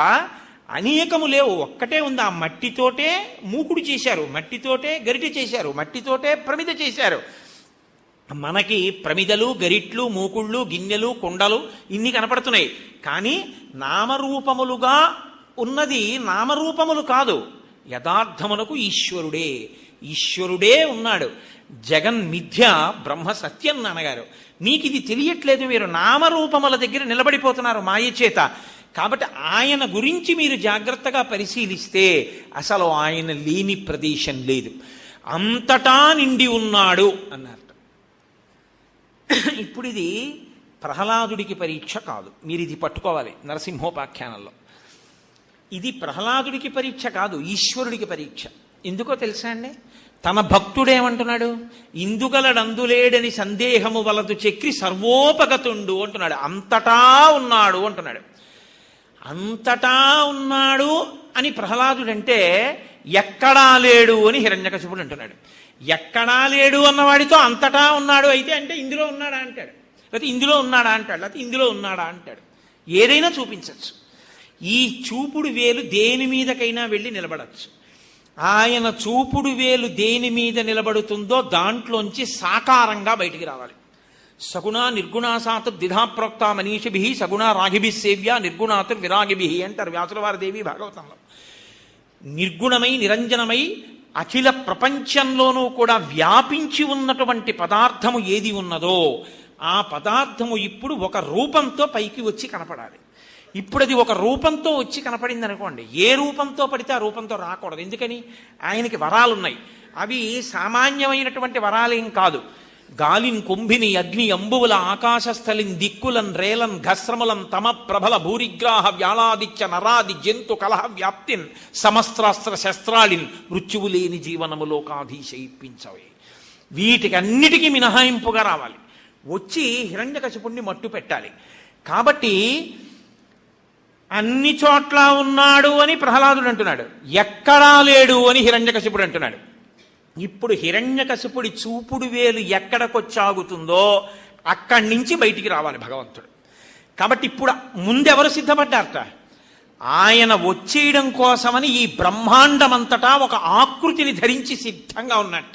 Speaker 1: అనేకము లేవు, ఒక్కటే ఉంది. ఆ మట్టితోటే మూకుడు చేశారు, మట్టితోటే గరిటె చేశారు, మట్టితోటే ప్రమిద చేశారు. మనకి ప్రమిదలు, గరిట్లు, మూకుళ్ళు, గిన్నెలు, కుండలు ఇన్ని కనపడుతున్నాయి. కానీ నామరూపములుగా ఉన్నది నామరూపములు కాదు, యథార్థమునకు ఈశ్వరుడే. ఈశ్వరుడే ఉన్నాడు. జగన్ మిథ్య, బ్రహ్మ సత్యం నాన్నగారు. మీకు ఇది తెలియట్లేదు, మీరు నామరూపముల దగ్గర నిలబడిపోతున్నారు మాయ చేత. కాబట్టి ఆయన గురించి మీరు జాగ్రత్తగా పరిశీలిస్తే అసలు ఆయన లేని ప్రదేశం లేదు, అంతటా నిండి ఉన్నాడు అన్నారు. ఇప్పుడు ఇది ప్రహ్లాదుడికి పరీక్ష కాదు, మీరు ఇది పట్టుకోవాలి నరసింహోపాఖ్యానంలో. ఇది ప్రహ్లాదుడికి పరీక్ష కాదు, ఈశ్వరుడికి పరీక్ష. ఎందుకో తెలుసా అండి? తన భక్తుడేమంటున్నాడు? ఇందుగలడందులేడని సందేహము వలదు చక్రి సర్వోపగతుండు అంటున్నాడు. అంతటా ఉన్నాడు అంటున్నాడు. అంతటా ఉన్నాడు అని ప్రహ్లాదుడంటే ఎక్కడా లేడు అని హిరణ్యకశిపుడు అంటున్నాడు. ఎక్కడా లేడు అన్నవాడితో అంతటా ఉన్నాడు అయితే అంటే ఇందులో ఉన్నాడా అంటాడు, లేకపోతే ఇందులో ఉన్నాడా అంటాడు, లేకపోతే ఇందులో ఉన్నాడా అంటాడు. ఏదైనా చూపించవచ్చు. ఈ చూపుడు వేలు దేని మీదకైనా వెళ్ళి నిలబడచ్చు. ఆయన చూపుడు వేలు దేని మీద నిలబడుతుందో దాంట్లోంచి సాకారంగా బయటికి రావాలి. సగుణ నిర్గుణాసాతు ద్విధా ప్రోక్త మనీషిభి సగుణ రాగిభి సేవ్య నిర్గుణాతు విరాగిభి అంటారు వ్యాసుల వారి దేవి భాగవతంలో. నిర్గుణమై నిరంజనమై అఖిల ప్రపంచంలోనూ కూడా వ్యాపించి ఉన్నటువంటి పదార్థము ఏది ఉన్నదో ఆ పదార్థము ఇప్పుడు ఒక రూపంతో పైకి వచ్చి కనపడాలి. ఇప్పుడు అది ఒక రూపంతో వచ్చి కనపడింది అనుకోండి, ఏ రూపంతో పడితే ఆ రూపంతో రాకూడదు. ఎందుకని? ఆయనకి వరాలున్నాయి. అవి సామాన్యమైనటువంటి వరాలేం కాదు. గాలిన్ కుంభిని అగ్ని అంబువుల ఆకాశస్థలిన్ దిక్కులన్ రేలన్ ఘస్రములం తమ ప్రభల భూరిగ్రాహ వ్యాళాదిత్య నరాది జంతు కలహ వ్యాప్తిన్ సమస్త్రాస్త్ర శస్త్రాలిన్ మృత్యువు లేని జీవనములోకాధీశ ఇప్పించవే. వీటికి అన్నిటికీ మినహాయింపుగా రావాలి, వచ్చి హిరణ్యకశిపుణ్ణి మట్టు పెట్టాలి. కాబట్టి అన్ని చోట్ల ఉన్నాడు అని ప్రహ్లాదుడు అంటున్నాడు, ఎక్కడా లేడు అని హిరణ్యకశిపుడు అంటున్నాడు. ఇప్పుడు హిరణ్యకశిపుడి చూపుడు వేలు ఎక్కడికొచ్చాగుతుందో అక్కడి నుంచి బయటికి రావాలి భగవంతుడు. కాబట్టి ఇప్పుడు ముందెవరు సిద్ధపడ్డారట? ఆయన వచ్చేయడం కోసమని ఈ బ్రహ్మాండమంతటా ఒక ఆకృతిని ధరించి సిద్ధంగా ఉన్నట్ట.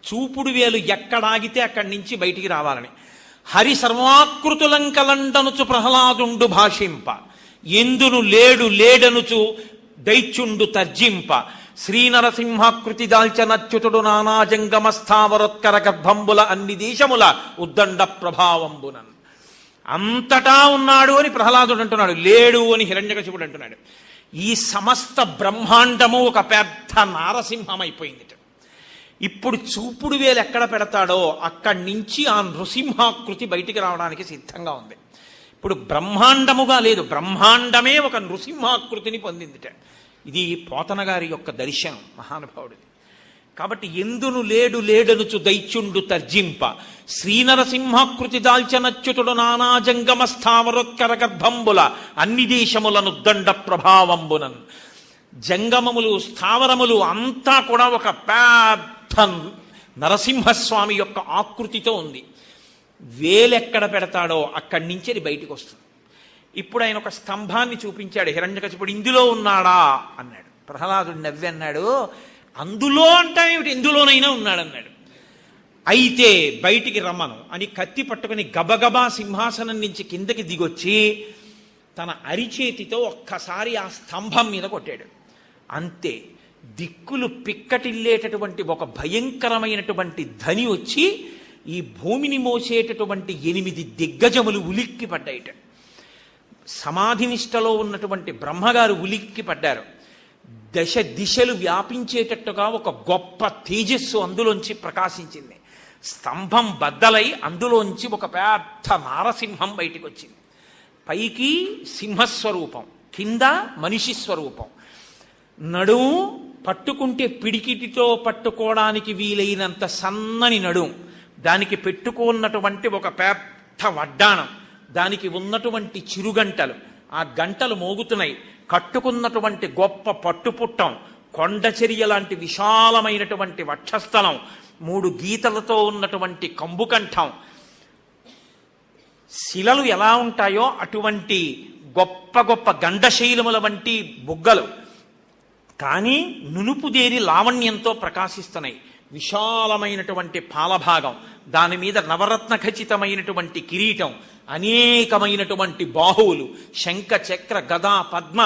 Speaker 1: చూపుడు వేలు ఎక్కడాగితే అక్కడి నుంచి బయటికి రావాలని. హరి సర్వాకృతులంకలండనుచు ప్రహ్లాదుండు భాషింప ఎందును లేడు లేడనుచు దైత్యుండు తర్జింప శ్రీనరసింహాకృతి దాల్చనచ్యుతుడు నానాజంగమస్థావరోత్కర గర్భంబుల అన్ని దేశముల ఉద్దండ ప్రభావంబునన్. అంతటా ఉన్నాడు అని ప్రహ్లాదుడు అంటున్నాడు, లేడు అని హిరణ్యకశిపుడు అంటున్నాడు. ఈ సమస్త బ్రహ్మాండము ఒక పెద్ద నారసింహం అయిపోయింది. ఇప్పుడు చూపుడు వేలు ఎక్కడ పెడతాడో అక్కడి నుంచి ఆ నృసింహాకృతి బయటికి రావడానికి సిద్ధంగా ఉంది. ఇప్పుడు బ్రహ్మాండముగా లేదు, బ్రహ్మాండమే ఒక నృసింహాకృతిని పొందిందిట. ఇది పోతన గారి యొక్క దర్శనం మహానుభావుడిది. కాబట్టి ఎందును లేడు లేడనుచు దైత్యుండు తర్జింప శ్రీనరసింహాకృతి దాల్చనచ్యుతుడు నానాజంగమ స్థావరోత్కర గర్భంబుల అన్ని దేశములను దండ ప్రభావంబునన్. జంగమములు స్థావరములు అంతా కూడా ఒక పెద్ద నరసింహస్వామి యొక్క ఆకృతితో ఉంది. వేలెక్కడ పెడతాడో అక్కడి నుంచి అది బయటికి వస్తుంది. ఇప్పుడు ఆయన ఒక స్తంభాన్ని చూపించాడు హిరణ్యకశిపుడు, ఇందులో ఉన్నాడా అన్నాడు. ప్రహ్లాదుడు నవ్వి అన్నాడు, అందులో అంటావేమిటి, ఎందులోనైనా ఉన్నాడన్నాడు. అయితే బయటికి రమ్మను అని కత్తి పట్టుకుని గబగబా సింహాసనం నుంచి కిందకి దిగొచ్చి తన అరిచేతితో ఒక్కసారి ఆ స్తంభం మీద కొట్టాడు. అంతే, దిక్కులు పిక్కటిల్లేటటువంటి ఒక భయంకరమైనటువంటి ధ్వని వచ్చి ఈ భూమిని మోసేటటువంటి 8 దిగ్గజములు ఉలిక్కి పడ్డాయిట. సమాధినిష్టలో ఉన్నటువంటి బ్రహ్మగారు ఉలిక్కి పడ్డారు. దశ దిశలు వ్యాపించేటట్టుగా ఒక గొప్ప తేజస్సు అందులోంచి ప్రకాశించింది. స్తంభం బద్దలై అందులోంచి ఒక పెద్ద నారసింహం బయటికి వచ్చింది. పైకి సింహస్వరూపం, కింద మనిషి స్వరూపం. నడుము పట్టుకుంటే పిడికిటితో పట్టుకోవడానికి వీలైనంత సన్నని నడుము, దానికి పెట్టుకున్నటువంటి ఒక పెద్ద వడ్డాణం, దానికి ఉన్నటువంటి చిరుగంటలు, ఆ గంటలు మోగుతున్నాయి. కట్టుకున్నటువంటి గొప్ప పట్టుపుట్టం, కొండచర్య లాంటి విశాలమైనటువంటి వక్షస్థలం, 3 గీతలతో ఉన్నటువంటి కంబుకంఠం. శిలలు ఎలా ఉంటాయో అటువంటి గొప్ప గొప్ప గండశైలముల వంటి బుగ్గలు, కానీ నునుపుదేరి లావణ్యంతో ప్రకాశిస్తున్నాయి. విశాలమైనటువంటి పాలభాగం, దాని మీద నవరత్న ఖచ్చితమైనటువంటి కిరీటం, అనేకమైనటువంటి బాహువులు, శంఖ చక్ర గదా పద్మ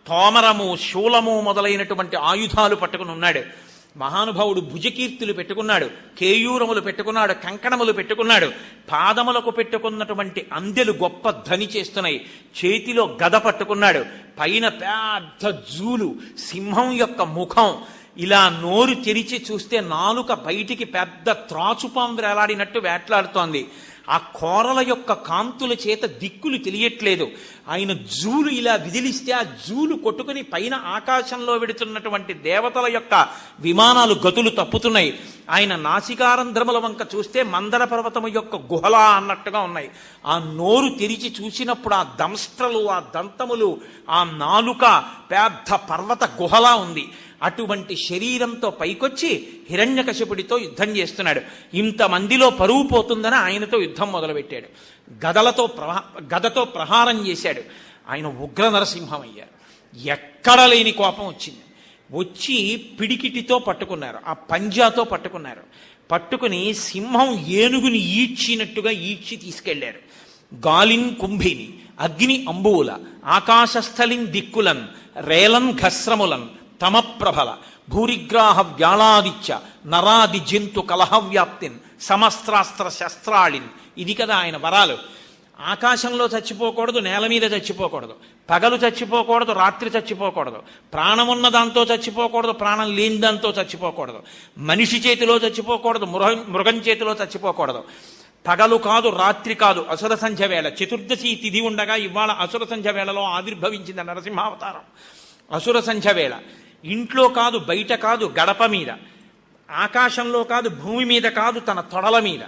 Speaker 1: తోమరము శూలము మొదలైనటువంటి ఆయుధాలు పట్టుకుని ఉన్నాడు. మహానుభావుడు భుజకీర్తులు పెట్టుకున్నాడు, కేయూరములు పెట్టుకున్నాడు, కంకణములు పెట్టుకున్నాడు, పాదములకు పెట్టుకున్నటువంటి అందెలు గొప్ప ధ్వని చేస్తున్నాయి, చేతిలో గద పట్టుకున్నాడు, పైన పెద్ద జూలు, సింహం యొక్క ముఖం, ఇలా నోరు తెరిచి చూస్తే నాలుక బయటికి పెద్ద త్రాచుపాము వేలాడినట్టు వేట్లాడుతోంది. ఆ కోరల యొక్క కాంతుల చేత దిక్కులు తెలియట్లేదు. ఆయన జూలు ఇలా విదిలిస్తే ఆ జూలు కొట్టుకుని పైన ఆకాశంలో వెడుతున్నటువంటి దేవతల యొక్క విమానాలు గతులు తప్పుతున్నాయి. ఆయన నాసికారంధ్రముల వంక చూస్తే మందర పర్వతము యొక్క గుహలా అన్నట్టుగా ఉన్నాయి. ఆ నోరు తెరిచి చూసినప్పుడు ఆ దంస్ట్రలు, ఆ దంతములు, ఆ నాలుక పెద్ద పర్వత గుహలా ఉంది. అటువంటి శరీరంతో పైకొచ్చి హిరణ్యకశిపుడితో యుద్ధం చేస్తున్నాడు. ఇంతమందిలో పరువు పోతుందని ఆయనతో యుద్ధం మొదలుపెట్టాడు. గదతో ప్రహారం చేశాడు. ఆయన ఉగ్ర నరసింహం అయ్యారు. ఎక్కడ లేని కోపం వచ్చింది. వచ్చి పిడికిటితో పట్టుకున్నారు, ఆ పంజాతో పట్టుకున్నారు. పట్టుకుని సింహం ఏనుగుని ఈడ్చినట్టుగా ఈడ్చి తీసుకెళ్లారు. గాలిన్ కుంభిని, అగ్ని అంబువుల, ఆకాశస్థలిన్ దిక్కులన్, రేలన్ ఘస్రములన్, తమప్రభల, భూరిగ్రాహ వ్యాళాదిత్య, నరాది జంతు కలహవ్యాప్తిన్, సమస్త్రాస్త్ర శస్త్రాళిన్. ఇది కదా ఆయన వరాలు. ఆకాశంలో చచ్చిపోకూడదు, నేల మీద చచ్చిపోకూడదు, పగలు చచ్చిపోకూడదు, రాత్రి చచ్చిపోకూడదు, ప్రాణమున్న దాంతో చచ్చిపోకూడదు, ప్రాణం లేని దాంతో చచ్చిపోకూడదు, మనిషి చేతిలో చచ్చిపోకూడదు, మృగం చేతిలో చచ్చిపోకూడదు, పగలు కాదు రాత్రి కాదు, అసుర సంధ్య వేళ. చతుర్దశి తిథి ఉండగా ఇవాళ అసుర సంధ్య వేళలో ఆవిర్భవించింది నరసింహావతారం. అసుర సంధ్య వేళ ఇంట్లో కాదు, బయట కాదు, గడప మీద, ఆకాశంలో కాదు, భూమి మీద కాదు, తన తొడల మీద.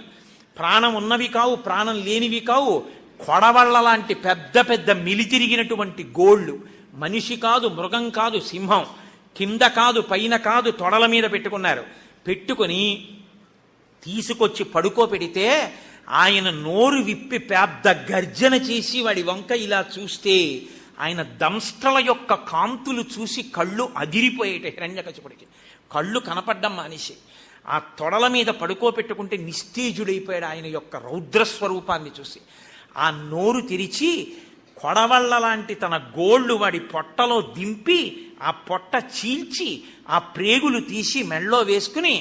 Speaker 1: ప్రాణం ఉన్నవి కావు, ప్రాణం లేనివి కావు, కొడవళ్ళ లాంటి పెద్ద పెద్ద మిలితిరిగినటువంటి గోళ్ళు. మనిషి కాదు, మృగం కాదు, సింహం. కింద కాదు, పైన కాదు, తొడల మీద పెట్టుకున్నారు. పెట్టుకుని తీసుకొచ్చి పడుకోపెడితే ఆయన నోరు విప్పి పెద్ద గర్జన చేసి వాడి వంక ఇలా చూస్తే ఆయన దంస్ట్రల యొక్క కాంతులు చూసి కళ్ళు అదిరిపోయేట హిరణ్యకశిపుడికి. కళ్ళు కనపడ్డం మానేసి ఆ తొడల మీద పడుకోపెట్టుకుంటే నిస్తేజుడైపోయాడు ఆయన యొక్క రౌద్రస్వరూపాన్ని చూసి. ఆ నోరు తెరిచి కొడవళ్ళ లాంటి తన గోళ్ళు వాడి పొట్టలో దింపి ఆ పొట్ట చీల్చి ఆ ప్రేగులు తీసి మెళ్ళో వేసుకుని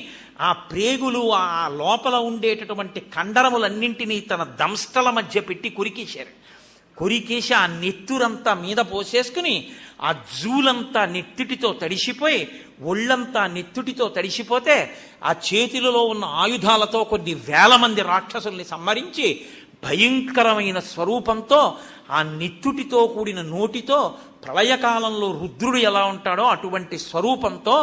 Speaker 1: ఆ ప్రేగులు ఆ లోపల ఉండేటటువంటి కండరములన్నింటినీ తన దంస్టల మధ్య పెట్టి కొరికేశారు. కొరికేసి ఆ నెత్తురంతా మీద పోసేసుకుని ఆ జూలంతా నెత్తుటితో తడిసిపోయి ఒళ్ళంతా నెత్తుటితో తడిసిపోతే ఆ చేతులలో ఉన్న ఆయుధాలతో కొన్ని వేల మంది రాక్షసుల్ని సంహరించి భయంకరమైన స్వరూపంతో ఆ నెత్తుటితో కూడిన నోటితో ప్రళయకాలంలో రుద్రుడు ఎలా ఉంటాడో అటువంటి స్వరూపంతో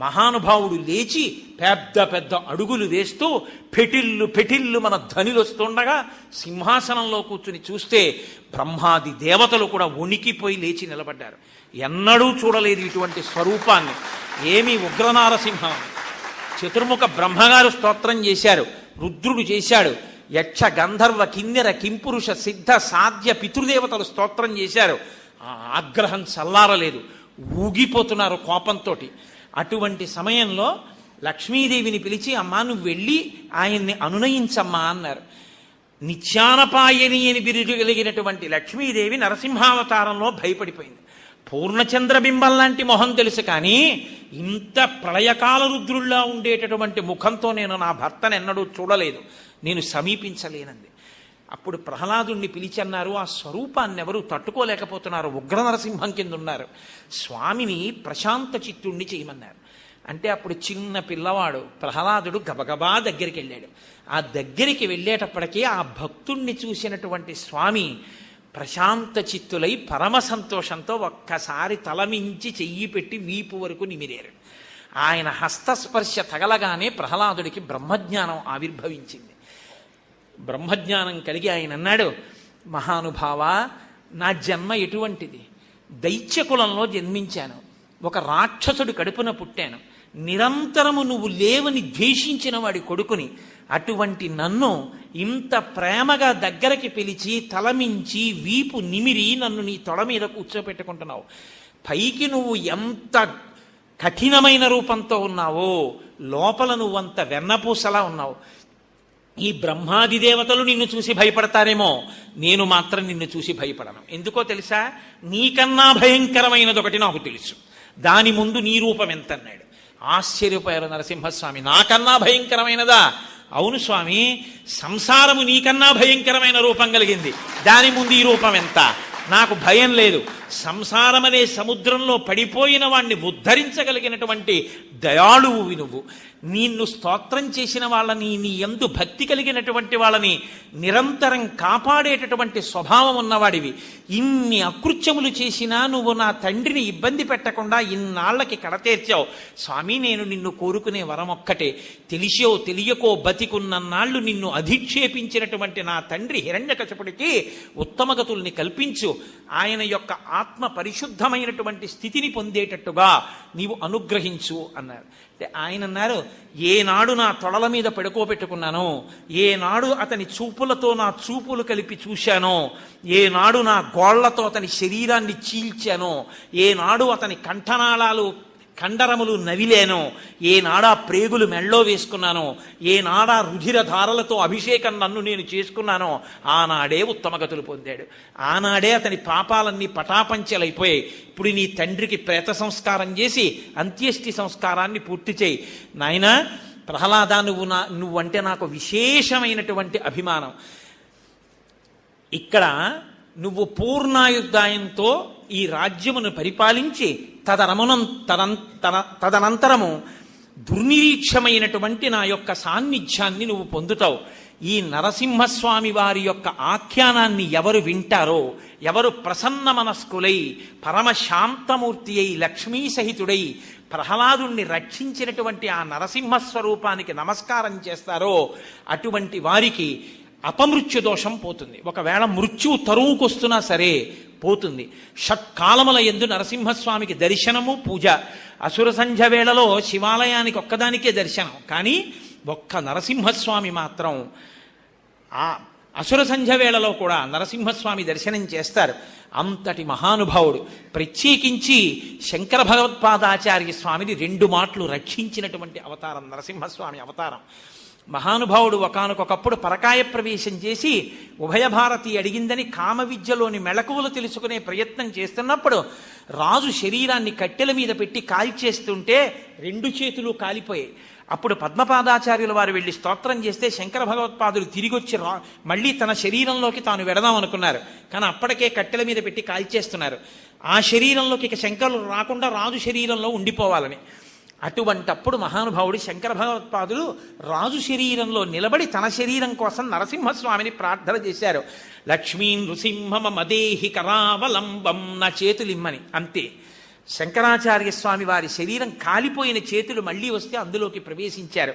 Speaker 1: మహానుభావుడు లేచి పెద్ద పెద్ద అడుగులు వేస్తూ పెటిల్లు పెటిల్లు మన ధ్వనిలు వస్తుండగా సింహాసనంలో కూర్చుని చూస్తే బ్రహ్మాది దేవతలు కూడా వణికిపోయి లేచి నిలబడ్డారు. ఎన్నడూ చూడలేదు ఇటువంటి స్వరూపాన్ని. ఏమి ఉగ్రనారసింహం. చతుర్ముఖ బ్రహ్మగారు స్తోత్రం చేశారు, రుద్రుడు చేశాడు, యక్ష గంధర్వ కిన్నెర కింపురుష సిద్ధ సాధ్య పితృదేవతలు స్తోత్రం చేశారు. ఆ ఆగ్రహం చల్లారలేదు, ఊగిపోతున్నారు కోపంతో. అటువంటి సమయంలో లక్ష్మీదేవిని పిలిచి అమ్మా నువ్వు వెళ్ళి ఆయన్ని అనునయించమ్మా అన్నారు. నిత్యానపాయని అని బిరుదు కలిగినటువంటి లక్ష్మీదేవి నరసింహావతారంలో భయపడిపోయింది. పూర్ణచంద్రబింబం లాంటి మొహం తెలుసు, కానీ ఇంత ప్రళయకాల రుద్రుల్లా ఉండేటటువంటి ముఖంతో నేను నా భర్తను ఎన్నడూ చూడలేదు, నేను సమీపించలేనంది. అప్పుడు ప్రహ్లాదుణ్ణి పిలిచన్నారు. ఆ స్వరూపాన్ని ఎవరు తట్టుకోలేకపోతున్నారు, ఉగ్ర నరసింహం కింద ఉన్నారు. స్వామిని ప్రశాంత చిత్తుణ్ణి చేయమన్నారు. అంటే అప్పుడు చిన్న పిల్లవాడు ప్రహ్లాదుడు గబగబా దగ్గరికి వెళ్ళాడు. ఆ దగ్గరికి వెళ్ళేటప్పటికీ ఆ భక్తుణ్ణి చూసినటువంటి స్వామి ప్రశాంత చిత్తులై పరమ సంతోషంతో ఒక్కసారి తలమించి చెయ్యి పెట్టి వీపు వరకు నిమిరారు. ఆయన హస్తస్పర్శ తగలగానే ప్రహ్లాదుడికి బ్రహ్మజ్ఞానం ఆవిర్భవించింది. బ్రహ్మజ్ఞానం కలిగి ఆయన అన్నాడు, మహానుభావ, నా జన్మ ఎటువంటిది? దైత్యకులంలో జన్మించాను, ఒక రాక్షసుడి కడుపున పుట్టాను, నిరంతరము నువ్వు లేవని ద్వేషించిన వాడి కొడుకుని. అటువంటి నన్ను ఇంత ప్రేమగా దగ్గరికి పిలిచి తలమించి వీపు నిమిరి నన్ను నీ తొడ మీద కూర్చోపెట్టుకుంటున్నావు. పైకి నువ్వు ఎంత కఠినమైన రూపంతో ఉన్నావో లోపల నువ్వంత వెన్నపూసలా ఉన్నావు. ఈ బ్రహ్మాది దేవతలు నిన్ను చూసి భయపడతారేమో, నేను మాత్రం నిన్ను చూసి భయపడను. ఎందుకో తెలుసా? నీకన్నా భయంకరమైనది ఒకటి నాకు తెలుసు, దాని ముందు నీ రూపం ఎంత అన్నాడు. ఆశ్చర్యపోయారు నరసింహస్వామి. నాకన్నా భయంకరమైనదా? అవును స్వామి, సంసారము నీకన్నా భయంకరమైన రూపం కలిగింది, దాని ముందు ఈ రూపం ఎంత? నాకు భయం లేదు. సంసారమనే సముద్రంలో పడిపోయిన వాణ్ణి ఉద్ధరించగలిగినటువంటి దయాళువువి నువ్వు. నిన్ను స్తోత్రం చేసిన వాళ్ళని, నీ యందు భక్తి కలిగినటువంటి వాళ్ళని నిరంతరం కాపాడేటటువంటి స్వభావం ఉన్నవాడివి. ఇన్ని అకృత్యములు చేసినా నువ్వు నా తండ్రిని ఇబ్బంది పెట్టకుండా ఇన్నాళ్లకి కడతేర్చావు. స్వామి, నేను నిన్ను కోరుకునే వరం ఒక్కటే, తెలిసో తెలియకో బతికున్నన్నాళ్ళు నిన్ను అధిక్షేపించినటువంటి నా తండ్రి హిరణ్యకశపుడికి ఉత్తమగతుల్ని కల్పించు. ఆయన యొక్క ఆత్మ పరిశుద్ధమైనటువంటి స్థితిని పొందేటట్టుగా నీవు అనుగ్రహించు అన్నారు. అంటే ఆయన అన్నారు, ఏనాడు నా తొడల మీద పడుకోబెట్టుకున్నానో, ఏనాడు అతని చూపులతో నా చూపులు కలిపి చూశానో, ఏనాడు నా గోళ్లతో అతని శరీరాన్ని చీల్చానో, ఏనాడు అతని కంఠనాళాలు కండరములు నవిలేనో, ఏనాడా ప్రేగులు మెళ్ళో వేసుకున్నానో, ఏనాడా రుధిరధారలతో అభిషేకం నన్ను నేను చేసుకున్నానో, ఆనాడే ఉత్తమగతులు పొందాడు. ఆనాడే అతని పాపాలన్నీ పటాపంచలైపోయాయి. ఇప్పుడు నీ తండ్రికి ప్రేత సంస్కారం చేసి అంత్యేష్టి సంస్కారాన్ని పూర్తి చేయి. నాయనా ప్రహ్లాద, నువ్వంటే నాకు విశేషమైనటువంటి అభిమానం. ఇక్కడ నువ్వు పూర్ణాయుర్దాయంతో ఈ రాజ్యమును పరిపాలించి తదనంతరము దుర్నిరీక్షమైనటువంటి నా యొక్క సాన్నిధ్యాన్ని నువ్వు పొందుతావు. ఈ నరసింహస్వామి వారి యొక్క ఆఖ్యానాన్ని ఎవరు వింటారో, ఎవరు ప్రసన్న మనస్కులై పరమశాంతమూర్తి అయి లక్ష్మీ సహితుడై ప్రహ్లాదుణ్ణి రక్షించినటువంటి ఆ నరసింహస్వరూపానికి నమస్కారం చేస్తారో, అటువంటి వారికి అపమృత్యు దోషం పోతుంది. ఒకవేళ మృత్యువు తరువుకొస్తున్నా సరే పోతుంది. షట్కాలముల యందు నరసింహస్వామికి దర్శనము, పూజ. అసుర సంధ్య వేళలో శివాలయానికి ఒక్కదానికే దర్శనం, కానీ ఒక్క నరసింహస్వామి మాత్రం ఆ అసుర సంధ్య వేళలో కూడా నరసింహస్వామి దర్శనం చేస్తారు. అంతటి మహానుభావుడు. ప్రత్యేకించి శంకర భగవత్పాదాచార్య స్వామిని 2 మాటలు రక్షించినటువంటి అవతారం నరసింహస్వామి అవతారం. మహానుభావుడు ఒకానొకప్పుడు పరకాయ ప్రవేశం చేసి ఉభయ భారతి అడిగిందని కామ విద్యలోని మెళకువలు తెలుసుకునే ప్రయత్నం చేస్తున్నప్పుడు రాజు శరీరాన్ని కట్టెల మీద పెట్టి కాల్చేస్తుంటే 2 చేతులు కాలిపోయాయి. అప్పుడు పద్మపాదాచార్యుల వారు వెళ్ళి స్తోత్రం చేస్తే శంకర భగవత్పాదులు తిరిగొచ్చి మళ్ళీ తన శరీరంలోకి తాను వెడదాం అనుకున్నారు. కానీ అప్పటికే కట్టెల మీద పెట్టి కాల్చేస్తున్నారు. ఆ శరీరంలోకి ఇక శంకరులు రాకుండా రాజు శరీరంలో ఉండిపోవాలని. అటువంటప్పుడు మహానుభావుడు శంకర భగవత్పాదులు రాజు శరీరంలో నిలబడి తన శరీరం కోసం నరసింహస్వామిని ప్రార్థన చేశారు. లక్ష్మీ నృసింహ మదేహి కరావలంబం, నా చేతులిమ్మని. అంతే. శంకరాచార్య స్వామి వారి శరీరం కాలిపోయిన చేతులు మళ్ళీ వస్తే అందులోకి ప్రవేశించారు.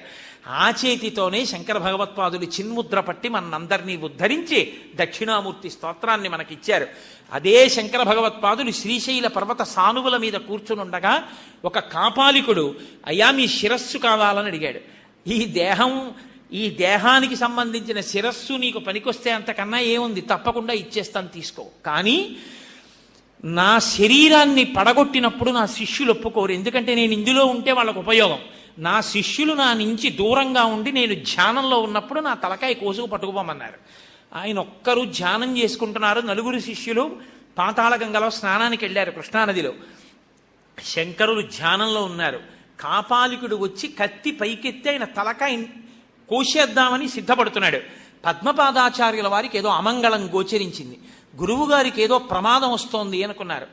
Speaker 1: ఆ చేతితోనే శంకర భగవత్పాదులు చిన్ముద్ర పట్టి మనందరినీ ఉద్ధరించి దక్షిణామూర్తి స్తోత్రాన్ని మనకిచ్చారు. అదే శంకర భగవత్పాదులు శ్రీశైల పర్వత సానువుల మీద కూర్చునుండగా ఒక కాపాలికుడు, అయ్యా మీ శిరస్సు కావాలని అడిగాడు. ఈ దేహానికి సంబంధించిన శిరస్సు నీకు పనికొస్తే అంతకన్నా ఏముంది, తప్పకుండా ఇచ్చేస్తాను, తీసుకో. కానీ నా శరీరాన్ని పడగొట్టినప్పుడు నా శిష్యులు ఒప్పుకోరు, ఎందుకంటే నేను ఇందులో ఉంటే వాళ్ళకు ఉపయోగం. నా శిష్యులు నా నుంచి దూరంగా ఉండి నేను ధ్యానంలో ఉన్నప్పుడు నా తలకాయ కోసుకు పట్టుకుపోమన్నారు. ఆయన ఒక్కరు ధ్యానం చేసుకుంటున్నారు. 4 శిష్యులు పాతాళగంగలో స్నానానికి వెళ్ళారు కృష్ణానదిలో. శంకరులు ధ్యానంలో ఉన్నారు. కాపాలికుడు వచ్చి కత్తి పైకెత్తి ఆయన తలకాయ కోసేద్దామని సిద్ధపడుతున్నాడు. పద్మపాదాచార్యుల వారికి ఏదో అమంగళం గోచరించింది. గురువుగారికి ఏదో ప్రమాదం వస్తోంది అనుకున్నారు.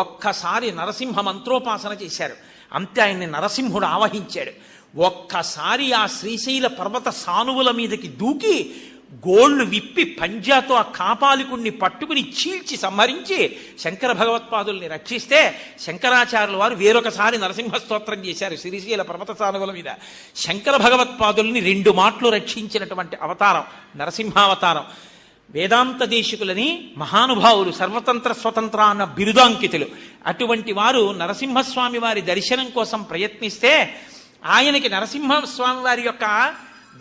Speaker 1: ఒక్కసారి నరసింహ మంత్రోపాసన చేశారు. అంతే, ఆయన్ని నరసింహుడు ఆవహించాడు. ఒక్కసారి ఆ శ్రీశైల పర్వత సానువుల మీదకి దూకి గోళ్లు విప్పి పంజాతో ఆ కాపాలికుణ్ణి పట్టుకుని చీల్చి సంహరించి శంకర భగవత్పాదుల్ని రక్షిస్తే శంకరాచార్యుల వారు వేరొకసారి నరసింహ స్తోత్రం చేశారు శ్రీశైల పర్వత సానువుల మీద. శంకర భగవత్పాదుల్ని 2 మాటలు రక్షించినటువంటి అవతారం నరసింహావతారం. వేదాంత దేశికులని మహానుభావులు, సర్వతంత్ర స్వతంత్ర అన్న బిరుదాంకితులు. అటువంటి వారు నరసింహస్వామి వారి దర్శనం కోసం ప్రయత్నిస్తే ఆయనకి నరసింహస్వామి వారి యొక్క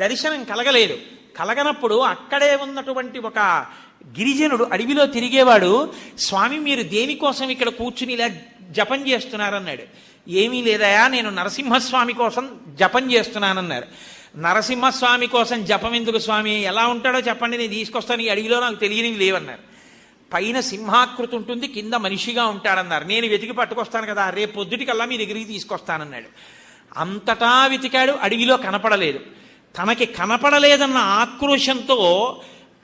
Speaker 1: దర్శనం కలగలేదు. కలగనప్పుడు అక్కడే ఉన్నటువంటి ఒక గిరిజనుడు, అడవిలో తిరిగేవాడు, స్వామి మీరు దేనికోసం ఇక్కడ కూర్చుని ఇలా జపం చేస్తున్నారన్నాడు. ఏమీ లేదయా, నేను నరసింహస్వామి కోసం జపం చేస్తున్నానన్నారు. నరసింహస్వామి కోసం జపం ఎందుకు స్వామి, ఎలా ఉంటాడో చెప్పండి, నేను తీసుకొస్తాను, ఈ అడవిలో నాకు తెలియనివి లేవన్నారు. పైన సింహాకృతి ఉంటుంది, కింద మనిషిగా ఉంటాడన్నారు. నేను వెతికి పట్టుకొస్తాను కదా, రేపు పొద్దుటికల్లా మీ దగ్గరికి తీసుకొస్తానన్నాడు. అంతటా వెతికాడు, అడవిలో కనపడలేదు. తనకి కనపడలేదన్న ఆక్రోశంతో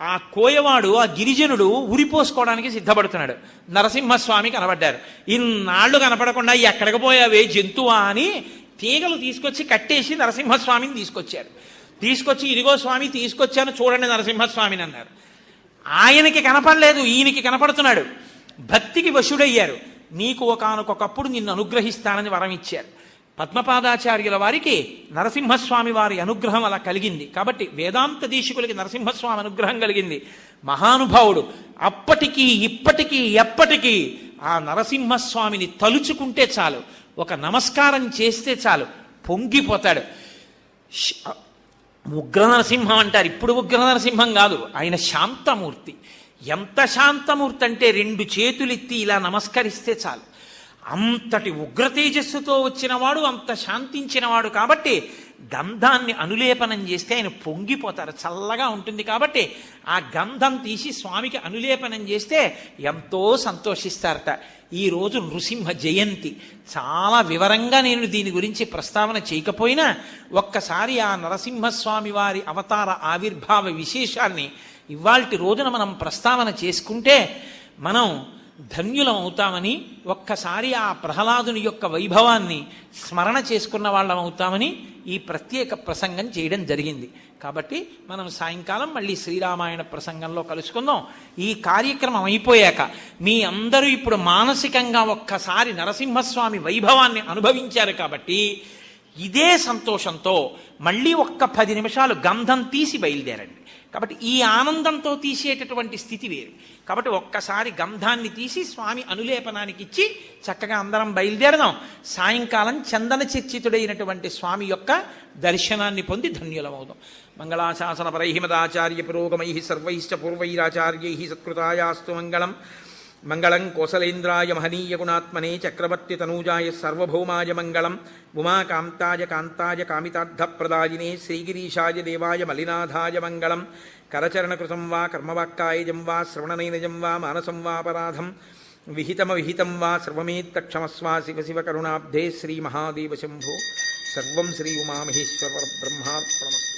Speaker 1: ఆ కోయవాడు, ఆ గిరిజనుడు ఉరిపోసుకోవడానికి సిద్ధపడుతున్నాడు. నరసింహస్వామి కనబడ్డారు. ఇన్నాళ్లు కనపడకుండా ఎక్కడికి పోయావే జంతువా అని తీగలు తీసుకొచ్చి కట్టేసి నరసింహస్వామిని తీసుకొచ్చారు. తీసుకొచ్చి, ఇదిగో స్వామి తీసుకొచ్చాను చూడండి నరసింహస్వామిని అన్నారు. ఆయనకి కనపడలేదు, ఈయనకి కనపడుతున్నాడు. భక్తికి వశుడయ్యారు. నీకు ఒకానొకప్పుడు నిన్ను అనుగ్రహిస్తానని వరం ఇచ్చారు. పద్మపాదాచార్యుల వారికి నరసింహస్వామి వారి అనుగ్రహం అలా కలిగింది. కాబట్టి వేదాంత దేశికులకి నరసింహస్వామి అనుగ్రహం కలిగింది. మహానుభావుడు. అప్పటికీ ఇప్పటికీ ఎప్పటికీ ఆ నరసింహస్వామిని తలుచుకుంటే చాలు, ఒక నమస్కారం చేస్తే చాలు, పొంగిపోతాడు. ఉగ్ర నరసింహం అంటారు. ఇప్పుడు ఉగ్ర నరసింహం కాదు, ఆయన శాంతమూర్తి. ఎంత శాంతమూర్తి అంటే 2 చేతులెత్తి ఇలా నమస్కరిస్తే చాలు. అంతటి ఉగ్ర తేజస్సుతో వచ్చినవాడు, అంత శాంతించినవాడు. కాబట్టి గంధాన్ని అనులేపనం చేస్తే ఆయన పొంగిపోతారు. చల్లగా ఉంటుంది కాబట్టి ఆ గంధం తీసి స్వామికి అనులేపనం చేస్తే ఎంతో సంతోషిస్తారట. ఈరోజు నృసింహ జయంతి. చాలా వివరంగా నేను దీని గురించి ప్రస్తావన చేయకపోయినా ఒక్కసారి ఆ నరసింహస్వామి వారి అవతార ఆవిర్భావ విశేషాన్ని ఇవాల్టి రోజున మనం ప్రస్తావన చేసుకుంటే మనం ధన్యులం అవుతామని, ఒక్కసారి ఆ ప్రహ్లాదుని యొక్క వైభవాన్ని స్మరణ చేసుకున్న వాళ్ళం అవుతామని ఈ ప్రత్యేక ప్రసంగం చేయడం జరిగింది. కాబట్టి మనం సాయంకాలం మళ్ళీ శ్రీరామాయణ ప్రసంగంలో కలుసుకుందాం. ఈ కార్యక్రమం అయిపోయాక మీ అందరూ ఇప్పుడు మానసికంగా ఒక్కసారి నరసింహస్వామి వైభవాన్ని అనుభవించారు. కాబట్టి ఇదే సంతోషంతో మళ్ళీ ఒక్క 10 నిమిషాలు గంధం తీసి బయలుదేరండి. కాబట్టి ఈ ఆనందంతో తీసేటటువంటి స్థితి వేరు. కాబట్టి ఒక్కసారి గంధాన్ని తీసి స్వామి అనులేపనానికి ఇచ్చి చక్కగా అందరం బయలుదేరదాం. సాయంకాలం చందన చర్చితుడైనటువంటి స్వామి యొక్క దర్శనాన్ని పొంది ధన్యులమవుదాం. మంగళాశాసన పరై మదాచార్య పురోగమై సర్వైశ్చ పూర్వైరాచార్యై సత్కృతాయాస్తు మంగళం. మంగళం కోసలేంద్రాయ మహనీయ గుణాత్మనే చక్రవర్తి తనూజాయ సార్వభౌమాయ మంగళం. ఉమాకాంతాయ కాంతాయ కామితార్థప్రదాయినే శ్రీగిరీశాయ దేవాయ మలినాథాయ మంగళం. కరచరణకృతం వా కర్మవాక్కాయజం వా శ్రవణనైనజం వా మానసం వాపరాధం విహితమవిహితం వా సర్వమేత్తక్షమస్వా శివ శివ కరుణాబ్ధే శ్రీ మహాదేవ శంభో. సర్వం శ్రీ ఉమామహేశ్వర బ్రహ్మార్పణమస్తు.